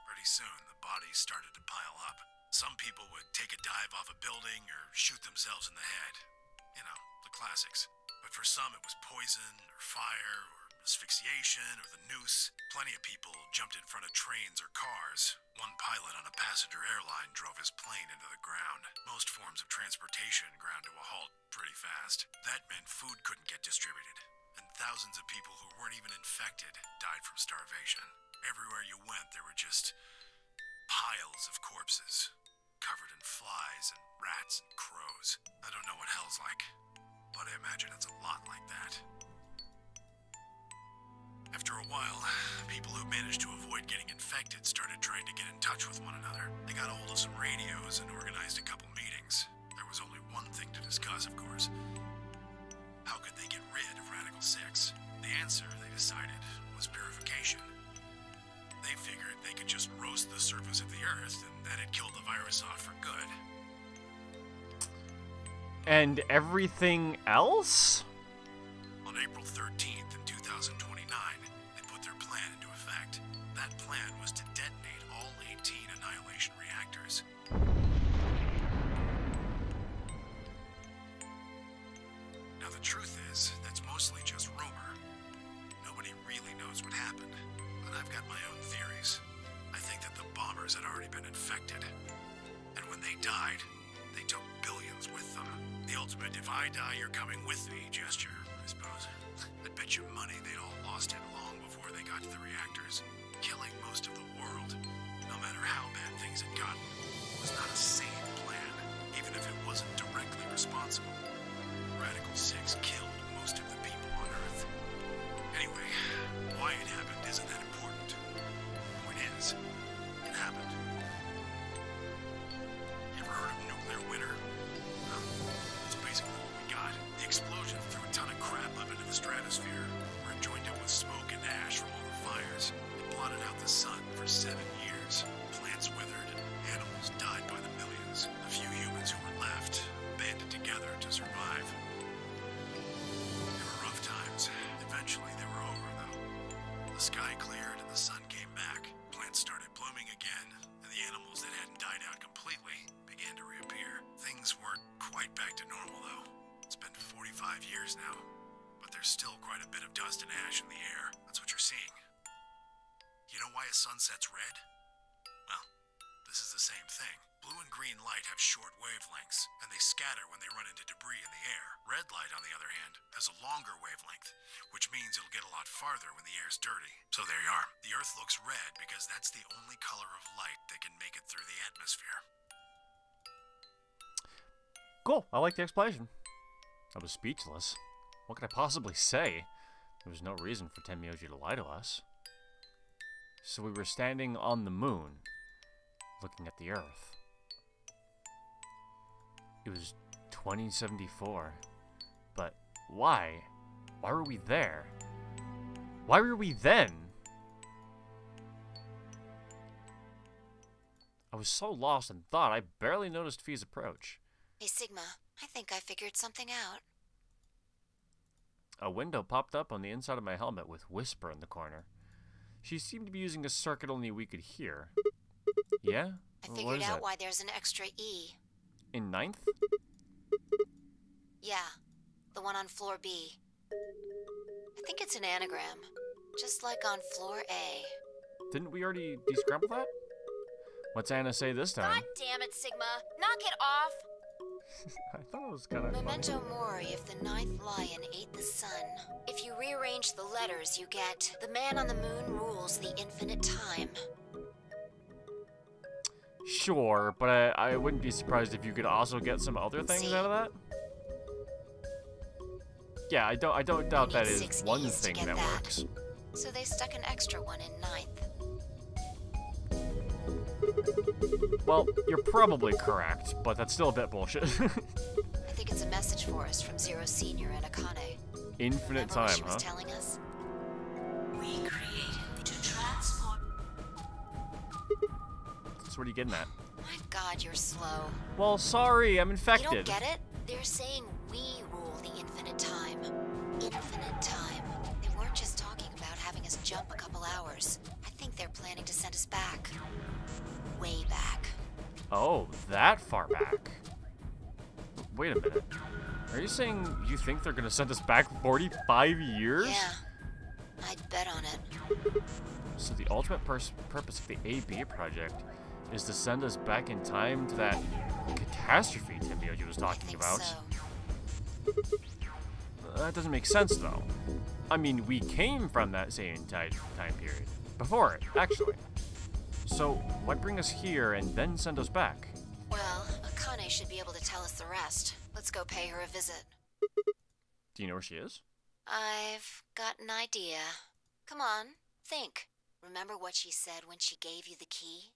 Pretty soon, the bodies started to pile up. Some people would take a dive off a building or shoot themselves in the head. You know, the classics. But for some it was poison or fire or asphyxiation or the noose. Plenty of people jumped in front of trains or cars. One pilot on a passenger airline drove his plane into the ground. Most forms of transportation ground to a halt pretty fast. That meant food couldn't get distributed. And thousands of people who weren't even infected died from starvation. Everywhere you went, there were just piles of corpses, covered in flies and rats and crows. I don't know what hell's like, but I imagine it's a lot like that. After a while, people who managed to avoid getting infected started trying to get in touch with one another. They got a hold of some radios and organized a couple meetings. There was only one thing to discuss, of course. How could they get rid of Radical 6? The answer, they decided, was purification. They figured they could just roast the surface of the Earth and that'd kill the virus off for good. And everything else? On April 13th in 2029, they put their plan into effect. That plan was to detonate all 18 Annihilation reactors. Now the truth is, that's mostly just rumor. Nobody really knows what happened, but I've got my own theories. I think that the bombers had already been infected, and when they died, they took billions with them. The ultimate if I die, you're coming with me gesture, I suppose. I'd bet you money they'd all lost it long before they got to the reactors. Killing most of the world, no matter how bad things had gotten, was not a sane plan, even if it wasn't directly responsible. Radical 6 killed most of the people on Earth. Anyway, why it happened isn't that important. Point is, it happened. You ever heard of nuclear winter? Well, that's basically what we got. The explosion threw a ton of crap up into the stratosphere, where it joined up with smoke and ash from all the fires. It blotted out the sun for 7 years. Plants withered and animals died by the millions. A few humans who were left banded together to survive. There were rough times. Eventually they were over, though. The sky cleared and the sun came back. Plants started blooming again, and the animals that hadn't died out completely began to reappear. Things weren't quite back to normal, though. It's been 45 years now, but there's still quite a bit of dust and ash in the air. That's what you're seeing. You know why a sunset's red? Well, this is the same thing. Blue and green light have short wavelengths, and they scatter when they run into debris in the air. Red light, on the other hand, has a longer wavelength, which means it'll get a lot farther when the air's dirty. So there you are. The Earth looks red because that's the only color of light that can make it through the atmosphere. Cool. I like the explanation. I was speechless. What could I possibly say? There was no reason for Tenmyoji to lie to us. So we were standing on the moon, looking at the Earth. It was 2074. But why? Why were we there? Why were we then? I was so lost in thought, I barely noticed Fi's approach. Hey, Sigma, I think I figured something out. A window popped up on the inside of my helmet with Whisper in the corner. She seemed to be using a circuit only we could hear. Yeah? I figured out why there's an extra E. In 9th? Yeah, the one on floor B. I think it's an anagram, just like on floor A. Didn't we already descramble that? What's Anna say this time? God damn it, Sigma! Knock it off! I thought it was kind of Memento mori if the 9th lion ate the sun. If you rearrange the letters, you get the man on the moon rules the infinite time. Sure, but I wouldn't be surprised if you could also get some other things out of that. Yeah, I don't doubt that is one thing that works. So they stuck an extra one in 9th. Well, you're probably correct, but that's still a bit bullshit. I think it's a message for us from Zero Senior and Akane. Infinite Remember time, what she huh? was telling us? We created to transport. So what are you getting at? My God, you're slow. Well, sorry, I'm infected. You don't get it? They're saying we rule the infinite time. Infinite time. They weren't just talking about having us jump a couple hours. I think they're planning to send us back. Way back. Oh, that far back. Wait a minute. Are you saying you think they're gonna send us back 45 years? Yeah, I'd bet on it. So the ultimate purpose of the AB project is to send us back in time to that catastrophe Symbiote was talking about. So. That doesn't make sense, though. I mean, we came from that same time period. Before it, actually. So, why bring us here and then send us back? Well, Akane should be able to tell us the rest. Let's go pay her a visit. Do you know where she is? I've got an idea. Come on, think. Remember what she said when she gave you the key?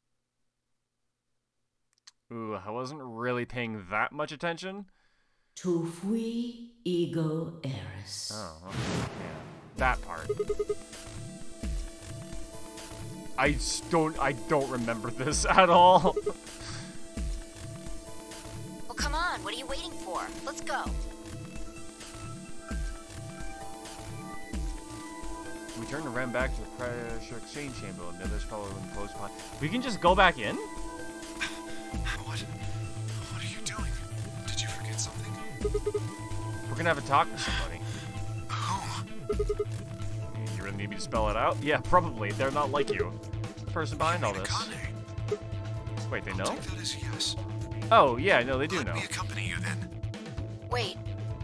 Ooh, I wasn't really paying that much attention. Tu fui ego eris. Oh, okay. Yeah. That part. I don't remember this at all. Well, come on, what are you waiting for? Let's go. We turned and ran back to the pressure exchange chamber, and the others followed in close by. We can just go back in? What are you doing? Did you forget something? We're gonna have a talk with somebody. Who? You really need me to spell it out? Yeah, probably. They're not like you. The person behind all this. Akane. Wait, they I'll know? take that as yes. Oh, yeah, no, they do know. Let me accompany you then. Wait,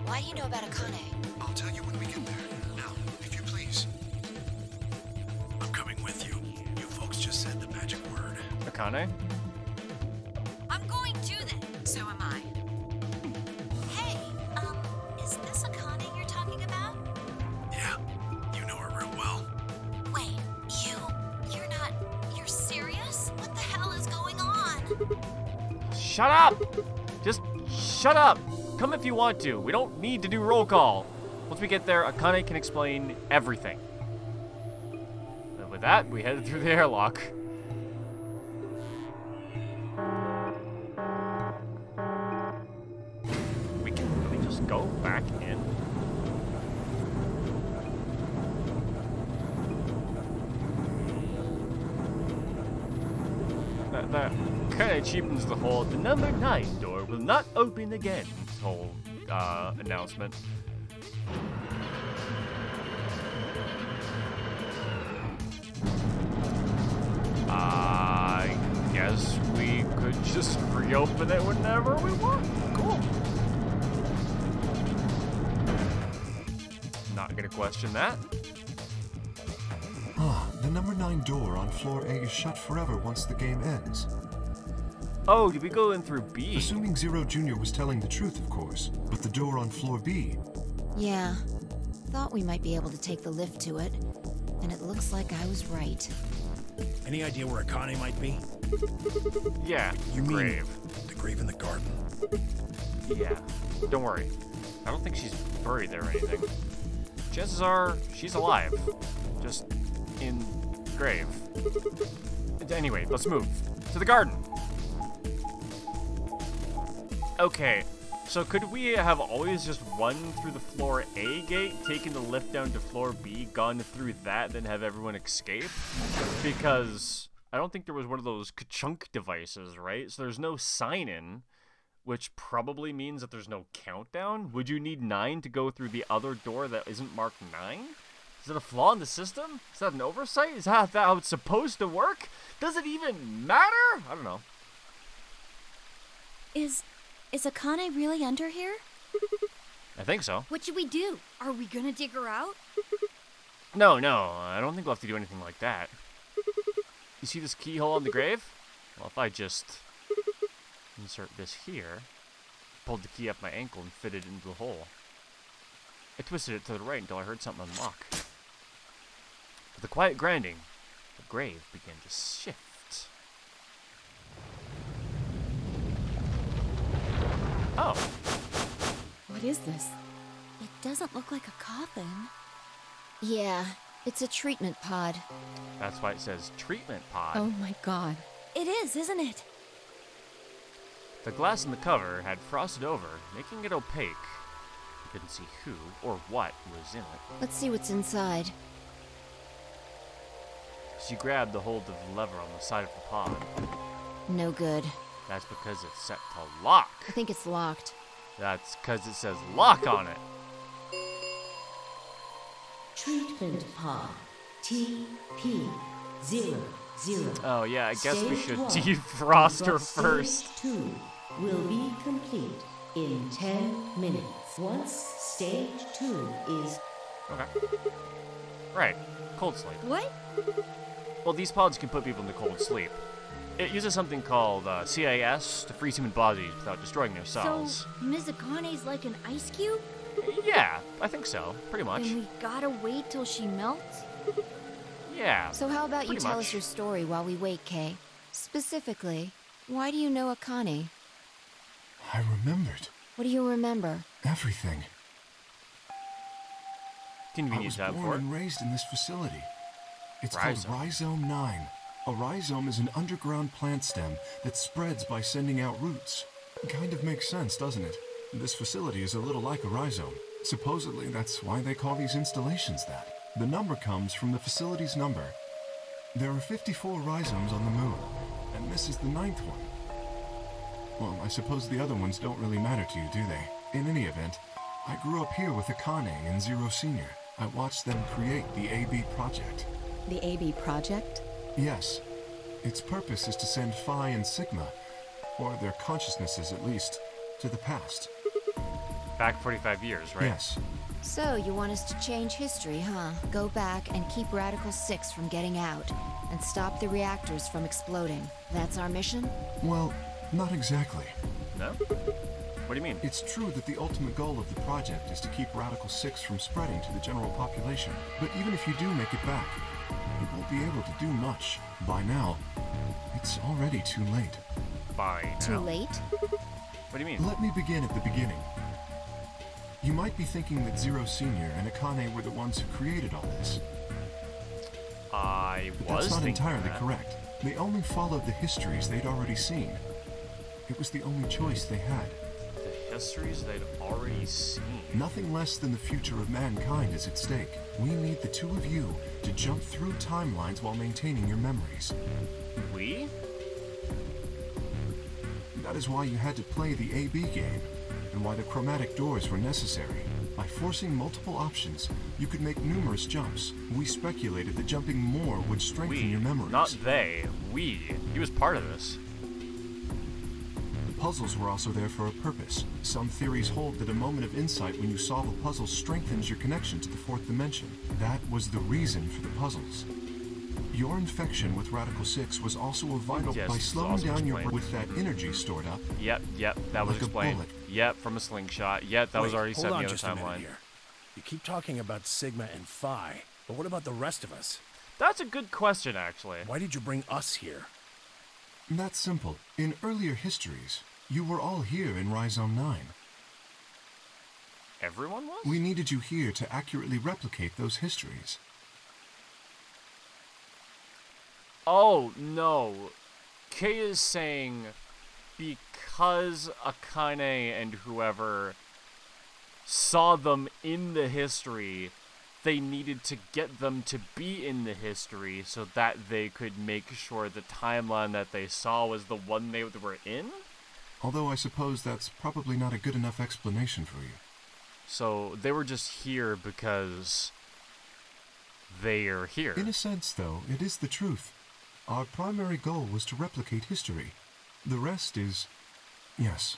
why do you know about Akane? I'll tell you when we get there. Now, if you please. I'm coming with you. You folks just said the magic word. Akane? I'm going to then. So am I. Hey, is this Akane you're talking about? Yeah, you know her real well. Wait, you're serious? What the hell is going on? Shut up! Just shut up! Come if you want to. We don't need to do roll call. Once we get there, Akane can explain everything. And with that, we headed through the airlock. We can really just go back in. That kind of cheapens the whole "the number 9 door will not open again" whole announcement. I guess we could just reopen it whenever we want. Cool. Not gonna question that. The number 9 door on floor A is shut forever once the game ends. Oh, did we go in through B? Assuming Zero Jr. was telling the truth, of course. But the door on floor B... Yeah, thought we might be able to take the lift to it, and it looks like I was right. Any idea where Akane might be? Yeah, You mean grave. the grave in the garden? Yeah, don't worry. I don't think she's buried there or anything. Chances are she's alive. Just in grave. Anyway, let's move to the garden. Okay, so could we have always just run through the floor A gate, taken the lift down to floor B, gone through that, then have everyone escape? Because I don't think there was one of those ka-chunk devices, right? So there's no sign-in, which probably means that there's no countdown. Would you need 9 to go through the other door that isn't marked 9? Is it a flaw in the system? Is that an oversight? Is that how it's supposed to work? Does it even matter? I don't know. Is Akane really under here? I think so. What should we do? Are we gonna dig her out? No, I don't think we'll have to do anything like that. You see this keyhole in the grave? Well, if I just insert this here, pulled the key up my ankle and fitted it into the hole. I twisted it to the right until I heard something unlock. With a quiet grinding, the grave began to shift. Oh. What is this? It doesn't look like a coffin. Yeah, it's a treatment pod. That's why it says treatment pod. Oh my god. It is, isn't it? The glass in the cover had frosted over, making it opaque. You couldn't see who or what was in it. Let's see what's inside. She grabbed the hold of the lever on the side of the pod. No good. That's because it's set to lock. I think it's locked. That's because it says lock on it. Treatment pod TP 00. Oh yeah, I guess we should Stage 1, defrost her but first. Stage 2 will be complete in 10 minutes. Once stage 2 is... Okay. Right. Cold sleep. What? Well, these pods can put people into cold sleep. It uses something called CIS to freeze human bodies without destroying their cells. So, Ms. Akane's like an ice cube? Yeah, I think so. Pretty much. And we gotta wait till she melts? Yeah. So how about you pretty tell much. us your story while we wait, Kay? Specifically, why do you know Akane? I remembered What do you remember? everything. I Convenient was time born for it. and raised in this facility. It's Rhizome. called Rhizome 9. A rhizome is an underground plant stem that spreads by sending out roots. Kind of makes sense, doesn't it? This facility is a little like a rhizome. Supposedly, that's why they call these installations that. The number comes from the facility's number. There are 54 rhizomes on the moon, and this is the 9th one. Well, I suppose the other ones don't really matter to you, do they? In any event, I grew up here with Akane and Zero Senior. I watched them create the AB project. The AB project? Yes. Its purpose is to send Phi and Sigma, or their consciousnesses at least, to the past. Back 45 years, right? Yes. So, you want us to change history, huh? Go back and keep Radical 6 from getting out, and stop the reactors from exploding. That's our mission? Well, not exactly. No? What do you mean? It's true that the ultimate goal of the project is to keep Radical 6 from spreading to the general population. But even if you do make it back, you won't be able to do much. By now, it's already too late. By now. Too late? What do you mean? Let me begin at the beginning. You might be thinking that Zero Senior and Akane were the ones who created all this. I But was that's not thinking entirely that. correct. They only followed the histories they'd already seen. It was the only choice they had. The histories they'd already seen. Nothing less than the future of mankind is at stake. We need the two of you to jump through timelines while maintaining your memories. We? That is why you had to play the AB game, and why the chromatic doors were necessary. By forcing multiple options, you could make numerous jumps. We speculated that jumping more would strengthen your memories. Not they. We. He was part of this. The puzzles were also there for a purpose. Some theories hold that a moment of insight when you solve a puzzle strengthens your connection to the fourth dimension. That was the reason for the puzzles. Your infection with Radical 6 was also a vital Yes, by this is slowing also down your explained. with that energy stored up. Yep, that was Like a explained. bullet. Yep, from a slingshot. Yep, that was Wait, already hold set in on the other just a minute timeline. here. You keep talking about Sigma and Phi, but what about the rest of us? That's a good question, actually. Why did you bring us here? That's simple. In earlier histories, you were all here in Rhizome 9. Everyone was? We needed you here to accurately replicate those histories. Oh, no. Kay is saying because Akane and whoever saw them in the history, they needed to get them to be in the history so that they could make sure the timeline that they saw was the one they were in? Although I suppose that's probably not a good enough explanation for you. So they were just here because they are here. In a sense, though, it is the truth. Our primary goal was to replicate history. The rest is... Yes,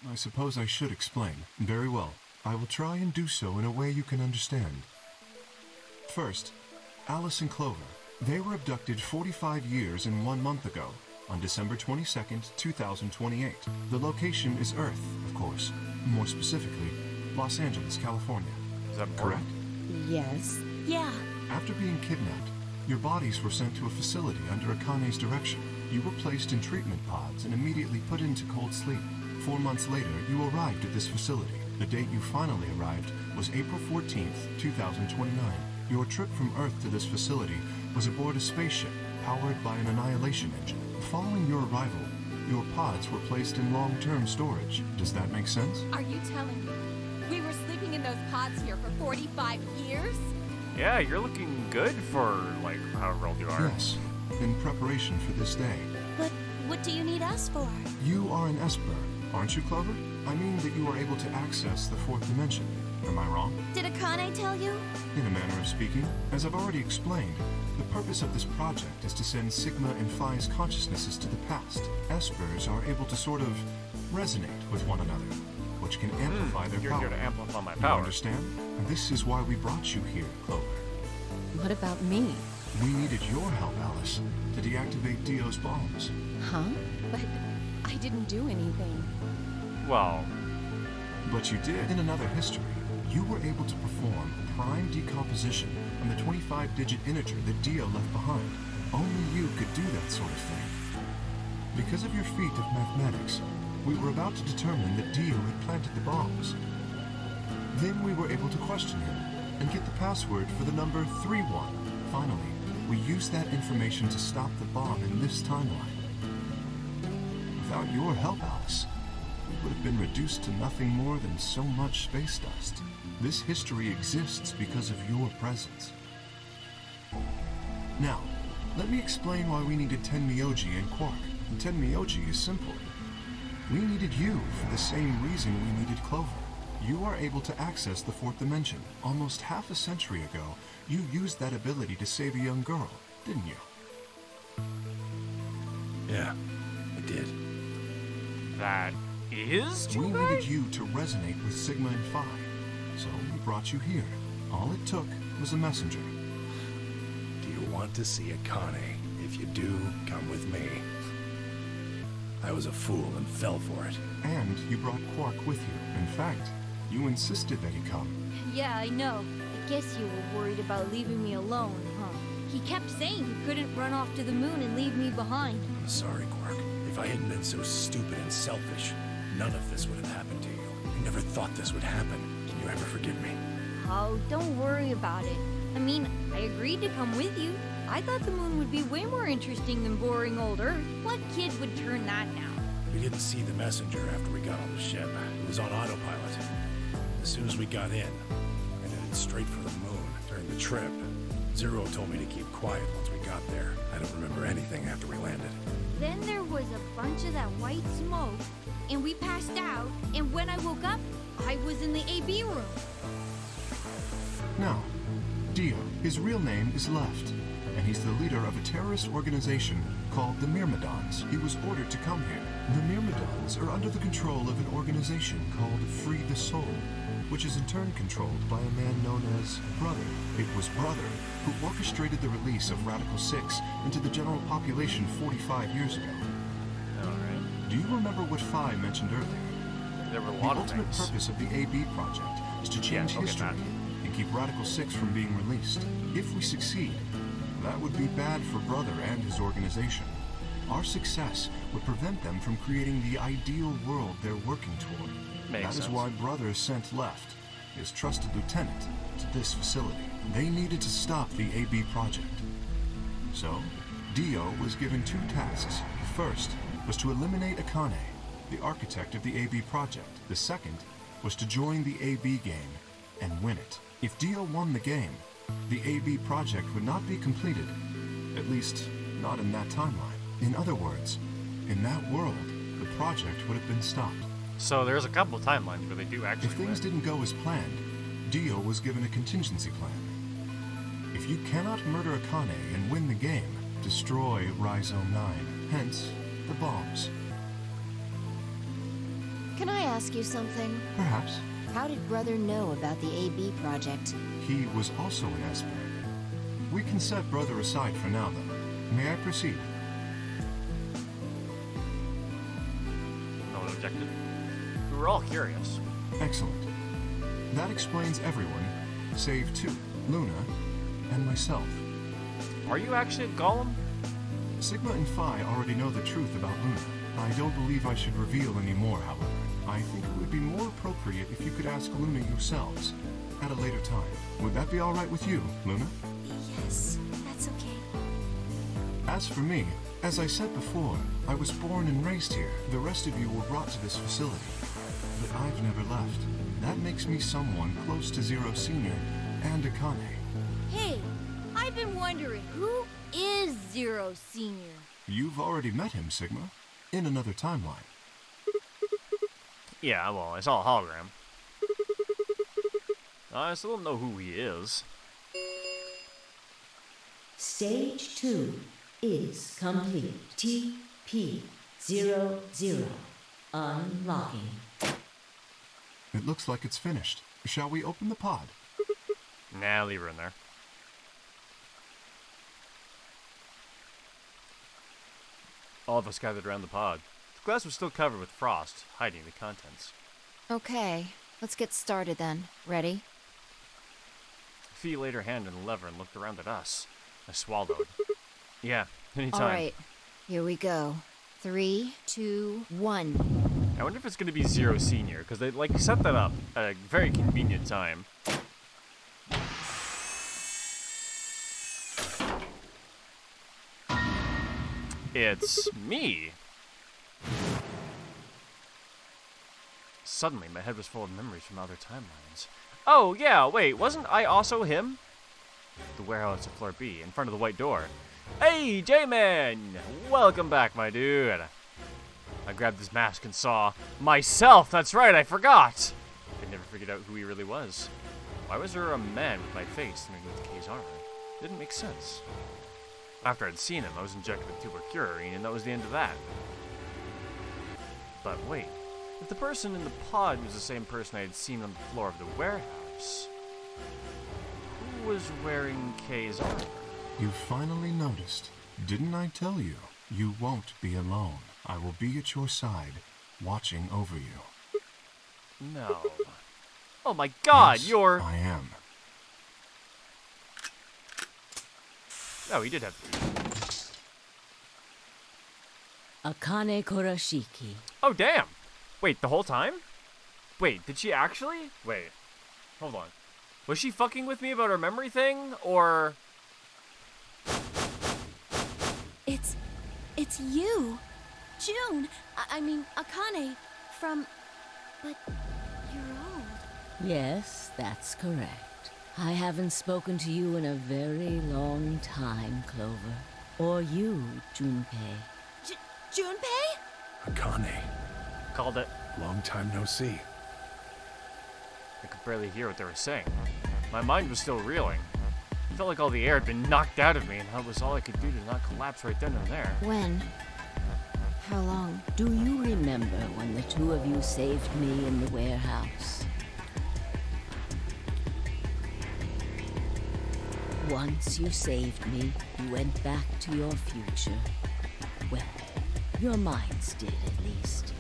I suppose I should explain. Very well. I will try and do so in a way you can understand. First, Alice and Clover. They were abducted 45 years and 1 month ago, on December 22nd, 2028. The location is Earth, of course. More specifically, Los Angeles, California. Is that correct? Yes. Yeah. After being kidnapped, your bodies were sent to a facility under Akane's direction. You were placed in treatment pods and immediately put into cold sleep. 4 months later, you arrived at this facility. The date you finally arrived was April 14th, 2029. Your trip from Earth to this facility was aboard a spaceship powered by an annihilation engine. Following your arrival, your pods were placed in long-term storage. Does that make sense? Are you telling me we were sleeping in those pods here for 45 years? Yeah, you're looking good for, like, however old you are. Yes, in preparation for this day. But What do you need us for? You are an Esper, aren't you, Clover? I mean that you are able to access the fourth dimension. Am I wrong? Did Akane tell you? In a manner of speaking, as I've already explained, the purpose of this project is to send Sigma and Phi's consciousnesses to the past. Espers are able to sort of resonate with one another, which can amplify their You're power. here to amplify my You power. understand? This is why we brought you here, Clover. What about me? We needed your help, Alice, to deactivate Dio's bombs. Huh? But I didn't do anything. Well, But you did. In another history, you were able to perform prime decomposition on the 25-digit integer that Dio left behind. Only you could do that sort of thing. Because of your feat of mathematics, we were about to determine that Dio had planted the bombs. Then we were able to question him and get the password for the number 31. Finally, we used that information to stop the bomb in this timeline. Without your help, Alice, we would have been reduced to nothing more than so much space dust. This history exists because of your presence. Now, let me explain why we needed Tenmyoji and Quark. Tenmyoji is simple. We needed you for the same reason we needed Clover. You are able to access the fourth dimension. Almost half a century ago, you used that ability to save a young girl, didn't you? Yeah, I did. that is too We bad. needed you to resonate with Sigma and Phi, so we brought you here. All it took was a messenger. Do you want to see Akane? If you do, come with me. I was a fool and fell for it. And you brought Quark with you. In fact, you insisted that he come. Yeah, I know. I guess you were worried about leaving me alone, huh? He kept saying he couldn't run off to the moon and leave me behind. I'm sorry, Quark. If I hadn't been so stupid and selfish, none of this would have happened to you. I never thought this would happen. Can you ever forgive me? Oh, don't worry about it. I mean, I agreed to come with you. I thought the moon would be way more interesting than boring old Earth. What kid would turn that down? We didn't see the messenger after we got on the ship. It was on autopilot. As soon as we got in, I headed straight for the moon. During the trip, Zero told me to keep quiet once we got there. I don't remember anything after we landed. Then there was a bunch of that white smoke, and we passed out, and when I woke up, I was in the AB room. Now, Dio, his real name is Left, and he's the leader of a terrorist organization called the Myrmidons. He was ordered to come here. The Myrmidons are under the control of an organization called Free the Soul, which is in turn controlled by a man known as Brother. It was Brother who orchestrated the release of Radical 6 into the general population 45 years ago. Alright. Do you remember what Phi mentioned earlier? There were a The lot of ultimate things. purpose of the AB project is to change Yes, okay, history that. and keep Radical 6 from being released. If we succeed, that would be bad for Brother and his organization. Our success would prevent them from creating the ideal world they're working toward. Makes That is sense. why Brother sent Left, his trusted lieutenant, to this facility. They needed to stop the AB project. So, Dio was given two tasks. The first was to eliminate Akane, the architect of the AB project. The second was to join the AB game and win it. If Dio won the game, the AB project would not be completed, at least not in that timeline. In other words, in that world, the project would have been stopped. So there's a couple of timelines where they do actually If things win. didn't go as planned, Dio was given a contingency plan. If you cannot murder Akane and win the game, destroy Rhizome 9, hence the bombs. Can I ask you something? Perhaps. How did Brother know about the AB project? He was also an Esper. We can set Brother aside for now, though. May I proceed? No one objected. We were all curious. Excellent. That explains everyone, save two, Luna and myself. Are you actually a golem? Sigma and Phi already know the truth about Luna. I don't believe I should reveal any more, however. I think it would be more appropriate if you could ask Luna yourselves at a later time. Would that be all right with you, Luna? Yes, that's okay. As for me, as I said before, I was born and raised here. The rest of you were brought to this facility. But I've never left. That makes me someone close to Zero Senior and Akane. Hey, I've been wondering, who is Zero Senior? You've already met him, Sigma. in another timeline. Yeah, well, it's all a hologram. I still don't know who he is. Stage 2 is complete. TP00 unlocking. It looks like it's finished. Shall we open the pod? Nah, leave her in there. All of us gathered around the pod. The glass was still covered with frost, hiding the contents. Okay, let's get started then. Ready? Fee laid her hand on the lever and looked around at us. I swallowed. Yeah, anytime. Alright, here we go. 3, 2, 1. I wonder if it's going to be Zero Senior, because they set that up at a very convenient time. It's me. Suddenly, my head was full of memories from other timelines. Oh, yeah, wait, wasn't I also him? The warehouse at floor B, in front of the white door. Hey, J-Man! Welcome back, my dude. I grabbed his mask and saw myself. That's right, I forgot. I never figured out who he really was. Why was there a man with my face underneath Kay's armor? It didn't make sense. After I'd seen him, I was injected with tuberculine, and that was the end of that. But wait, if the person in the pod was the same person I had seen on the floor of the warehouse, who was wearing Kay's armor? You finally noticed. Didn't I tell you? You won't be alone. I will be at your side, watching over you. No. Oh my god, yes, you're... I am. Oh, he did have the key. Akane Kurashiki. Oh, damn. Wait, the whole time? Wait, did she actually? Wait, hold on. Was she fucking with me about her memory thing, or... It's you. June. I mean, Akane. From... But you're old. Yes, that's correct. I haven't spoken to you in a very long time, Clover. Or you, Junpei. Junpei? Akane. Called it. Long time no see. I could barely hear what they were saying. My mind was still reeling. It felt like all the air had been knocked out of me, and that was all I could do to not collapse right then and there. When? How long? Do you remember when the two of you saved me in the warehouse? Once you saved me, you went back to your future. Well, your minds did at least.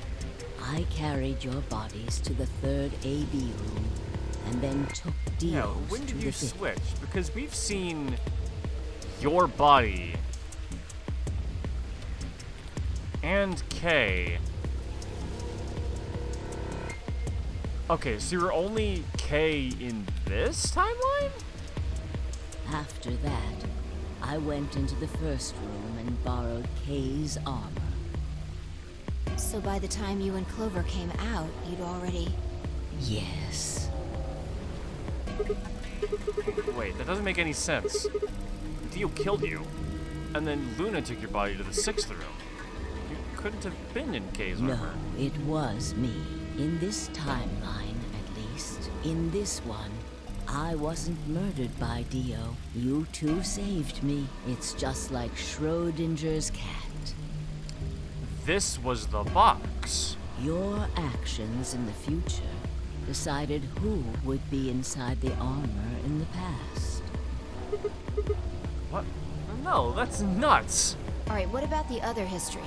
I carried your bodies to the third AB room, and then took Dio's Yeah, when did to you the fifth. switch? Because we've seen your body and Kay. Okay, so you're only Kay in this timeline? After that, I went into the first room and borrowed Kay's armor. So by the time you and Clover came out, you'd already... Yes. Wait, that doesn't make any sense. Dio killed you, and then Luna took your body to the 6th room. You couldn't have been in Kay's No, armor. it was me. In this timeline, at least. In this one, I wasn't murdered by Dio. You two saved me. It's just like Schrodinger's cat. This was the box. Your actions in the future decided who would be inside the armor in the past. What? No, that's nuts. Alright, what about the other history?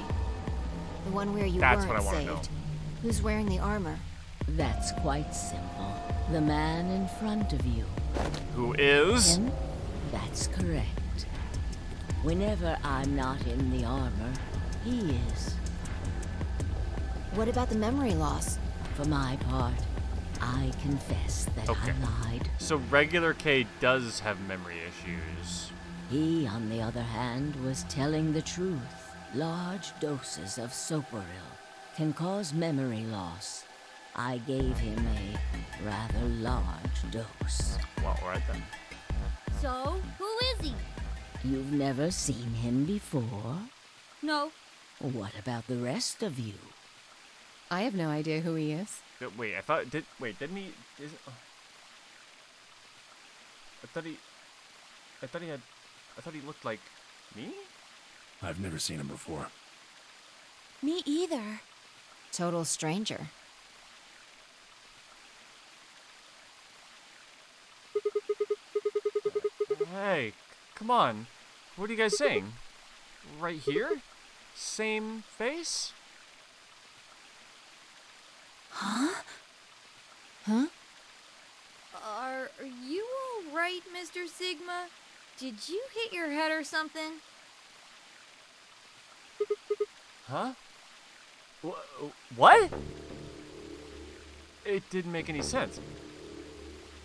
The one where you That's weren't what I wanna saved. know. Who's wearing the armor? That's quite simple. The man in front of you. Who is? Him? That's correct. Whenever I'm not in the armor, he is. What about the memory loss? For my part, I confess that Okay. I lied. So regular Kay does have memory issues. He, on the other hand, was telling the truth. Large doses of Soporil can cause memory loss. I gave him a rather large dose. Well, right then. So, who is he? You've never seen him before? No. What about the rest of you? I have no idea who he is. Wait, didn't he? I thought he looked like me? I've never seen him before. Me either. Total stranger. Hey, come on. What are you guys saying? Right here? Same face? Huh? Huh? Are you all right, Mr. Sigma? Did you hit your head or something? Huh? What? It didn't make any sense.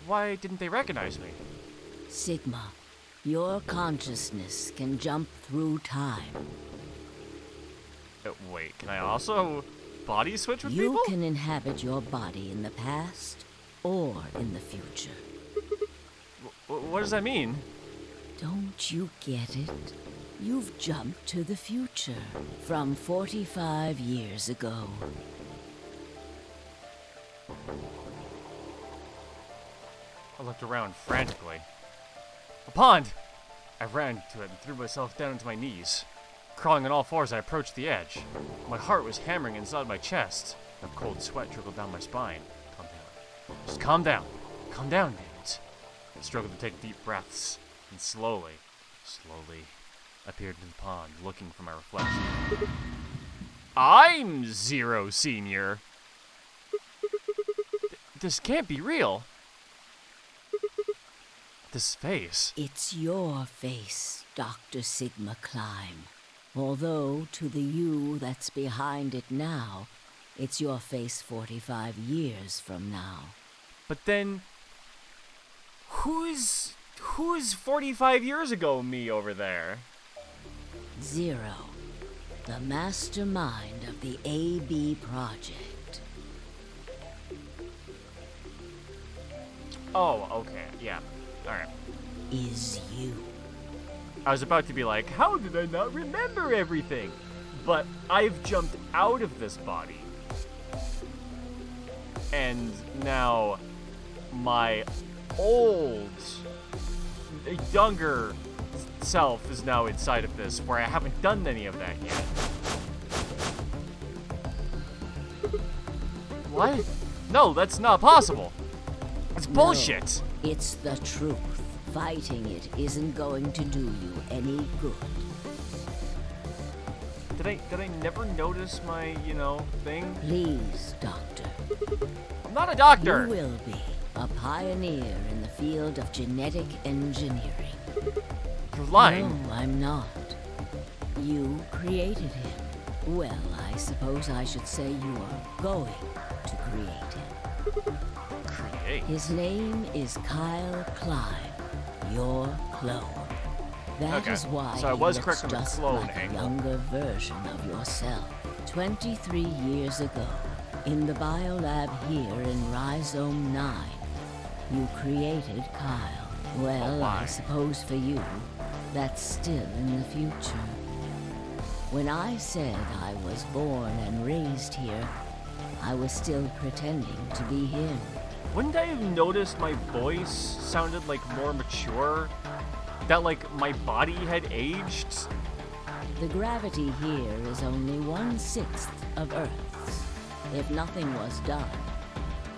Why didn't they recognize me? Sigma, your consciousness can jump through time. Wait, can I also body switch with You people? can inhabit your body in the past or in the future. What does that mean? Don't you get it? You've jumped to the future from 45 years ago. I looked around frantically. A pond! I ran to it and threw myself down to my knees. Crawling on all fours, I approached the edge. My heart was hammering inside my chest. A cold sweat trickled down my spine. Calm down. Just calm down. Calm down, damn it. I struggled to take deep breaths, and slowly, I peered into the pond, looking for my reflection. I'm Zero Senior. This can't be real. This face. It's your face, Dr. Sigma Climb. Although, to the you that's behind it now, it's your face 45 years from now. But then, who's 45 years ago me over there? Zero, the mastermind of the AB project. Oh, okay, yeah, alright. Is you. I was about to be like, how did I not remember everything? But I've jumped out of this body. And now my old, younger self is now inside of this, where I haven't done any of that yet. What? No, that's not possible. It's bullshit. No, it's the truth. Fighting it isn't going to do you any good. Did I never notice my, thing? Please, Doctor. I'm not a doctor. You will be a pioneer in the field of genetic engineering. You're lying. No, I'm not. You created him. Well, I suppose I should say you are going to create him. Create? His name is Kyle Climb, your clone. That is why so I was he correct looks on the just clone like angle. a younger version of yourself. 23 years ago, in the biolab here in Rhizome 9, you created Kyle. Well, I suppose for you, that's still in the future. When I said I was born and raised here, I was still pretending to be him. Wouldn't I have noticed my voice sounded like more mature? That like my body had aged? The gravity here is only 1/6 of Earth's. If nothing was done,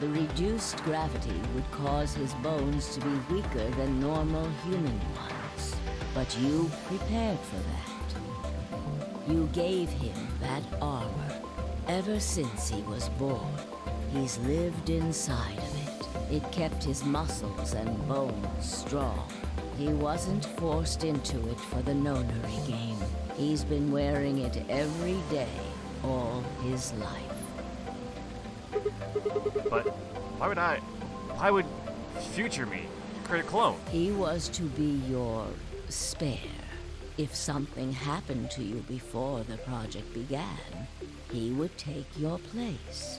the reduced gravity would cause his bones to be weaker than normal human ones. But you prepared for that. You gave him that armor. Ever since he was born, he's lived inside of it. It kept his muscles and bones strong. He wasn't forced into it for the nonary game. He's been wearing it every day, all his life. But why would future me create a clone? He was to be your spare. If something happened to you before the project began, he would take your place.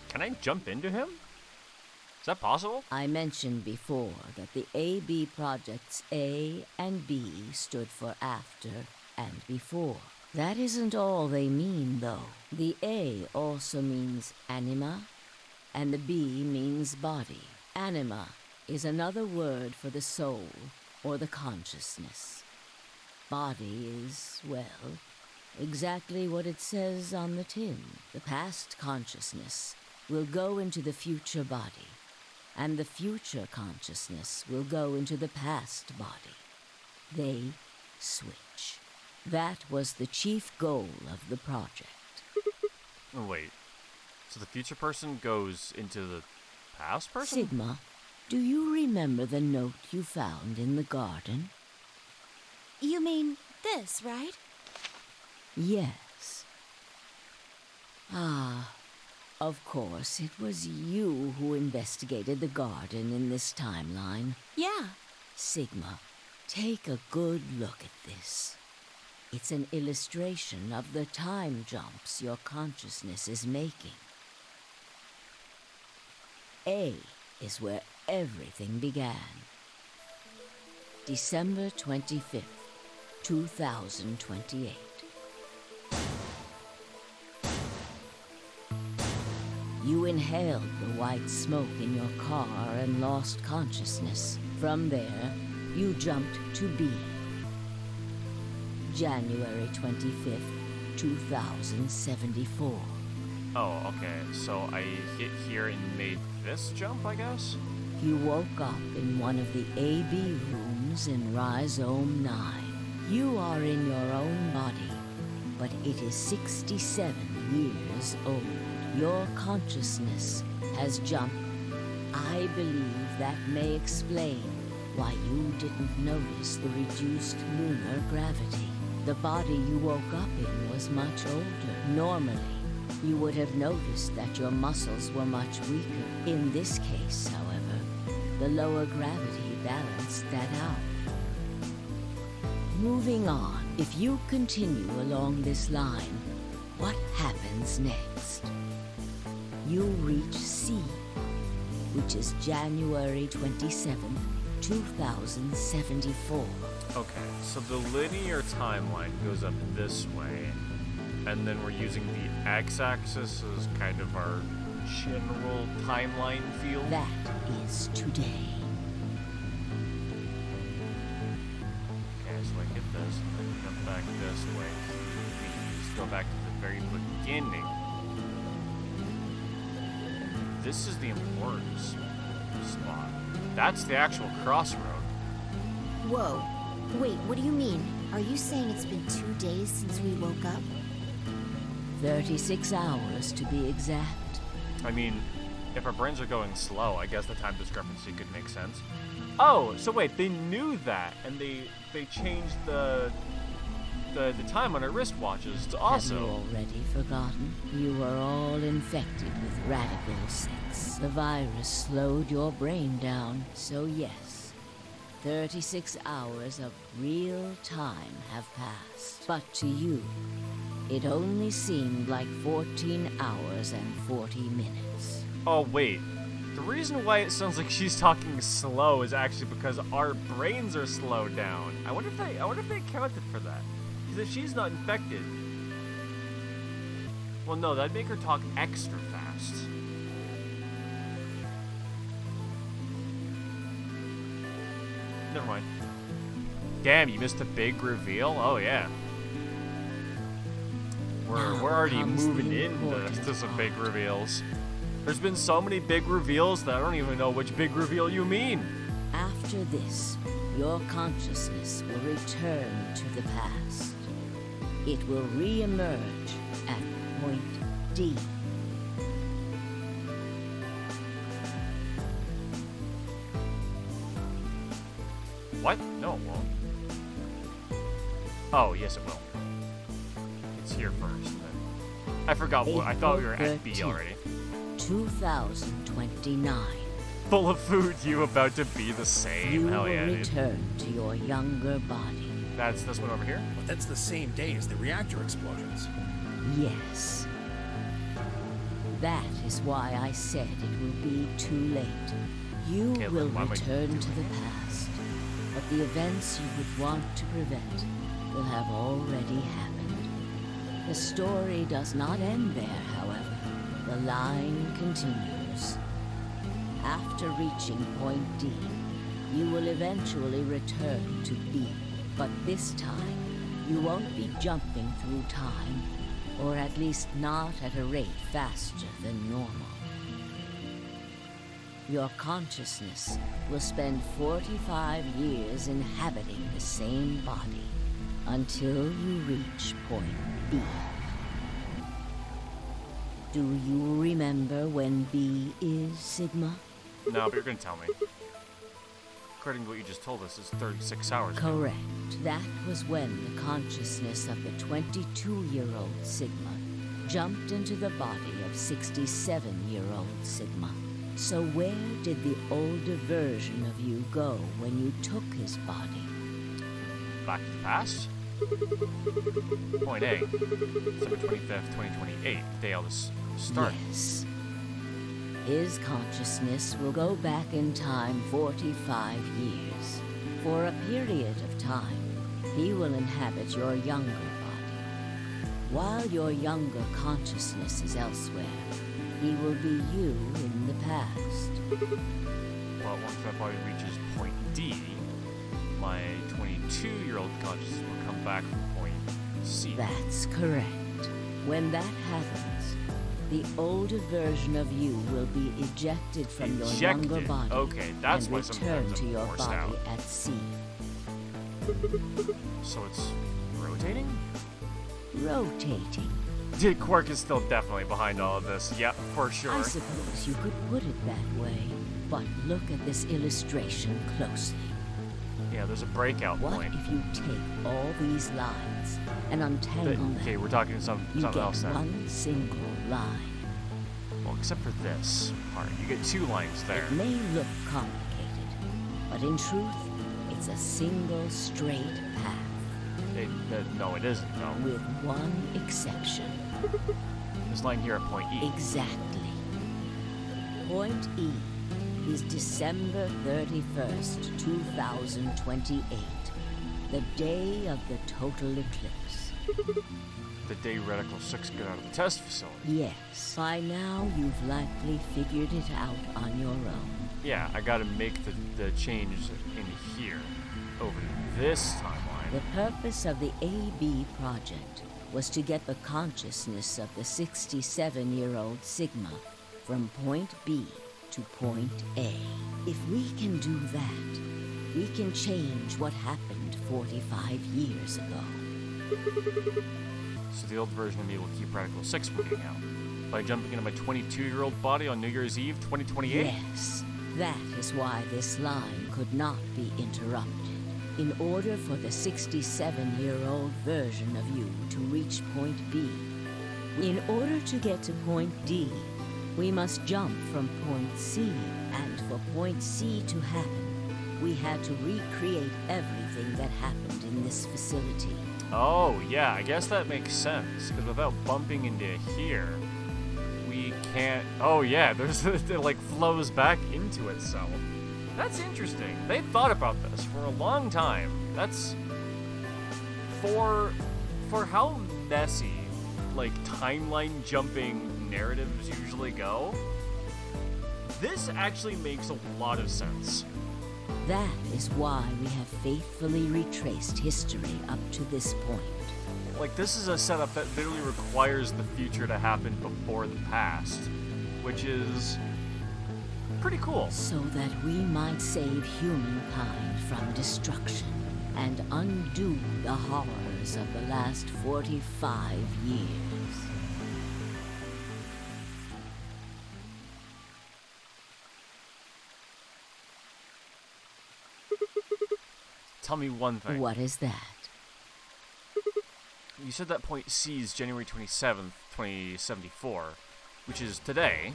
Can I jump into him? that possible? I mentioned before that the AB projects A and B stood for after and before. That isn't all they mean, though. The A also means anima, and the B means body. Anima is another word for the soul, or the consciousness. Body is, well, exactly what it says on the tin. The past consciousness will go into the future body, and the future consciousness will go into the past body. They switch. That was the chief goal of the project. Oh, wait. So the future person goes into the past person? Sigma, do you remember the note you found in the garden? You mean this, right? Yes. Ah, of course, it was you who investigated the garden in this timeline. Yeah. Sigma, take a good look at this. It's an illustration of the time jumps your consciousness is making. A is where everything began. December 25th, 2028. You inhaled the white smoke in your car and lost consciousness. From there, you jumped to B. January 25th, 2074. Oh, okay. So I hit here and made this jump, I guess? You woke up in one of the AB rooms in Rhizome 9. You are in your own body, but it is 67 years old. Your consciousness has jumped. I believe that may explain why you didn't notice the reduced lunar gravity. The body you woke up in was much older. Normally, you would have noticed that your muscles were much weaker. In this case, however, the lower gravity balanced that out. Moving on, if you continue along this line, what happens next? You reach C, which is January 27th, 2074. Okay, so the linear timeline goes up this way, and then we're using the x-axis as kind of our general timeline field. That is today. Okay, so I hit this, and then come back this way. Let's go back to the very beginning. This is the important spot. That's the actual crossroad. Whoa. Wait, what do you mean? Are you saying it's been 2 days since we woke up? 36 hours to be exact. I mean, if our brains are going slow, I guess the time discrepancy could make sense. Oh, so wait, they knew that, and they changed the time on our wristwatches to also... Have you already forgotten? You were all infected with Radical 6. The virus slowed your brain down, so yes, 36 hours of real time have passed. But to you, it only seemed like 14 hours and 40 minutes. Oh, wait. The reason why it sounds like she's talking slow is actually because our brains are slowed down. I wonder if they accounted for that. Because if she's not infected... Well, no, that'd make her talk extra fast. Never mind. Damn, you missed a big reveal? Oh, yeah. We're already moving into some big reveals. There's been so many big reveals that I don't even know which big reveal you mean. After this, your consciousness will return to the past. It will re-emerge at point D. What? No, it won't. Oh, yes, it will. It's here first. I forgot what. I thought we were at B already. 2029. Full of food, you about to be the same. You Hell yeah, will dude. return to your younger body. That's this one over here? But that's the same day as the reactor explosions. Yes. That is why I said it will be too late. You will return to the past, but the events you would want to prevent will have already happened. The story does not end there, however. The line continues. After reaching point D, you will eventually return to B, but this time, you won't be jumping through time, or at least not at a rate faster than normal. Your consciousness will spend 45 years inhabiting the same body until you reach point B. Do you remember when B is, Sigma? No, but you're gonna tell me. According to what you just told us, it's 36 hours. Correct. That was when the consciousness of the 22-year-old Sigma jumped into the body of 67-year-old Sigma. So where did the older version of you go when you took his body? Back to the past? Point A, December 25th, 2028, the day all this started. Yes. His consciousness will go back in time 45 years. For a period of time, he will inhabit your younger body. While your younger consciousness is elsewhere, he will be you in the past. Well, once my body reaches point D, my 22-year-old consciousness will come back from point C. That's correct. When that happens, the older version of you will be ejected from your younger body. Okay, that's and why return to your body out. at C. So it's rotating? Rotating. Quark is still definitely behind all of this. Yep, for sure. I suppose you could put it that way, but look at this illustration closely. Yeah, there's a breakout what point. What if you take all these lines and untangle them? Okay, we're talking something else then. You get one single line. Well, except for this part. You get two lines there. It may look complicated, but in truth, it's a single straight path. No, it isn't, no. With one exception. This line here at point E. Exactly. Point E is December 31st, 2028, the day of the total eclipse. The day Reticle 6 got out of the test facility. Yes. By now, you've likely figured it out on your own. Yeah, I gotta make the change in here, over to this timeline. The purpose of the AB project was to get the consciousness of the 67-year-old Sigma from point B to point A. If we can do that, we can change what happened 45 years ago. So the old version of me will keep Reticle 6 from getting out. By jumping into my 22-year-old body on New Year's Eve, 2028? Yes. That is why this line could not be interrupted. In order for the 67-year-old version of you to reach point B, in order to get to point D, we must jump from point C, and for point C to happen, we had to recreate everything that happened in this facility. Oh, yeah, I guess that makes sense, because without bumping into here, we can't... Oh, yeah, it like flows back into itself. That's interesting. They thought about this for a long time. That's... For how messy, like, timeline jumping narratives usually go, this actually makes a lot of sense. That is why we have faithfully retraced history up to this point. Like, this is a setup that literally requires the future to happen before the past, which is pretty cool. So that we might save humankind from destruction and undo the horrors of the last 45 years. Tell me one thing. What is that? You said that point C is January 27th, 2074, which is today.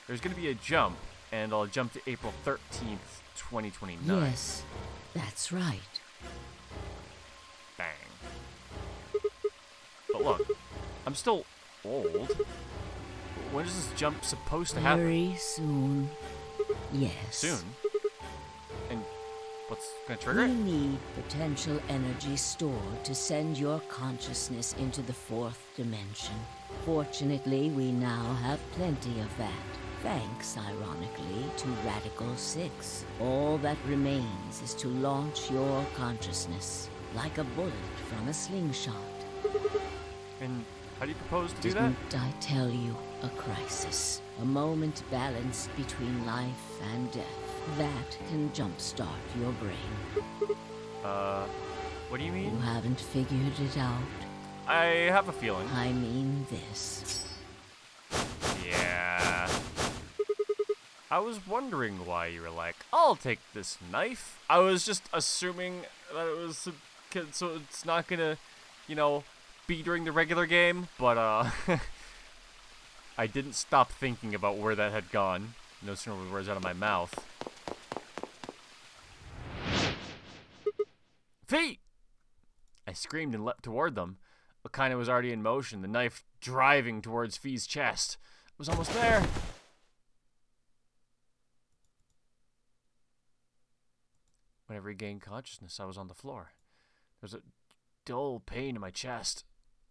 There's going to be a jump, and I'll jump to April 13th, 2029. Yes, that's right. Bang. But look, I'm still old. when is this jump supposed to happen? Very soon. Yes. Soon? And what's gonna trigger We it? need potential energy stored to send your consciousness into the 4th dimension. Fortunately, we now have plenty of that. Thanks, ironically, to Radical 6. All that remains is to launch your consciousness, like a bullet from a slingshot. And how do you propose to do that? Didn't I tell you? A crisis. A moment balanced between life and death. That can jumpstart your brain. What do you mean? You haven't figured it out? I have a feeling. I mean this. Yeah. I was wondering why you were like, I'll take this knife. I was just assuming that it was so it's not gonna, you know, be during the regular game, but I didn't stop thinking about where that had gone. No sooner were the words out of my mouth. Feet! I screamed and leapt toward them. Akaina was already in motion, the knife driving towards Fee's chest. I was almost there. When I regained consciousness, I was on the floor. There was a dull pain in my chest.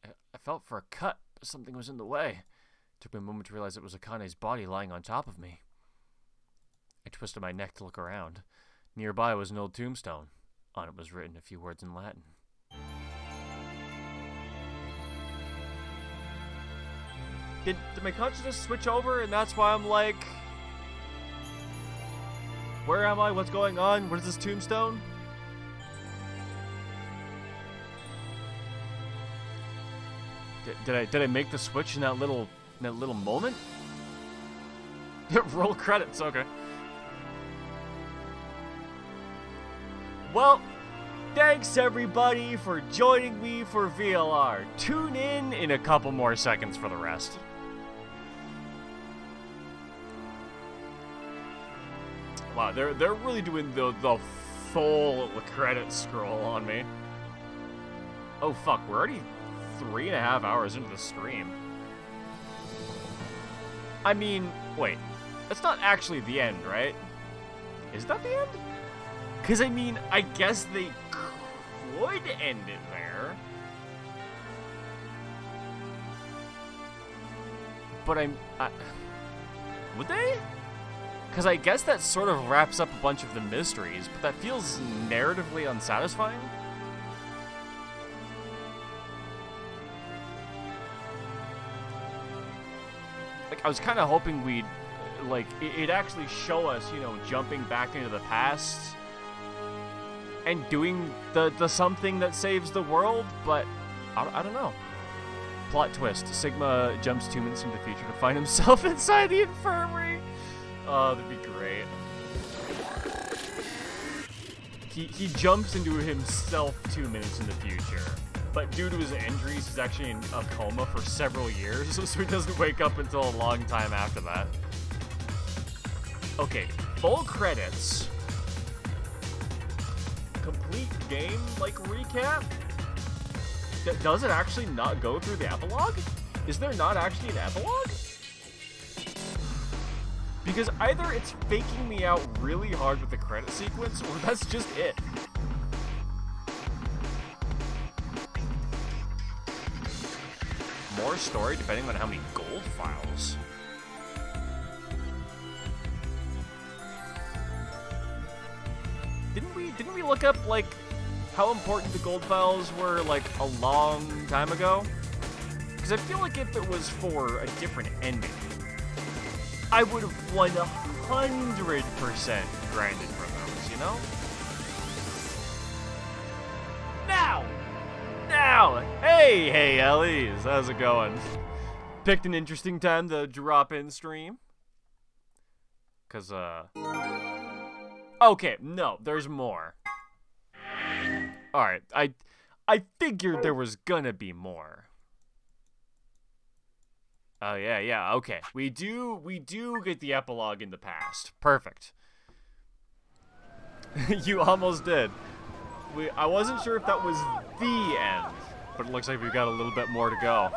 I felt for a cut, but something was in the way. It took me a moment to realize it was Akane's body lying on top of me. I twisted my neck to look around. Nearby was an old tombstone. On it was written a few words in Latin. Did my consciousness switch over, and that's why I'm like, where am I? What's going on? What is this tombstone? Did I make the switch in that little moment? Roll credits, okay. Well, thanks everybody for joining me for VLR. Tune in a couple more seconds for the rest. Wow, they're really doing the full credit scroll on me. Oh fuck, we're already 3.5 hours into the stream. I mean, wait, that's not actually the end, right? Is that the end? Because, I mean, I guess they could end it there. But would they? Because I guess that sort of wraps up a bunch of the mysteries, but that feels narratively unsatisfying. Like, I was kind of hoping we'd, like, it'd actually show us, you know, jumping back into the past and doing the something that saves the world, but I don't know. Plot twist. Sigma jumps 2 minutes into the future to find himself inside the infirmary. Oh, that'd be great. He jumps into himself 2 minutes in the future, but due to his injuries, he's actually in a coma for several years, so he doesn't wake up until a long time after that. Okay, full credits. Complete game, like, recap? Does it actually not go through the epilogue? Is there not actually an epilogue? Because either it's faking me out really hard with the credit sequence, or that's just it. More story depending on how many gold files. Didn't we look up, like, how important the gold files were, like, a long time ago? Because I feel like if it was for a different ending, I would have 100% grinded for those, you know? Now! Hey, Ellies, how's it going? Picked an interesting time to drop in stream. Cause, okay, no, there's more. Alright, I figured there was gonna be more. Oh, yeah, okay. We do get the epilogue in the past. Perfect. You almost did. I wasn't sure if that was the end, but it looks like we've got a little bit more to go.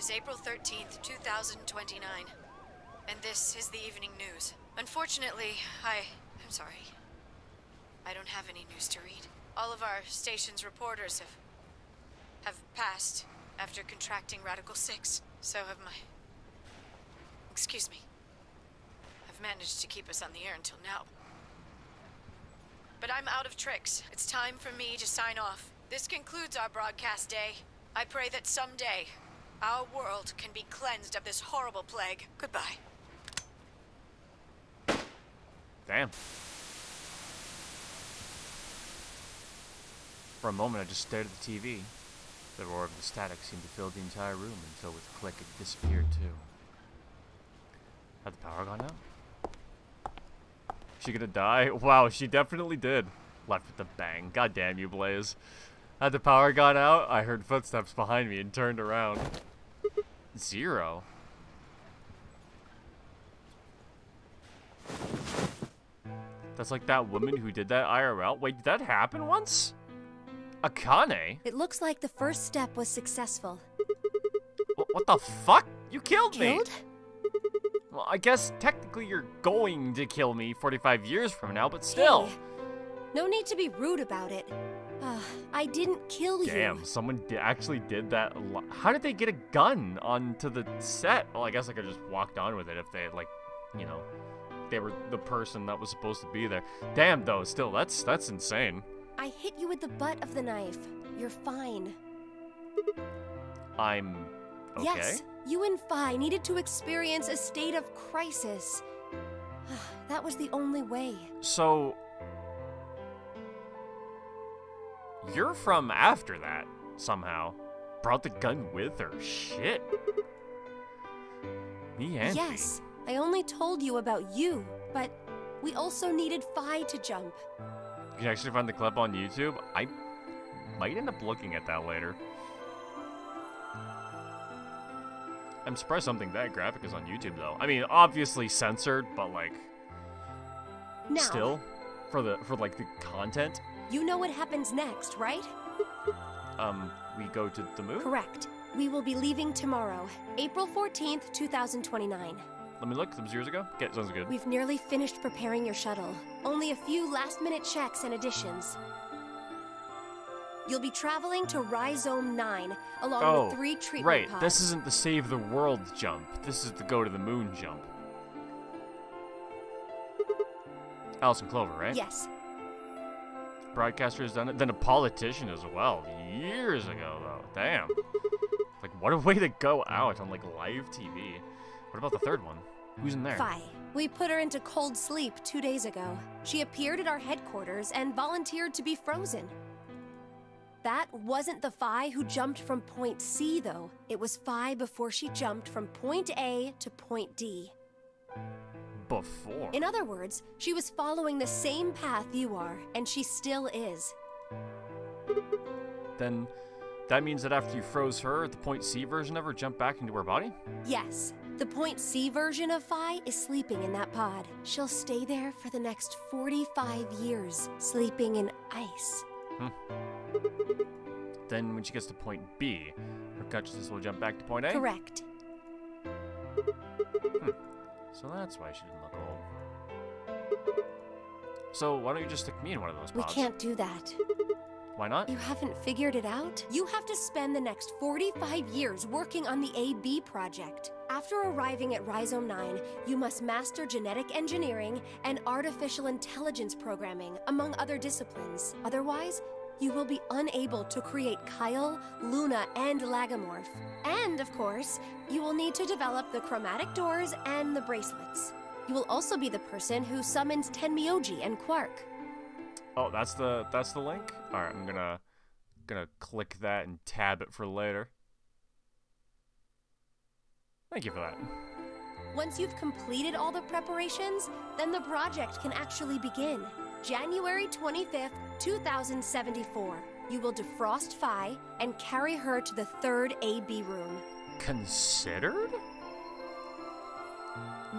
is April 13th, 2029, and this is the evening news. Unfortunately, I'm sorry. I don't have any news to read. All of our station's reporters have passed after contracting Radical 6. So have my... Excuse me. I've managed to keep us on the air until now. But I'm out of tricks. It's time for me to sign off. This concludes our broadcast day. I pray that someday our world can be cleansed of this horrible plague. Goodbye. Damn. For a moment, I just stared at the TV. The roar of the static seemed to fill the entire room until with a click it disappeared too. Had the power gone out? She gonna die? Wow, she definitely did. Left with a bang. God damn you, Blaze. Had the power gone out, I heard footsteps behind me and turned around. 0. That's like that woman who did that IRL. Wait, did that happen once? Akane? It looks like the first step was successful. What the fuck? You killed me! Killed? Well, I guess technically you're going to kill me 45 years from now, but still. Hey, no need to be rude about it. I didn't kill you. Damn, someone actually did that. How did they get a gun onto the set? Well, I guess I could just walked on with it if they, like, you know, they were the person that was supposed to be there. Damn, though, still, that's insane. I hit you with the butt of the knife. You're fine. I'm okay? Yes, you and Phi needed to experience a state of crisis. That was the only way. So... you're from after that, somehow. Brought the gun with her. Shit. Me and Yes, I only told you about you, but we also needed Phi to jump. You can actually find the clip on YouTube. I might end up looking at that later. I'm surprised something that graphic is on YouTube, though. I mean, obviously censored, but like, now, still, for like the content. You know what happens next, right? We go to the moon? Correct. We will be leaving tomorrow, April 14th, 2029. Let me look. Some years ago? Okay, sounds good. We've nearly finished preparing your shuttle. Only a few last-minute checks and additions. You'll be traveling to Rhizome 9, along with 3 treatment right. pods. This isn't the Save the World jump. This is the Go to the Moon jump. Allison Clover, right? Yes. Broadcaster has done it. Then a politician as well. Years ago, though. Damn. Like, what a way to go out on, like, live TV. What about the third one? Who's in there? Phi. We put her into cold sleep 2 days ago. She appeared at our headquarters and volunteered to be frozen. That wasn't the Phi who jumped from point C, though. It was Phi before she jumped from point A to point D. Before? In other words, she was following the same path you are, and she still is. Then that means that after you froze her, the point C version of her jumped back into her body? Yes. The point C version of Phi is sleeping in that pod. She'll stay there for the next 45 years, sleeping in ice. Then when she gets to point B, her consciousness will jump back to point A? Correct. So that's why she didn't look old. So why don't you just stick me in one of those pods? We can't do that. Why not? You haven't figured it out? You have to spend the next 45 years working on the AB project. After arriving at Rhizome 9, you must master genetic engineering and artificial intelligence programming, among other disciplines. Otherwise, you will be unable to create Kyle, Luna, and Lagomorph. And, of course, you will need to develop the chromatic doors and the bracelets. You will also be the person who summons Tenmyoji and Quark. Oh, that's the link? Alright, I'm gonna click that and tab it for later. Thank you for that. Once you've completed all the preparations, then the project can actually begin. January 25th, 2074. You will defrost Phi and carry her to the 3rd AB room. Considered?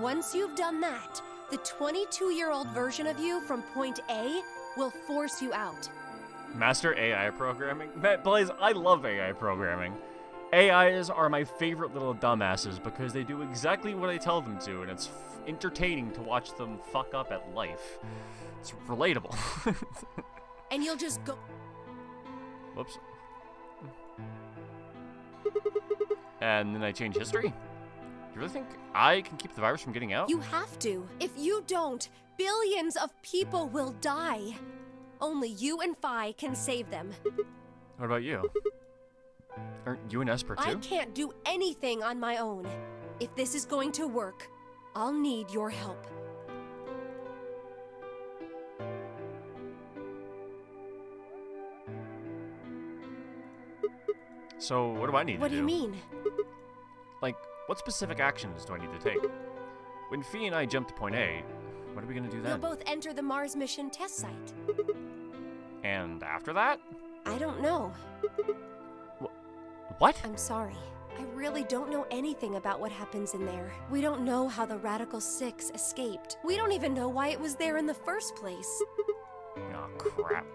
Once you've done that, the 22-year-old version of you from point A will force you out. Master AI programming? Blaze, I love AI programming. AIs are my favorite little dumbasses because they do exactly what I tell them to, and it's entertaining to watch them fuck up at life. It's relatable. And you'll just go... Whoops. And then I change history? You really think I can keep the virus from getting out? You have to. If you don't, billions of people will die. Only you and Phi can save them. What about you? Aren't you an Esper too? I can't do anything on my own. If this is going to work, I'll need your help. So, what do I need to do? What do you mean? Like, what specific actions do I need to take? When Fee and I jump to point A, what are we gonna do then? You'll both enter the Mars mission test site. And after that? I don't know. What? I'm sorry. I really don't know anything about what happens in there. We don't know how the Radical Six escaped. We don't even know why it was there in the first place. Oh, crap.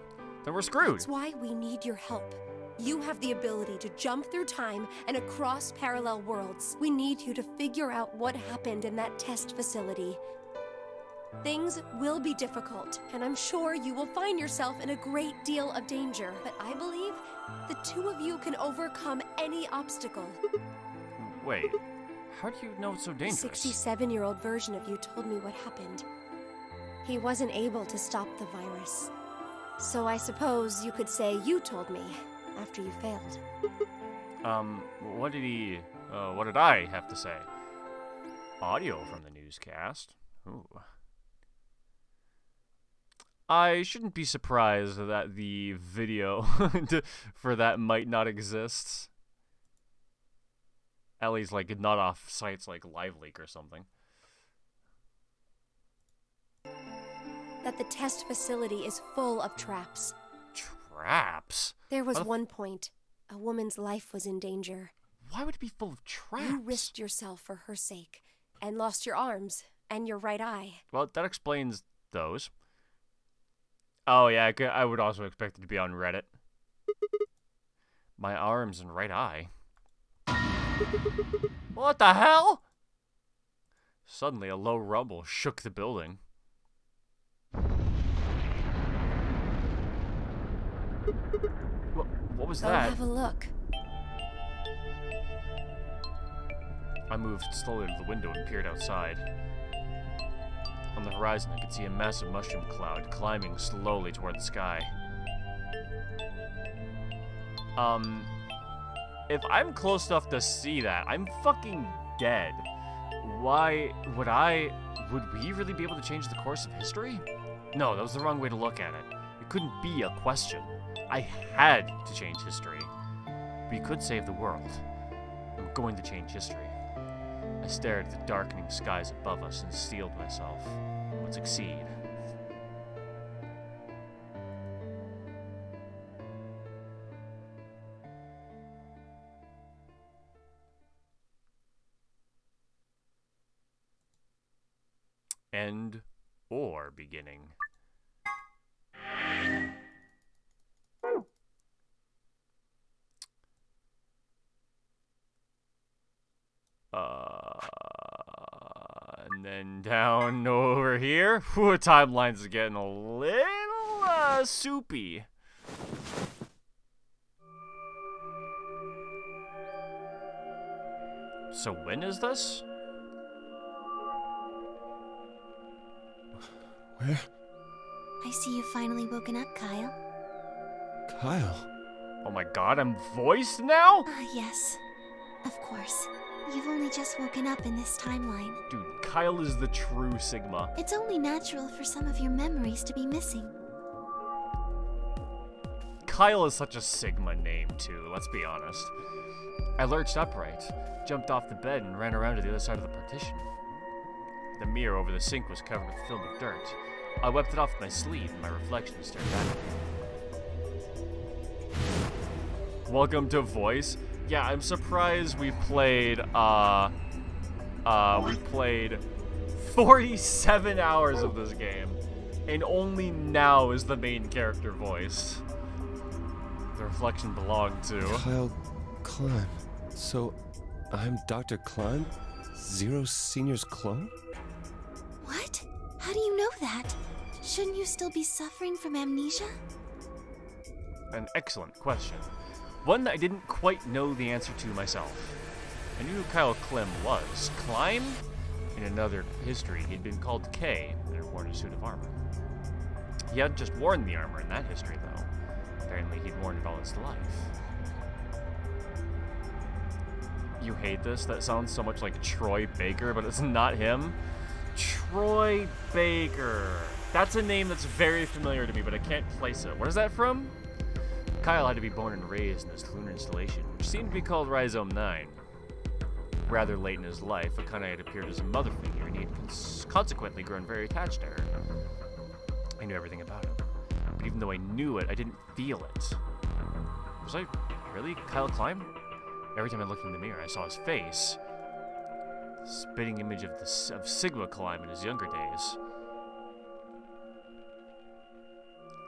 Then we're screwed. That's why we need your help. You have the ability to jump through time and across parallel worlds. We need you to figure out what happened in that test facility. Things will be difficult, and I'm sure you will find yourself in a great deal of danger. But I believe the two of you can overcome any obstacle. Wait, how do you know it's so dangerous? The 67-year-old version of you told me what happened. He wasn't able to stop the virus. So I suppose you could say you told me after you failed. What did I have to say? Audio from the newscast. Ooh. I shouldn't be surprised that the video for that might not exist. At least, like, not off sites like LiveLeak or something. That the test facility is full of traps. Traps? There was one point. A woman's life was in danger. Why would it be full of traps? You risked yourself for her sake, and lost your arms, and your right eye. Well, that explains those. Oh yeah, I would also expect it to be on Reddit. My arms and right eye. What the hell? Suddenly, a low rumble shook the building. What was that? Go have a look. I moved slowly to the window and peered outside. On the horizon, I could see a massive mushroom cloud climbing slowly toward the sky. If I'm close enough to see that, I'm fucking dead. Why would we really be able to change the course of history? No, that was the wrong way to look at it. It couldn't be a question. I had to change history. We could save the world. I'm going to change history. I stared at the darkening skies above us and steeled myself. I would succeed. End or beginning. And then down over here. Whew, timelines are getting a little soupy. So when is this? Where? I see you've finally woken up, Kyle. Kyle? Oh my god, I'm voiced now? Yes. Of course. You've only just woken up in this timeline. Dude, Kyle is the true Sigma. It's only natural for some of your memories to be missing. Kyle is such a Sigma name, too, let's be honest. I lurched upright, jumped off the bed, and ran around to the other side of the partition. The mirror over the sink was covered with a film of dirt. I wiped it off with my sleeve, and my reflection stared back at me. Welcome to Voice. Yeah, I'm surprised we played 47 hours of this game, and only now is the main character voiced. The reflection belonged to Kyle Klein. So, I'm Dr. Klein? Zero Senior's clone? What? How do you know that? Shouldn't you still be suffering from amnesia? An excellent question. One that I didn't quite know the answer to myself. I knew who Kyle Klim was. Klein? In another history, he'd been called K and had worn a suit of armor. He hadn't just worn the armor in that history, though. Apparently, he'd worn it all his life. You hate this? That sounds so much like Troy Baker, but it's not him. Troy Baker. That's a name that's very familiar to me, but I can't place it. What is that from? Kyle had to be born and raised in this lunar installation, which seemed to be called Rhizome 9. Rather late in his life, Akane had appeared as a mother figure, and he had consequently grown very attached to her. I knew everything about him, but even though I knew it, I didn't feel it. Was I really Kyle Klein? Every time I looked in the mirror, I saw his face. The spitting image of Sigma Klein in his younger days.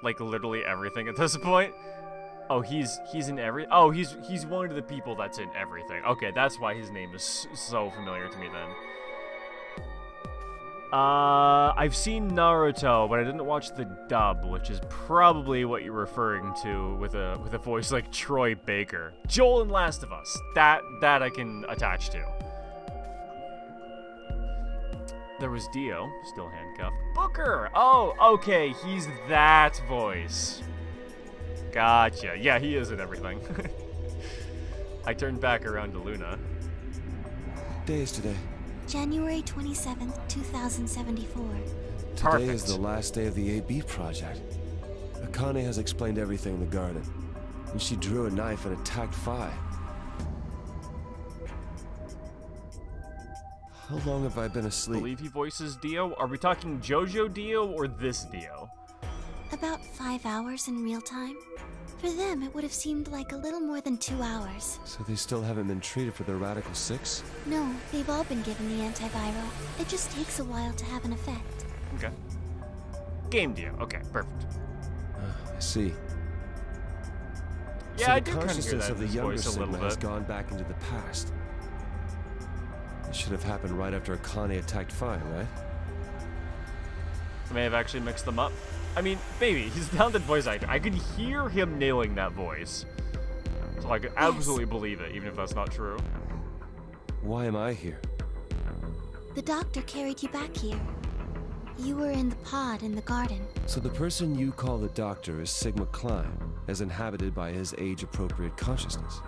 Like literally everything at this point. Oh, he's in every. Oh, he's one of the people that's in everything. Okay, that's why his name is so familiar to me then. I've seen Naruto, but I didn't watch the dub, which is probably what you're referring to with a voice like Troy Baker. Joel in Last of Us. That I can attach to. There was Dio, still handcuffed. Booker! Oh, okay, he's that voice. Gotcha. Yeah, he is in everything. I turned back around to Luna. What day is today? January 27th, 2074. Today is the last day of the AB project. Akane has explained everything in the garden. And she drew a knife and attacked Phi. How long have I been asleep? I believe he voices Dio. Are we talking JoJo Dio or this Dio? About 5 hours in real time. For them, it would have seemed like a little more than 2 hours. So they still haven't been treated for their Radical 6? No, they've all been given the antiviral. It just takes a while to have an effect. Okay. Game Dio. Okay, perfect. I see. Yeah, so I the did kind of hear consciousness that of the in his younger voice a Sigma little has bit. gone back into the past. It should have happened right after Akane attacked Phi, right? I may have actually mixed them up. I mean, maybe. He's a talented voice actor. I could hear him nailing that voice. So I could absolutely believe it, even if that's not true. Why am I here? The doctor carried you back here. You were in the pod in the garden. So the person you call the doctor is Sigma Klein, as inhabited by his age-appropriate consciousness.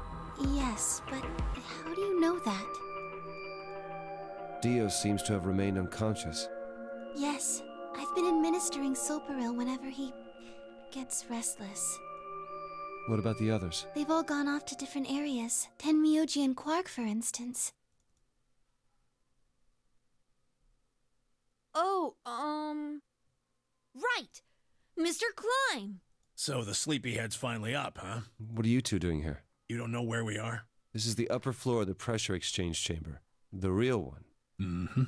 Yes, but how do you know that? Dio seems to have remained unconscious. Yes, I've been administering Soparil whenever he gets restless. What about the others? They've all gone off to different areas. Tenmyoji and Quark, for instance. Oh, right! Mr. Klein! So the sleepyhead's finally up, huh? What are you two doing here? You don't know where we are? This is the upper floor of the pressure exchange chamber. The real one. Mm-hmm.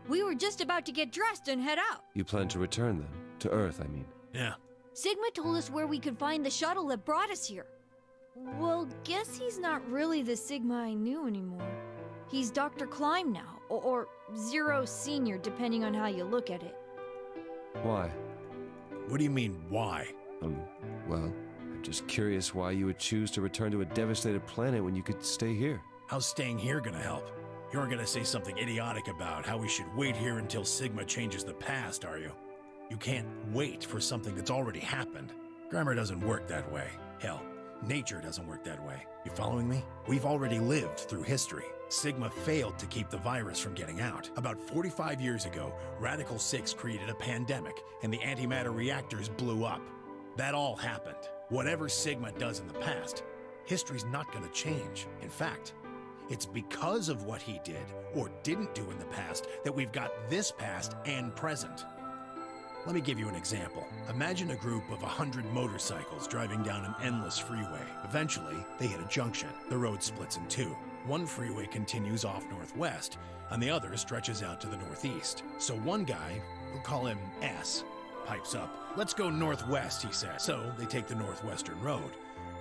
We were just about to get dressed and head out. You plan to return then? To Earth, I mean. Yeah. Sigma told us where we could find the shuttle that brought us here. Well, guess he's not really the Sigma I knew anymore. He's Dr. Klein now, or Zero Senior, depending on how you look at it. Why? What do you mean, why? Well, I'm just curious why you would choose to return to a devastated planet when you could stay here. How's staying here gonna help? You're gonna say something idiotic about how we should wait here until Sigma changes the past, are you? You can't wait for something that's already happened. Grammar doesn't work that way. Hell, nature doesn't work that way. You following me? We've already lived through history. Sigma failed to keep the virus from getting out. About 45 years ago, Radical 6 created a pandemic, and the antimatter reactors blew up. That all happened. Whatever Sigma does in the past, history's not gonna change. In fact, it's because of what he did, or didn't do in the past, that we've got this past and present. Let me give you an example. Imagine a group of 100 motorcycles driving down an endless freeway. Eventually, they hit a junction. The road splits in two. One freeway continues off northwest, and the other stretches out to the northeast. So one guy, we'll call him S, pipes up. Let's go northwest, he says. So they take the northwestern road.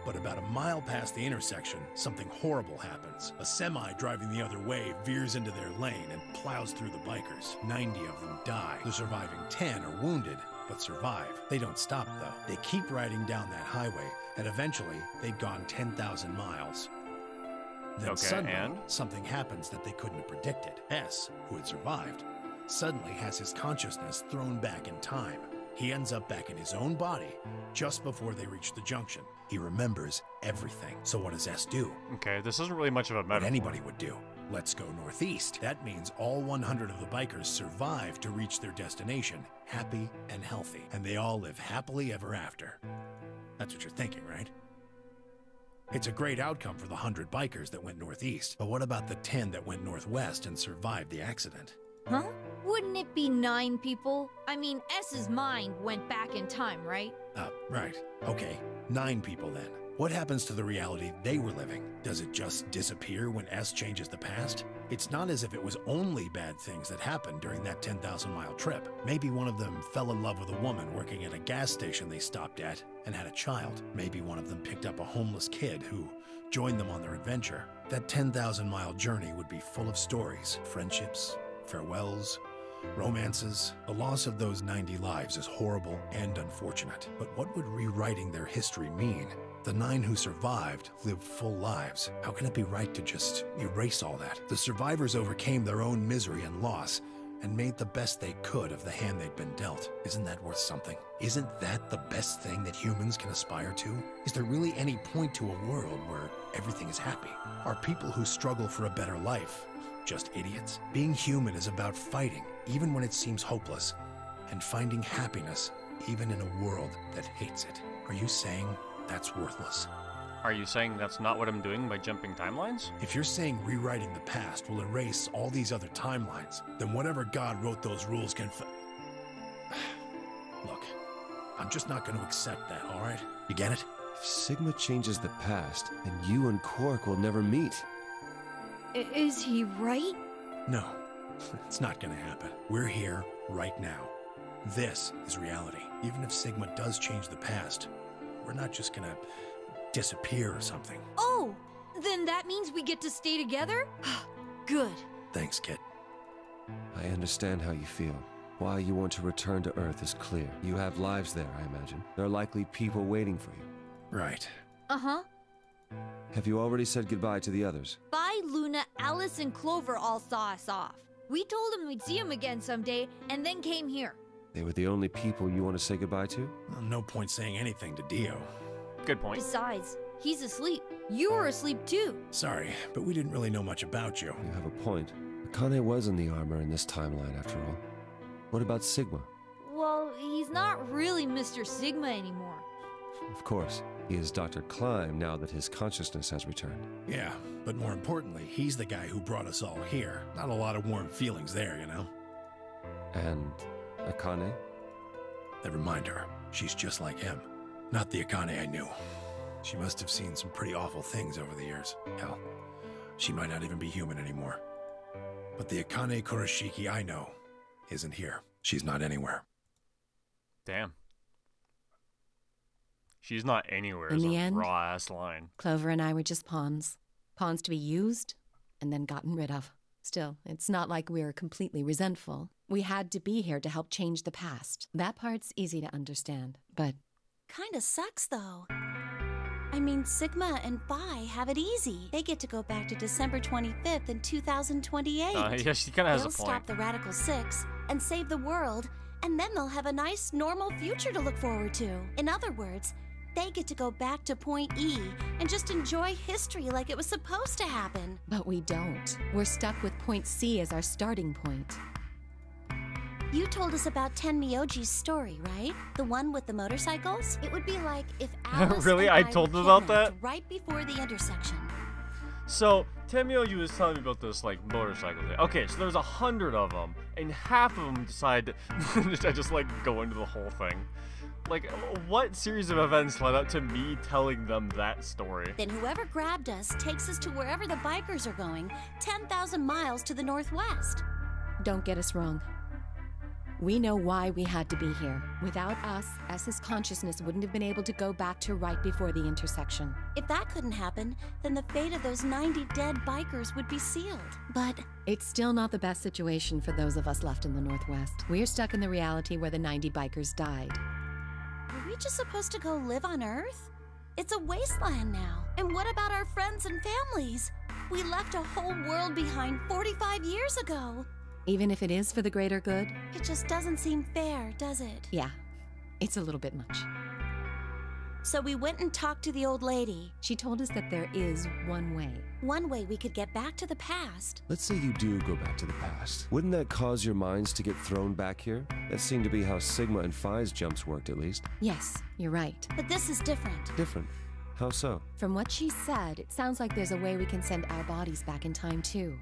But about a mile past the intersection, something horrible happens. A semi driving the other way veers into their lane and plows through the bikers. 90 of them die. The surviving 10 are wounded, but survive. They don't stop, though. They keep riding down that highway, and eventually they'd gone 10,000 miles. Then suddenly, something happens that they couldn't have predicted. S, who had survived, suddenly has his consciousness thrown back in time. He ends up back in his own body just before they reach the junction. He remembers everything. So what does S do? Okay, this isn't really much of a metaphor. What anybody would do. Let's go northeast. That means all 100 of the bikers survive to reach their destination, happy and healthy. And they all live happily ever after. That's what you're thinking, right? It's a great outcome for the 100 bikers that went northeast. But what about the 10 that went northwest and survived the accident? Huh? Wouldn't it be 9 people? I mean, S's mind went back in time, right? Right. Okay, 9 people then. What happens to the reality they were living? Does it just disappear when S changes the past? It's not as if it was only bad things that happened during that 10,000-mile trip. Maybe one of them fell in love with a woman working at a gas station they stopped at and had a child. Maybe one of them picked up a homeless kid who joined them on their adventure. That 10,000-mile journey would be full of stories, friendships, farewells, romances. The loss of those 90 lives is horrible and unfortunate. But what would rewriting their history mean? The 9 who survived lived full lives. How can it be right to just erase all that? The survivors overcame their own misery and loss and made the best they could of the hand they'd been dealt. Isn't that worth something? Isn't that the best thing that humans can aspire to? Is there really any point to a world where everything is happy? Are people who struggle for a better life just idiots? Being human is about fighting, even when it seems hopeless, and finding happiness, even in a world that hates it. Are you saying that's worthless? Are you saying that's not what I'm doing by jumping timelines? If you're saying rewriting the past will erase all these other timelines, then whatever God wrote those rules can Look, I'm just not going to accept that, all right? You get it? If Sigma changes the past, then you and Quark will never meet. Is he right? No, it's not going to happen. We're here right now. This is reality. Even if Sigma does change the past, we're not just going to disappear or something. Oh, then that means we get to stay together? Good. Thanks, kid. I understand how you feel. Why you want to return to Earth is clear. You have lives there, I imagine. There are likely people waiting for you. Right. Uh-huh. Have you already said goodbye to the others? Bye, Luna, Alice, and Clover all saw us off. We told them we'd see them again someday, and then came here. They were the only people you want to say goodbye to? Well, no point saying anything to Dio. Good point. Besides, he's asleep. You were asleep too. Sorry, but we didn't really know much about you. You have a point. Akane was in the armor in this timeline, after all. What about Sigma? Well, he's not really Mr. Sigma anymore. Of course. He is Dr. Klein now that his consciousness has returned. Yeah, but more importantly, he's the guy who brought us all here. Not a lot of warm feelings there, you know? And Akane? Never mind her. She's just like him. Not the Akane I knew. She must have seen some pretty awful things over the years. Hell, she might not even be human anymore. But the Akane Kurashiki I know isn't here. She's not anywhere. Damn. She's not anywhere. In the end, raw-ass line. Clover and I were just pawns. Pawns to be used and then gotten rid of. Still, it's not like we're completely resentful. We had to be here to help change the past. That part's easy to understand, but... Kinda sucks, though. I mean, Sigma and Phi have it easy. They get to go back to December 25th in 2028. Yeah, she kinda has a They'll point. stop the Radical Six and save the world, and then they'll have a nice, normal future to look forward to. In other words, they get to go back to Point E and just enjoy history like it was supposed to happen. But we don't. We're stuck with Point C as our starting point. You told us about Tenmyoji's story, right? The one with the motorcycles? It would be like if Alice Really? and I were told them about that? kidnapped right before the intersection. So, Tenmyoji was telling me about this, like, motorcycle thing. Okay, so there's 100 of them, and half of them decide to just, like, go into the whole thing. Like, what series of events led up to me telling them that story? Then whoever grabbed us takes us to wherever the bikers are going, 10,000 miles to the northwest. Don't get us wrong. We know why we had to be here. Without us, S's consciousness wouldn't have been able to go back to right before the intersection. If that couldn't happen, then the fate of those 90 dead bikers would be sealed. But it's still not the best situation for those of us left in the Northwest. We're stuck in the reality where the 90 bikers died. were we just supposed to go live on Earth? It's a wasteland now. And what about our friends and families? We left a whole world behind 45 years ago. Even if it is for the greater good? It just doesn't seem fair, does it? Yeah, it's a little bit much. So we went and talked to the old lady. She told us that there is one way. One way we could get back to the past. Let's say you do go back to the past. Wouldn't that cause your minds to get thrown back here? That seemed to be how Sigma and Phi's jumps worked, at least. Yes, you're right. But this is different. Different? How so? From what she said, it sounds like there's a way we can send our bodies back in time, too.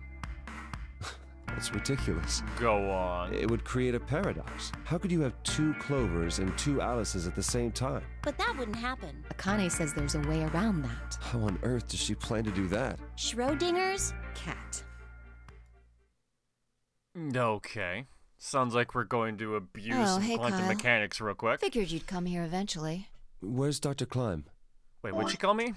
That's ridiculous. Go on. It would create a paradox. How could you have two Clovers and two Alices at the same time? But that wouldn't happen. Akane says there's a way around that. How on earth does she plan to do that? Schrodinger's cat. Okay. Sounds like we're going to abuse hey, quantum Kyle. mechanics real quick. Figured you'd come here eventually. Where's Dr. Klein? Wait, what'd she call me?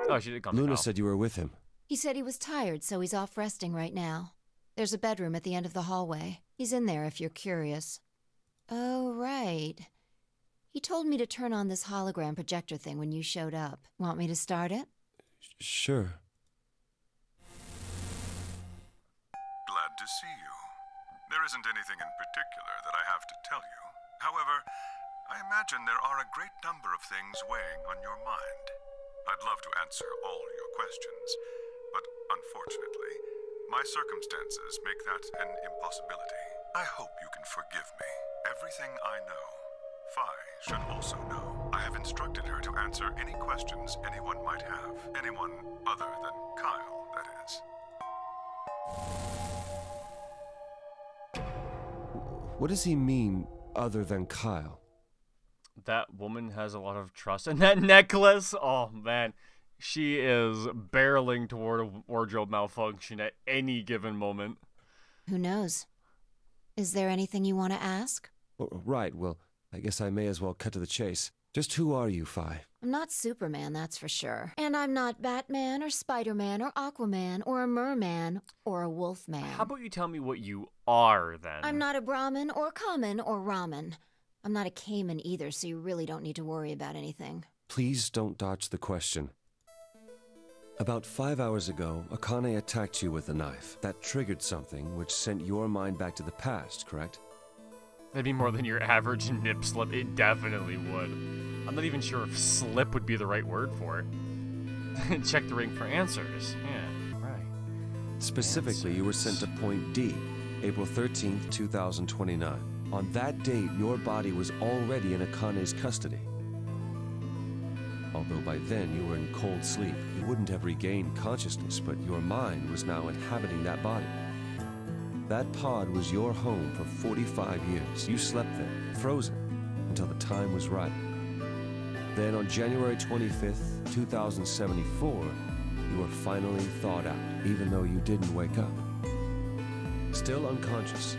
Oh, she did call me. Luna Kyle. said you were with him. He said he was tired, so he's off resting right now. There's a bedroom at the end of the hallway. He's in there if you're curious. Oh, right. He told me to turn on this hologram projector thing when you showed up. Want me to start it? Sure. Glad to see you. There isn't anything in particular that I have to tell you. However, I imagine there are a great number of things weighing on your mind. I'd love to answer all your questions, but unfortunately, my circumstances make that an impossibility. I hope you can forgive me. Everything I know, Phi should also know. I have instructed her to answer any questions anyone might have. Anyone other than Kyle, that is. What does he mean, other than Kyle? That woman has a lot of trust in that necklace. Oh, man. She is barreling toward a wardrobe malfunction at any given moment. Who knows? Is there anything you want to ask? Right, well, I guess I may as well cut to the chase. Just who are you, Phi? I'm not Superman, that's for sure. And I'm not Batman or Spider-Man or Aquaman or a Merman or a Wolfman. How about you tell me what you are, then? I'm not a Brahmin or Kamen or Ramen. I'm not a Cayman either, so you really don't need to worry about anything. Please don't dodge the question. About 5 hours ago, Akane attacked you with a knife. That triggered something which sent your mind back to the past, correct? That'd be more than your average nip slip. It definitely would. I'm not even sure if slip would be the right word for it. Check the ring for answers. Yeah, right. Specifically, you were sent to Point D, April 13th, 2029. On that date, your body was already in Akane's custody. Although by then you were in cold sleep, you wouldn't have regained consciousness, but your mind was now inhabiting that body. That pod was your home for 45 years. You slept there, frozen, until the time was right. Then on January 25th, 2074, you were finally thawed out, even though you didn't wake up. Still unconscious,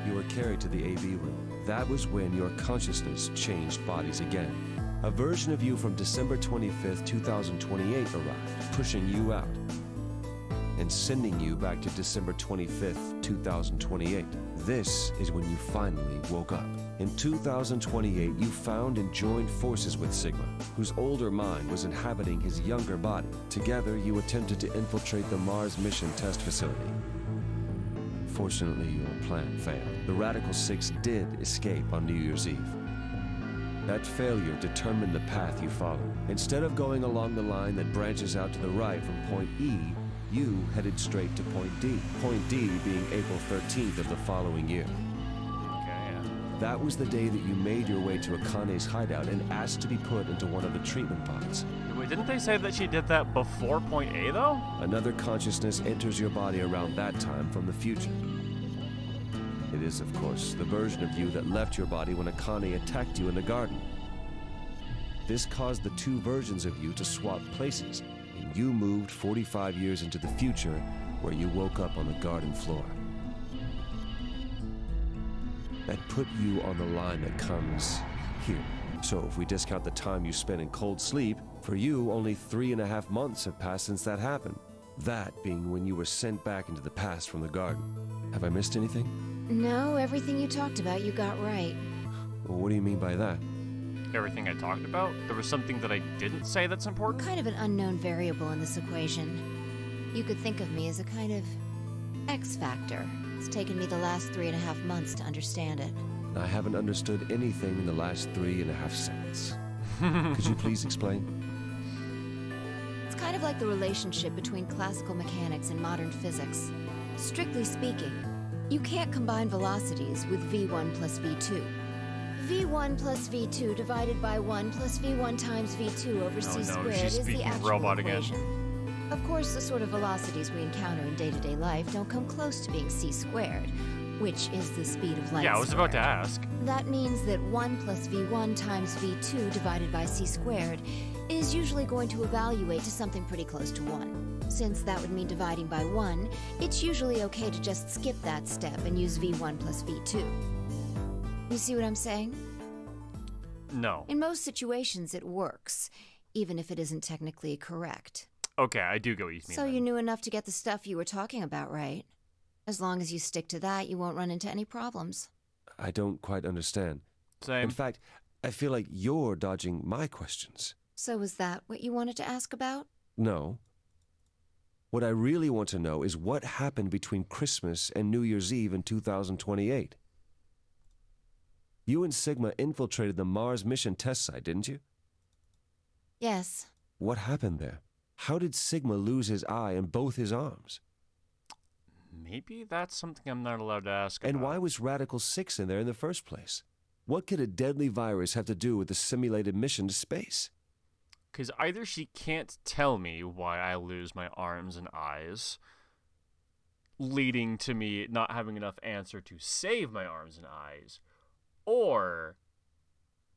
you were carried to the AB room. That was when your consciousness changed bodies again. A version of you from December 25th, 2028 arrived, pushing you out and sending you back to December 25th, 2028. This is when you finally woke up. In 2028, you found and joined forces with Sigma, whose older mind was inhabiting his younger body. Together, you attempted to infiltrate the Mars mission test facility. Fortunately, your plan failed. The Radical Six did escape on New Year's Eve. That failure determined the path you followed. Instead of going along the line that branches out to the right from Point E, you headed straight to Point D. Point D being April 13th of the following year. Okay, yeah. That was the day that you made your way to Akane's hideout and asked to be put into one of the treatment pods. Wait, didn't they say that she did that before Point A, though? Another consciousness enters your body around that time from the future. It is, of course, the version of you that left your body when Akane attacked you in the garden. This caused the two versions of you to swap places, and you moved 45 years into the future, where you woke up on the garden floor. that put you on the line that comes here. So if we discount the time you spent in cold sleep, for you, only 3.5 months have passed since that happened. That being when you were sent back into the past from the garden. Have I missed anything? No, everything you talked about you got right. Well, what do you mean by that? Everything I talked about? There was something that I didn't say that's important? Kind of an unknown variable in this equation. You could think of me as a kind of X factor. It's taken me the last 3.5 months to understand it. I haven't understood anything in the last 3.5 seconds. Could you please explain? It's kind of like the relationship between classical mechanics and modern physics. Strictly speaking, you can't combine velocities with v1 plus v2. v1 plus v2 divided by 1 plus v1 times v2 over c squared is the actual robot equation. Again. Of course, the sort of velocities we encounter in day-to-day life don't come close to being c squared, which is the speed of light. Yeah, I was about to ask. That means that 1 plus v1 times v2 divided by c squared is usually going to evaluate to something pretty close to 1. Since that would mean dividing by 1, it's usually okay to just skip that step and use v1 plus v2. You see what I'm saying? No. In most situations, it works, even if it isn't technically correct. Okay, I do get what you mean. So you knew enough to get the stuff you were talking about right. As long as you stick to that, you won't run into any problems. I don't quite understand. Same. In fact, I feel like you're dodging my questions. So was that what you wanted to ask about? No. What I really want to know is what happened between Christmas and New Year's Eve in 2028. You and Sigma infiltrated the Mars mission test site, didn't you? Yes. What happened there? How did Sigma lose his eye and both his arms? Maybe that's something I'm not allowed to ask about. And why was Radical 6 in there in the first place? What could a deadly virus have to do with the simulated mission to space? Because either she can't tell me why I lose my arms and eyes, leading to me not having enough answer to save my arms and eyes, or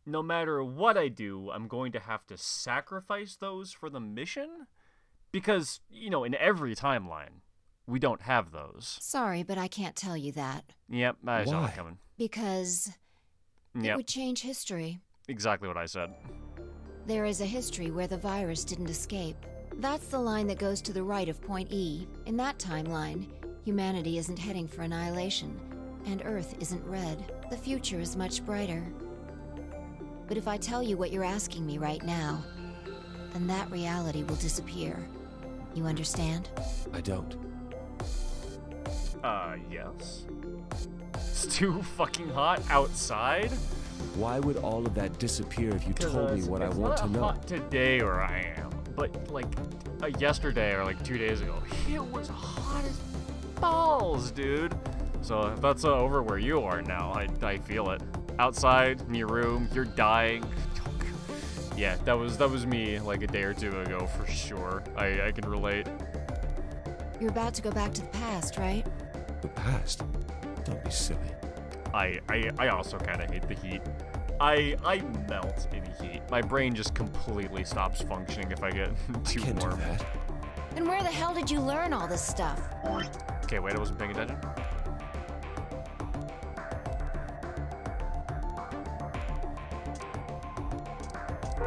no matter what I do, I'm going to have to sacrifice those for the mission? Because, you know, in every timeline, we don't have those. Sorry, but I can't tell you that. Yep, I saw it coming. Because it would change history. Exactly what I said. There is a history where the virus didn't escape. That's the line that goes to the right of point E. In that timeline, humanity isn't heading for annihilation, and Earth isn't red. The future is much brighter. But if I tell you what you're asking me right now, then that reality will disappear. You understand? I don't. Yes. It's too fucking hot outside? Why would all of that disappear if you told me what I want to know? It's not hot today where I am, but like yesterday or like 2 days ago, it was hot as balls, dude. So if that's over where you are now, I feel it. Outside, in your room, you're dying. Yeah, that was me like a day or two ago for sure. I can relate. You're about to go back to the past, right? The past? Don't be silly. I also kind of hate the heat. I melt in heat. My brain just completely stops functioning if I get too warm. Do that. And where the hell did you learn all this stuff? Okay, wait, I wasn't paying attention.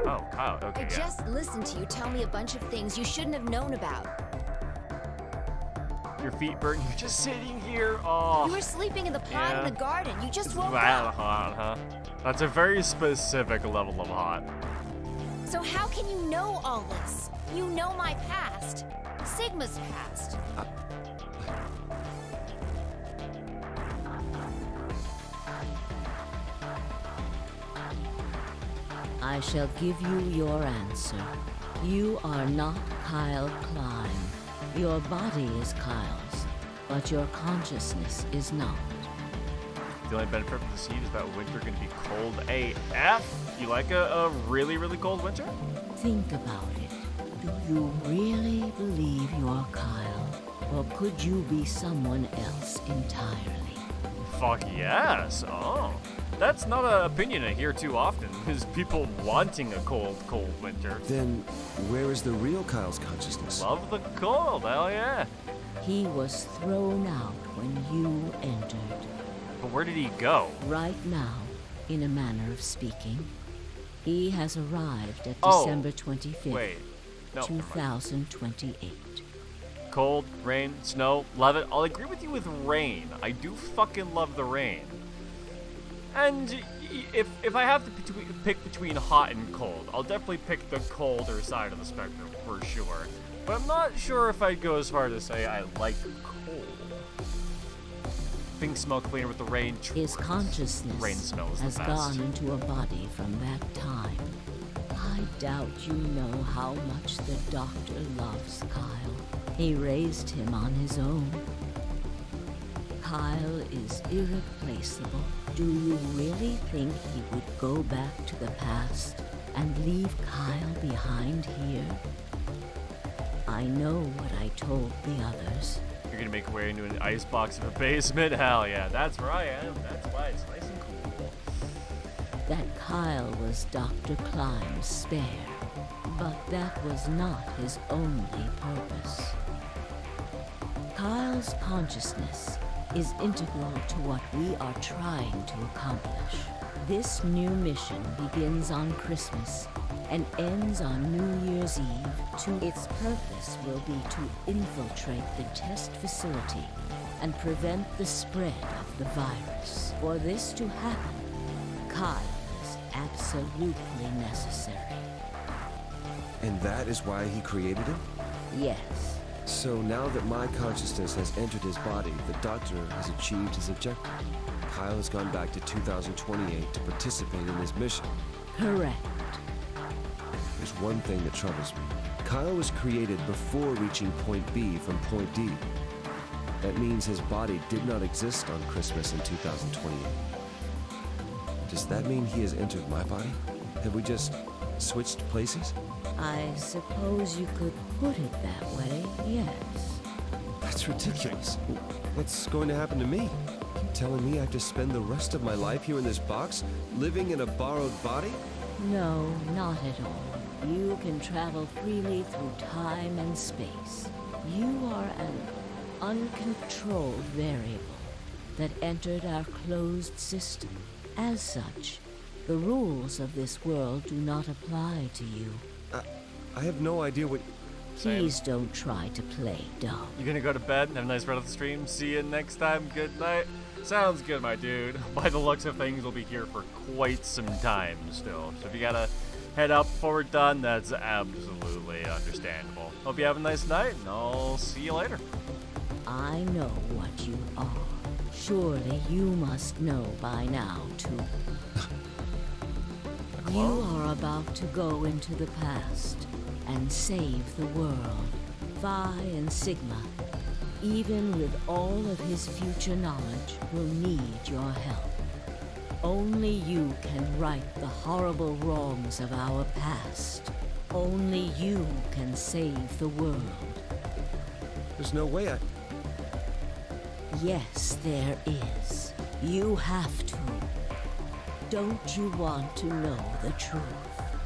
Oh, Kyle, okay, I just listened to you tell me a bunch of things you shouldn't have known about. Your feet burn, you're just sitting here. Oh. You were sleeping in the pod in the garden. You just woke That up. hot, huh? That's a very specific level of hot. So how can you know all this? You know my past. Sigma's past. I shall give you your answer. You are not Kyle Klein. Your body is Kyle's, but your consciousness is not. The only benefit of the seed is that winter can be cold AF. You like a really, really cold winter? Think about it. Do you really believe you're Kyle? Or could you be someone else entirely? Fuck yes. Oh. That's not an opinion I hear too often, is people wanting a cold, cold winter. Then where is the real Kyle's consciousness? Love the cold, hell yeah. He was thrown out when you entered. But where did he go? Right now, in a manner of speaking, he has arrived at Oh, December 25th, wait. No, never mind. 2028. Cold, rain, snow, love it. I'll agree with you with rain. I do fucking love the rain. And if I have to pick between hot and cold, I'll definitely pick the colder side of the spectrum for sure. But I'm not sure if I'd go as far to say I like cold. Things smell cleaner with the rain. His consciousness rain smells has the best. gone into a body from that time. I doubt you know how much the doctor loves Kyle. He raised him on his own. Kyle is irreplaceable. Do you really think he would go back to the past and leave Kyle behind here? I know what I told the others. You're gonna make your way into an icebox of a basement? Hell yeah, that's where I am. That's why it's nice and cool. That Kyle was Dr. Klime's spare, but that was not his only purpose. Kyle's consciousness is integral to what we are trying to accomplish. This new mission begins on Christmas and ends on New Year's Eve. Its purpose will be to infiltrate the test facility and prevent the spread of the virus. For this to happen, Kyle is absolutely necessary. And that is why he created him? Yes. So now that my consciousness has entered his body, the doctor has achieved his objective. Kyle has gone back to 2028 to participate in his mission. Correct. There's one thing that troubles me. Kyle was created before reaching point B from point D. That means his body did not exist on Christmas in 2028. Does that mean he has entered my body? Have we just switched places? I suppose you could put it that way, yes. That's ridiculous. What's going to happen to me? You telling me I have to spend the rest of my life here in this box, living in a borrowed body? No, not at all. You can travel freely through time and space. You are an uncontrolled variable that entered our closed system. As such, the rules of this world do not apply to you. I have no idea what... Please don't try to play dumb. You gonna go to bed and have a nice run of the stream? See you next time. Good night. Sounds good, my dude. By the looks of things, we'll be here for quite some time still. So if you gotta head up before we're done, that's absolutely understandable. Hope you have a nice night, and I'll see you later. I know what you are. Surely you must know by now, too. You are about to go into the past and save the world. Phi and Sigma, even with all of his future knowledge, will need your help. Only you can right the horrible wrongs of our past. Only you can save the world. There's no way I... Yes, there is. You have to. Don't you want to know the truth?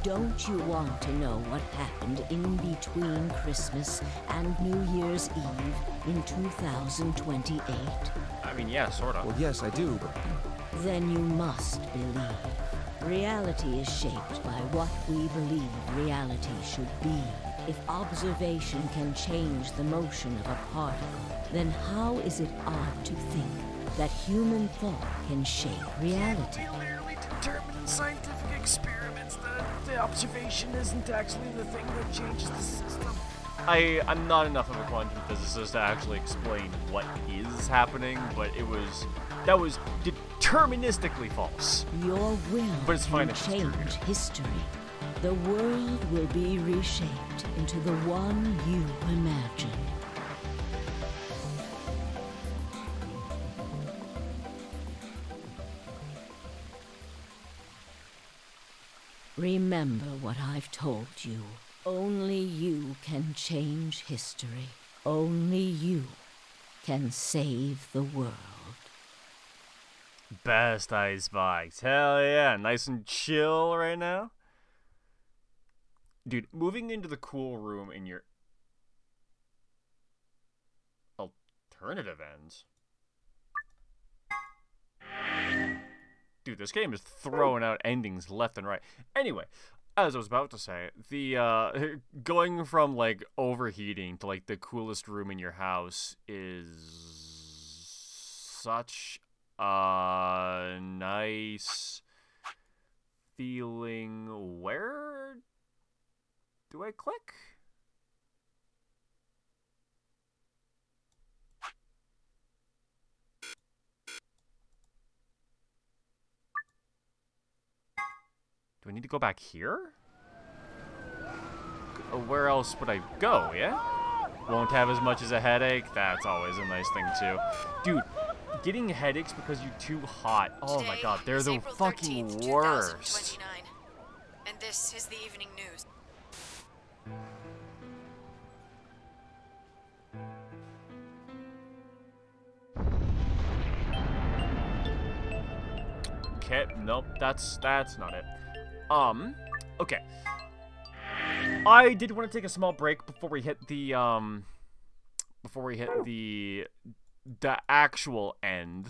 Don't you want to know what happened in between Christmas and New Year's Eve in 2028? I mean, yeah, sort of. Well, yes, I do, but... Then you must believe. Reality is shaped by what we believe reality should be. If observation can change the motion of a particle, then how is it odd to think that human thought can shape reality? Clearly determined in scientific experiments that the observation isn't actually the thing that changes the system. I'm not enough of a quantum physicist to actually explain what is happening, but that was deterministically false. Your will but it's fine can change history. The world will be reshaped into the one you imagine. Remember what I've told you. Only you can change history. Only you can save the world. Best icebox. Hell yeah. Nice and chill right now. Dude, moving into the cool room in your alternative ends. dude, this game is throwing out endings left and right. Anyway, as I was about to say, the going from like overheating to like the coolest room in your house is such a nice feeling. Where do I click? Do I need to go back here? Where else would I go, yeah? Won't have as much as a headache. That's always a nice thing, too. Dude, getting headaches because you're too hot. Oh my god, they're the fucking worst. And this is the evening news. Okay, nope, that's not it. Okay. I did want to take a small break before we hit the actual end.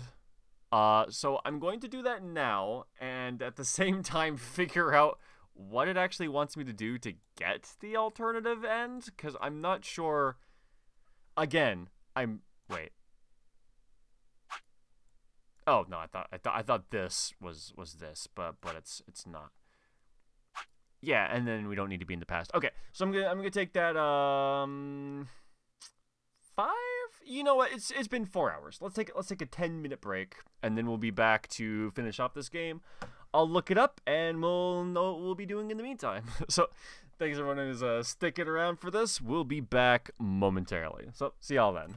So I'm going to do that now, and at the same time figure out what it actually wants me to do to get the alternative end, because I'm not sure. Again, wait. Oh no, I thought this was this, but it's not. Yeah, and then we don't need to be in the past. Okay, so I'm gonna take that 5. You know what? It's been 4 hours. Let's take a 10-minute break, and then we'll be back to finish off this game. I'll look it up, and we'll know what we'll be doing in the meantime. So, thanks everyone who's sticking around for this. We'll be back momentarily. So, see y'all then.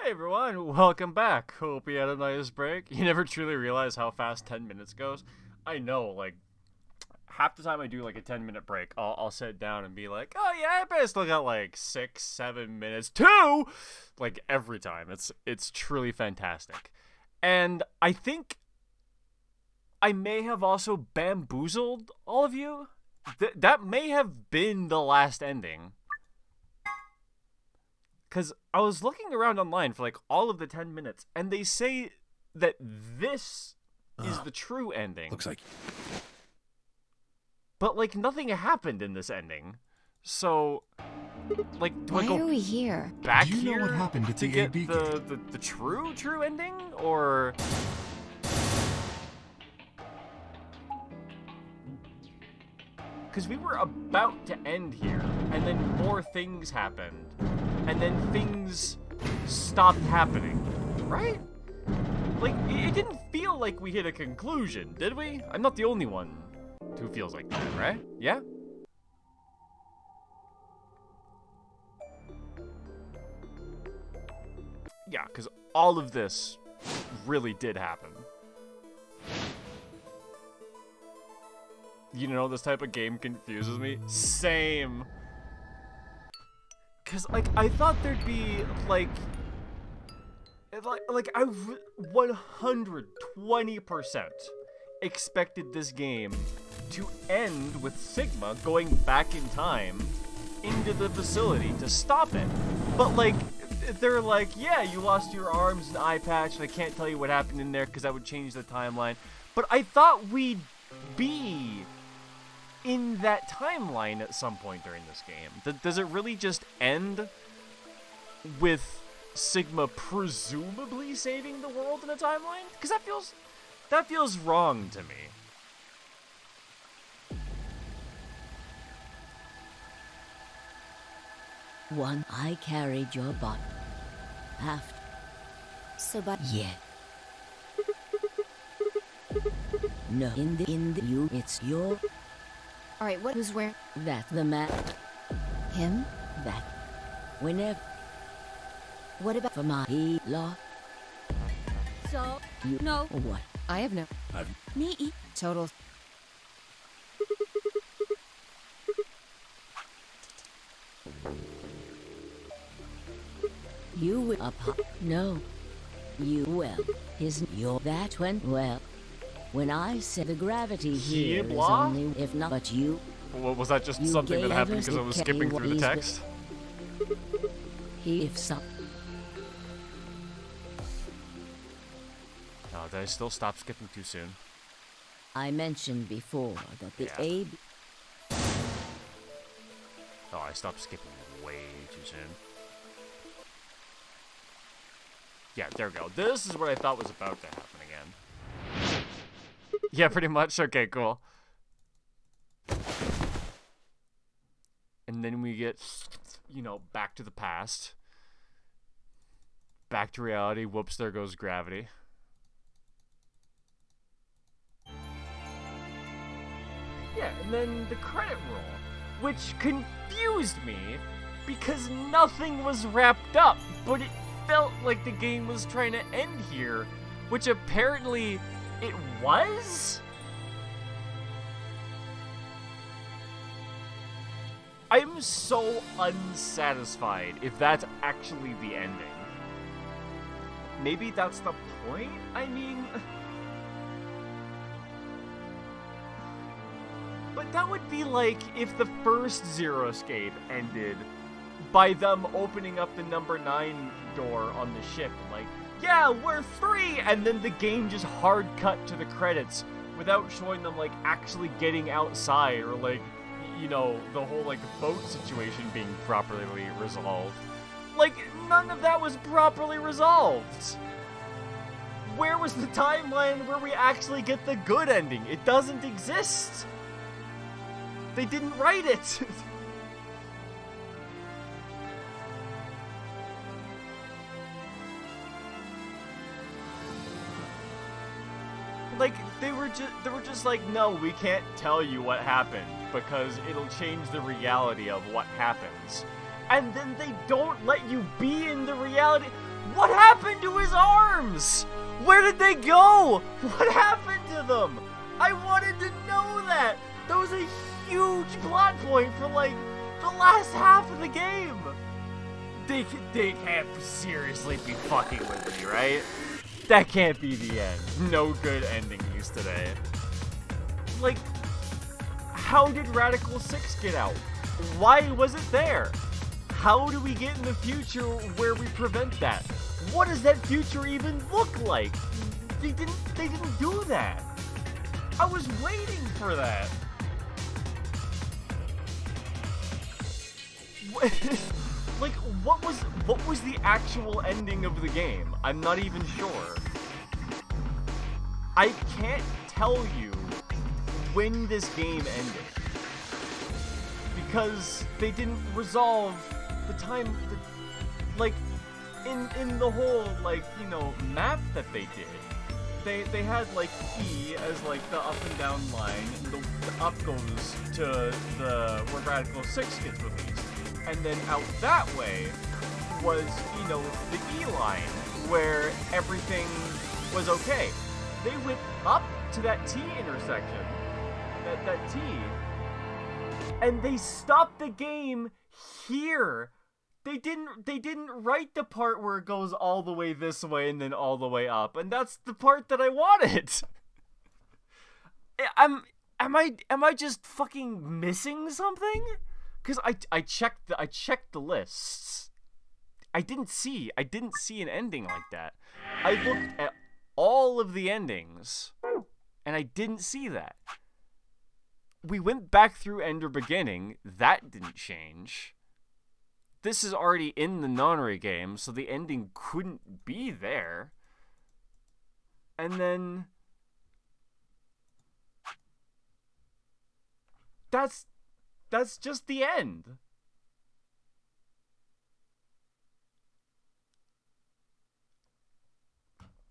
Hey everyone, welcome back. Hope you had a nice break. You never truly realize how fast 10 minutes goes. I know, like, half the time I do like a 10-minute break, I'll sit down and be like, oh yeah, I bet I still got like 6-7 minutes too. Like every time. It's truly fantastic. And I think I may have also bamboozled all of you. That may have been the last ending. Because I was looking around online for like all of the 10 minutes, and they say that this is the true ending. Looks like... But like nothing happened in this ending. So, like, do Why I go are we here? back Do you know here what happened at to the get AB the true ending? Or... Because we were about to end here, and then more things happened, and then things stopped happening, right? Like, it didn't feel like we hit a conclusion, did we? I'm not the only one who feels like that, right? Yeah? Yeah, because all of this really did happen. You know, this type of game confuses me. Same. Because, like, I thought there'd be, like I 120% expected this game to end with Sigma going back in time into the facility to stop it. But, like, they're like, yeah, you lost your arms and eye patch, and I can't tell you what happened in there because that would change the timeline. But I thought we'd be in that timeline at some point during this game. Does it really just end with Sigma presumably saving the world in a timeline? Because that feels wrong to me. One, I carried your body. After. So, but Yeah. No, in the you, it's your. all right, who's where? That the man. Him? That. Whenever. What about For my law. So, You. no. What? I have no. me? Total. You will no. You will. His your that when I said the gravity here is blah? only if not but you. What was that just You something that gave happened us because I the was skipping through the K-Ways, text? He if some Oh, did I still stop skipping too soon? I mentioned before that the Yeah. A Oh, I stopped skipping way too soon. Yeah, there we go. This is what I thought was about to happen again. Yeah, pretty much. Okay, cool. And then we get, you know, back to the past. Back to reality. Whoops, there goes gravity. Yeah, and then the credit roll, which confused me because nothing was wrapped up, but it felt like the game was trying to end here, which apparently it was? I'm so unsatisfied if that's actually the ending. Maybe that's the point? I mean... But that would be like if the first Zero Escape ended by them opening up the number 9 door on the ship and like, yeah, we're free! And then the game just hard cut to the credits without showing them like actually getting outside or like, you know, the whole like boat situation being properly resolved. Like, none of that was properly resolved. Where was the timeline where we actually get the good ending? It doesn't exist. They didn't write it. Like, they were just like, no, we can't tell you what happened because it'll change the reality of what happens. And then they don't let you be in the reality. What happened to his arms? Where did they go? What happened to them? I wanted to know that. That was a huge plot point for like the last half of the game. They can't seriously be fucking with me, right? That can't be the end. No good ending news today. Like, how did Radical 6 get out? Why was it there? How do we get in the future where we prevent that? What does that future even look like? They didn't do that. I was waiting for that. Like, what was the actual ending of the game? I'm not even sure. I can't tell you when this game ended. Because they didn't resolve the time, like, in the whole, like, you know, map that they did. They had, like, E as, like, the up and down line, and the up goes to where Radical 6 gets released. And then out that way was, you know, the E line, where everything was okay. They went up to that T intersection, that T, and they stopped the game here. They didn't write the part where it goes all the way this way and then all the way up, and that's the part that I wanted. Am I just fucking missing something? Because I checked the lists. I didn't see an ending like that. I looked at all of the endings, and I didn't see that. We went back through Ender Beginning. That didn't change. This is already in the Nonary game, so the ending couldn't be there. And then that's just the end.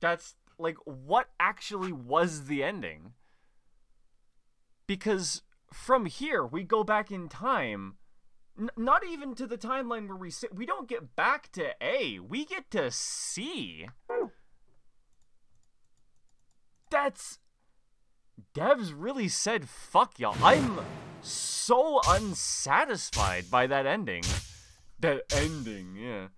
That's, like, what actually was the ending? Because from here, we go back in time, not even to the timeline where we don't get back to A, we get to C. That's... Devs really said, fuck y'all. I'm so unsatisfied by that ending. That ending, yeah.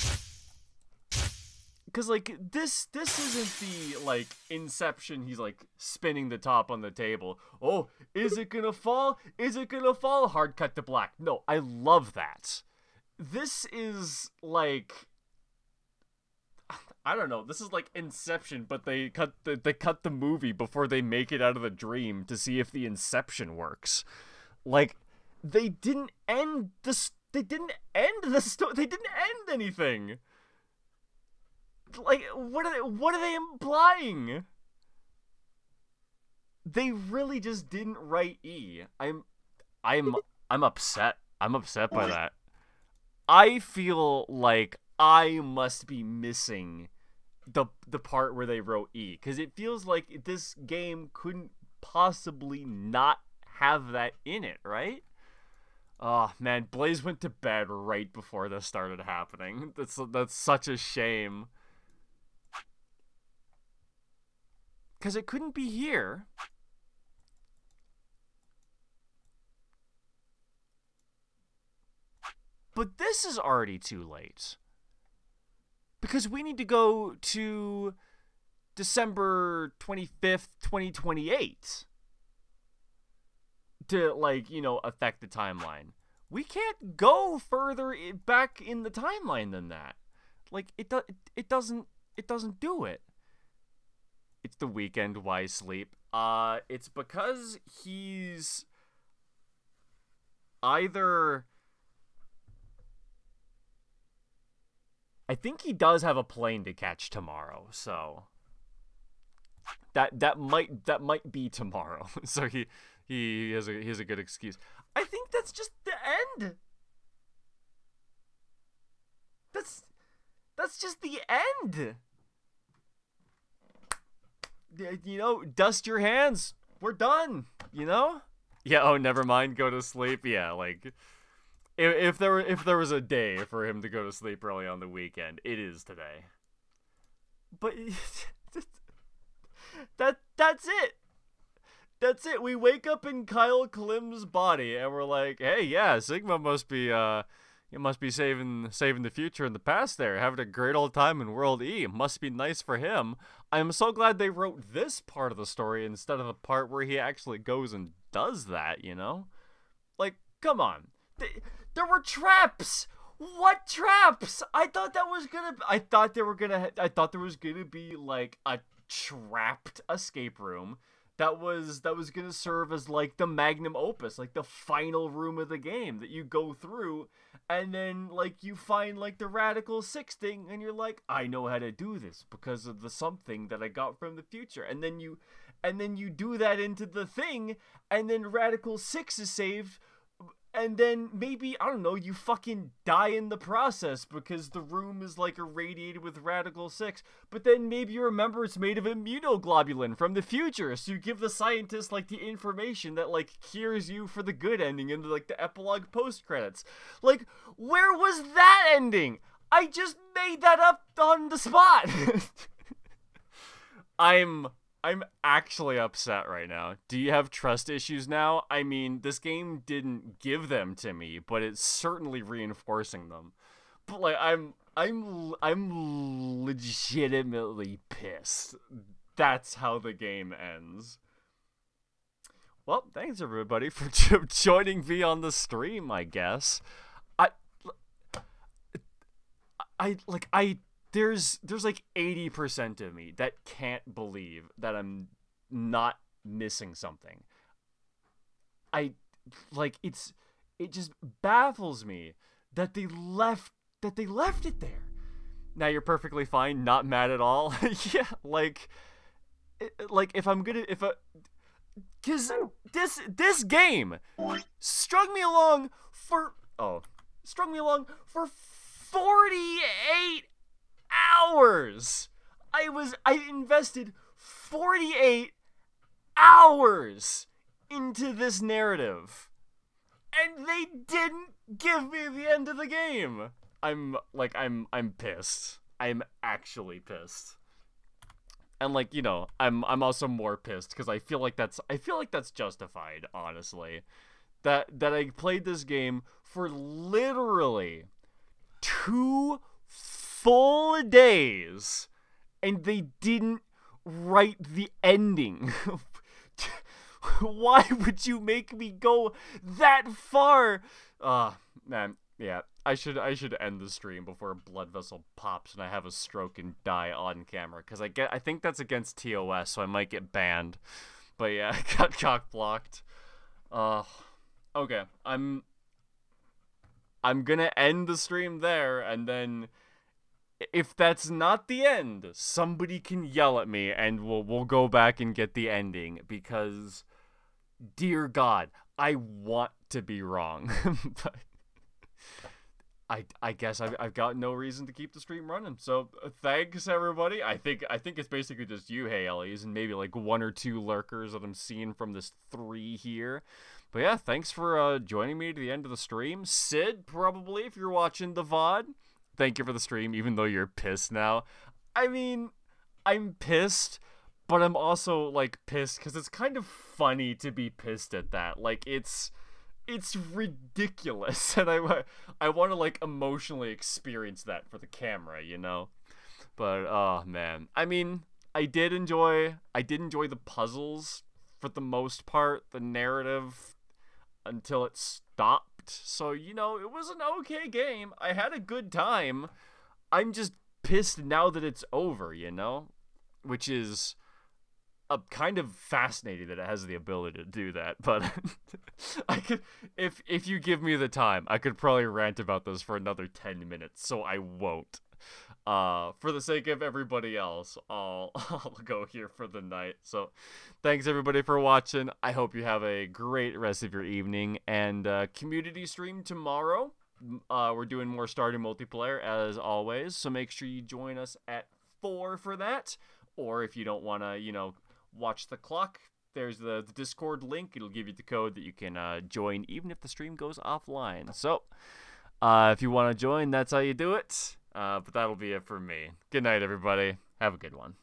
Because, like, this isn't the, like, Inception, he's, like, spinning the top on the table. Oh, is it gonna fall? Is it gonna fall? Hard cut to black. No, I love that. This is, like... I don't know, this is like Inception, but they cut the movie before they make it out of the dream to see if the Inception works. Like, they didn't end the story. They didn't end anything. Like, what are they implying? They really just didn't write E. I'm upset. I'm upset by that. I feel like I must be missing the part where they wrote E, because it feels like this game couldn't possibly not have that in it, right? Oh man, Blaze went to bed right before this started happening. That's such a shame. Because it couldn't be here. But this is already too late. Because we need to go to December 25th, 2028 to, like, you know, affect the timeline. We can't go further back in the timeline than that. Like, it doesn't do it. It's the weekend, why sleep? It's because he's either... I think he does have a plane to catch tomorrow, so that might be tomorrow. So he has a good excuse. I think that's just the end. That's just the end. You know, dust your hands. We're done. You know? Yeah. Oh, never mind. Go to sleep. Yeah, like. If there was a day for him to go to sleep early on the weekend, it is today. but that's it. That's it. We wake up in Kyle Klim's body, and we're like, hey, yeah, Sigma must be saving the future in the past there, having a great old time in World E. Must be nice for him. I'm so glad they wrote this part of the story instead of the part where he actually goes and does that, you know? Like, come on. There were traps! What traps? I thought there was gonna be, like, a trapped escape room that was gonna serve as like the magnum opus, like the final room of the game that you go through, and then like you find like the Radical 6 thing, and you're like, I know how to do this because of the something that I got from the future, and then you do that into the thing, and then Radical 6 is saved. And then maybe, I don't know, you fucking die in the process because the room is like irradiated with Radical 6. But then maybe you remember it's made of immunoglobulin from the future. So you give the scientist like the information that like cures you for the good ending in like the epilogue post credits. Like, where was that ending? I just made that up on the spot. I'm actually upset right now. Do you have trust issues now? I mean, this game didn't give them to me, but it's certainly reinforcing them. But like, I'm legitimately pissed. That's how the game ends. Well, thanks everybody for joining me on the stream, I guess. There's like 80% of me that can't believe that I'm not missing something. It just baffles me that they left it there. Now you're perfectly fine, not mad at all. Yeah, cause this game strung me along for 48 hours. I invested 48 hours into this narrative, and they didn't give me the end of the game. I'm pissed. I'm actually pissed. And like, you know, I'm also more pissed because I feel like that's justified, honestly. That I played this game for literally 2 full days, and they didn't write the ending. Why would you make me go that far? Man, yeah, I should end the stream before a blood vessel pops and I have a stroke and die on camera, because I think that's against TOS, so I might get banned. But yeah, I got cock blocked. Okay, I'm gonna end the stream there, and then if that's not the end, somebody can yell at me and we'll go back and get the ending, because dear God, I want to be wrong. But I guess I've got no reason to keep the stream running. So thanks everybody. I think it's basically just you, Hey Ellies, and maybe like 1 or 2 lurkers that I'm seeing from this 3 here. But yeah, thanks for joining me to the end of the stream. Sid, probably, if you're watching the VOD. Thank you for the stream, even though you're pissed now. I mean, I'm pissed, but I'm also, like, pissed because it's kind of funny to be pissed at that. Like, it's ridiculous, and I want to, like, emotionally experience that for the camera, you know? But, oh, man. I mean, I did enjoy the puzzles for the most part, the narrative, until it stopped. So, you know, it was an okay game. I had a good time. I'm just pissed now that it's over, you know? Which is kind of fascinating that it has the ability to do that. But I could, if you give me the time, I could probably rant about this for another 10 minutes, so I won't. For the sake of everybody else, I'll go here for the night. So thanks everybody for watching. I hope you have a great rest of your evening, and community stream tomorrow. We're doing more Stardew multiplayer as always, so make sure you join us at 4 for that. Or if you don't want to, you know, watch the clock, there's the Discord link. It'll give you the code that you can join even if the stream goes offline. So if you want to join, that's how you do it. But that'll be it for me. Good night, everybody. Have a good one.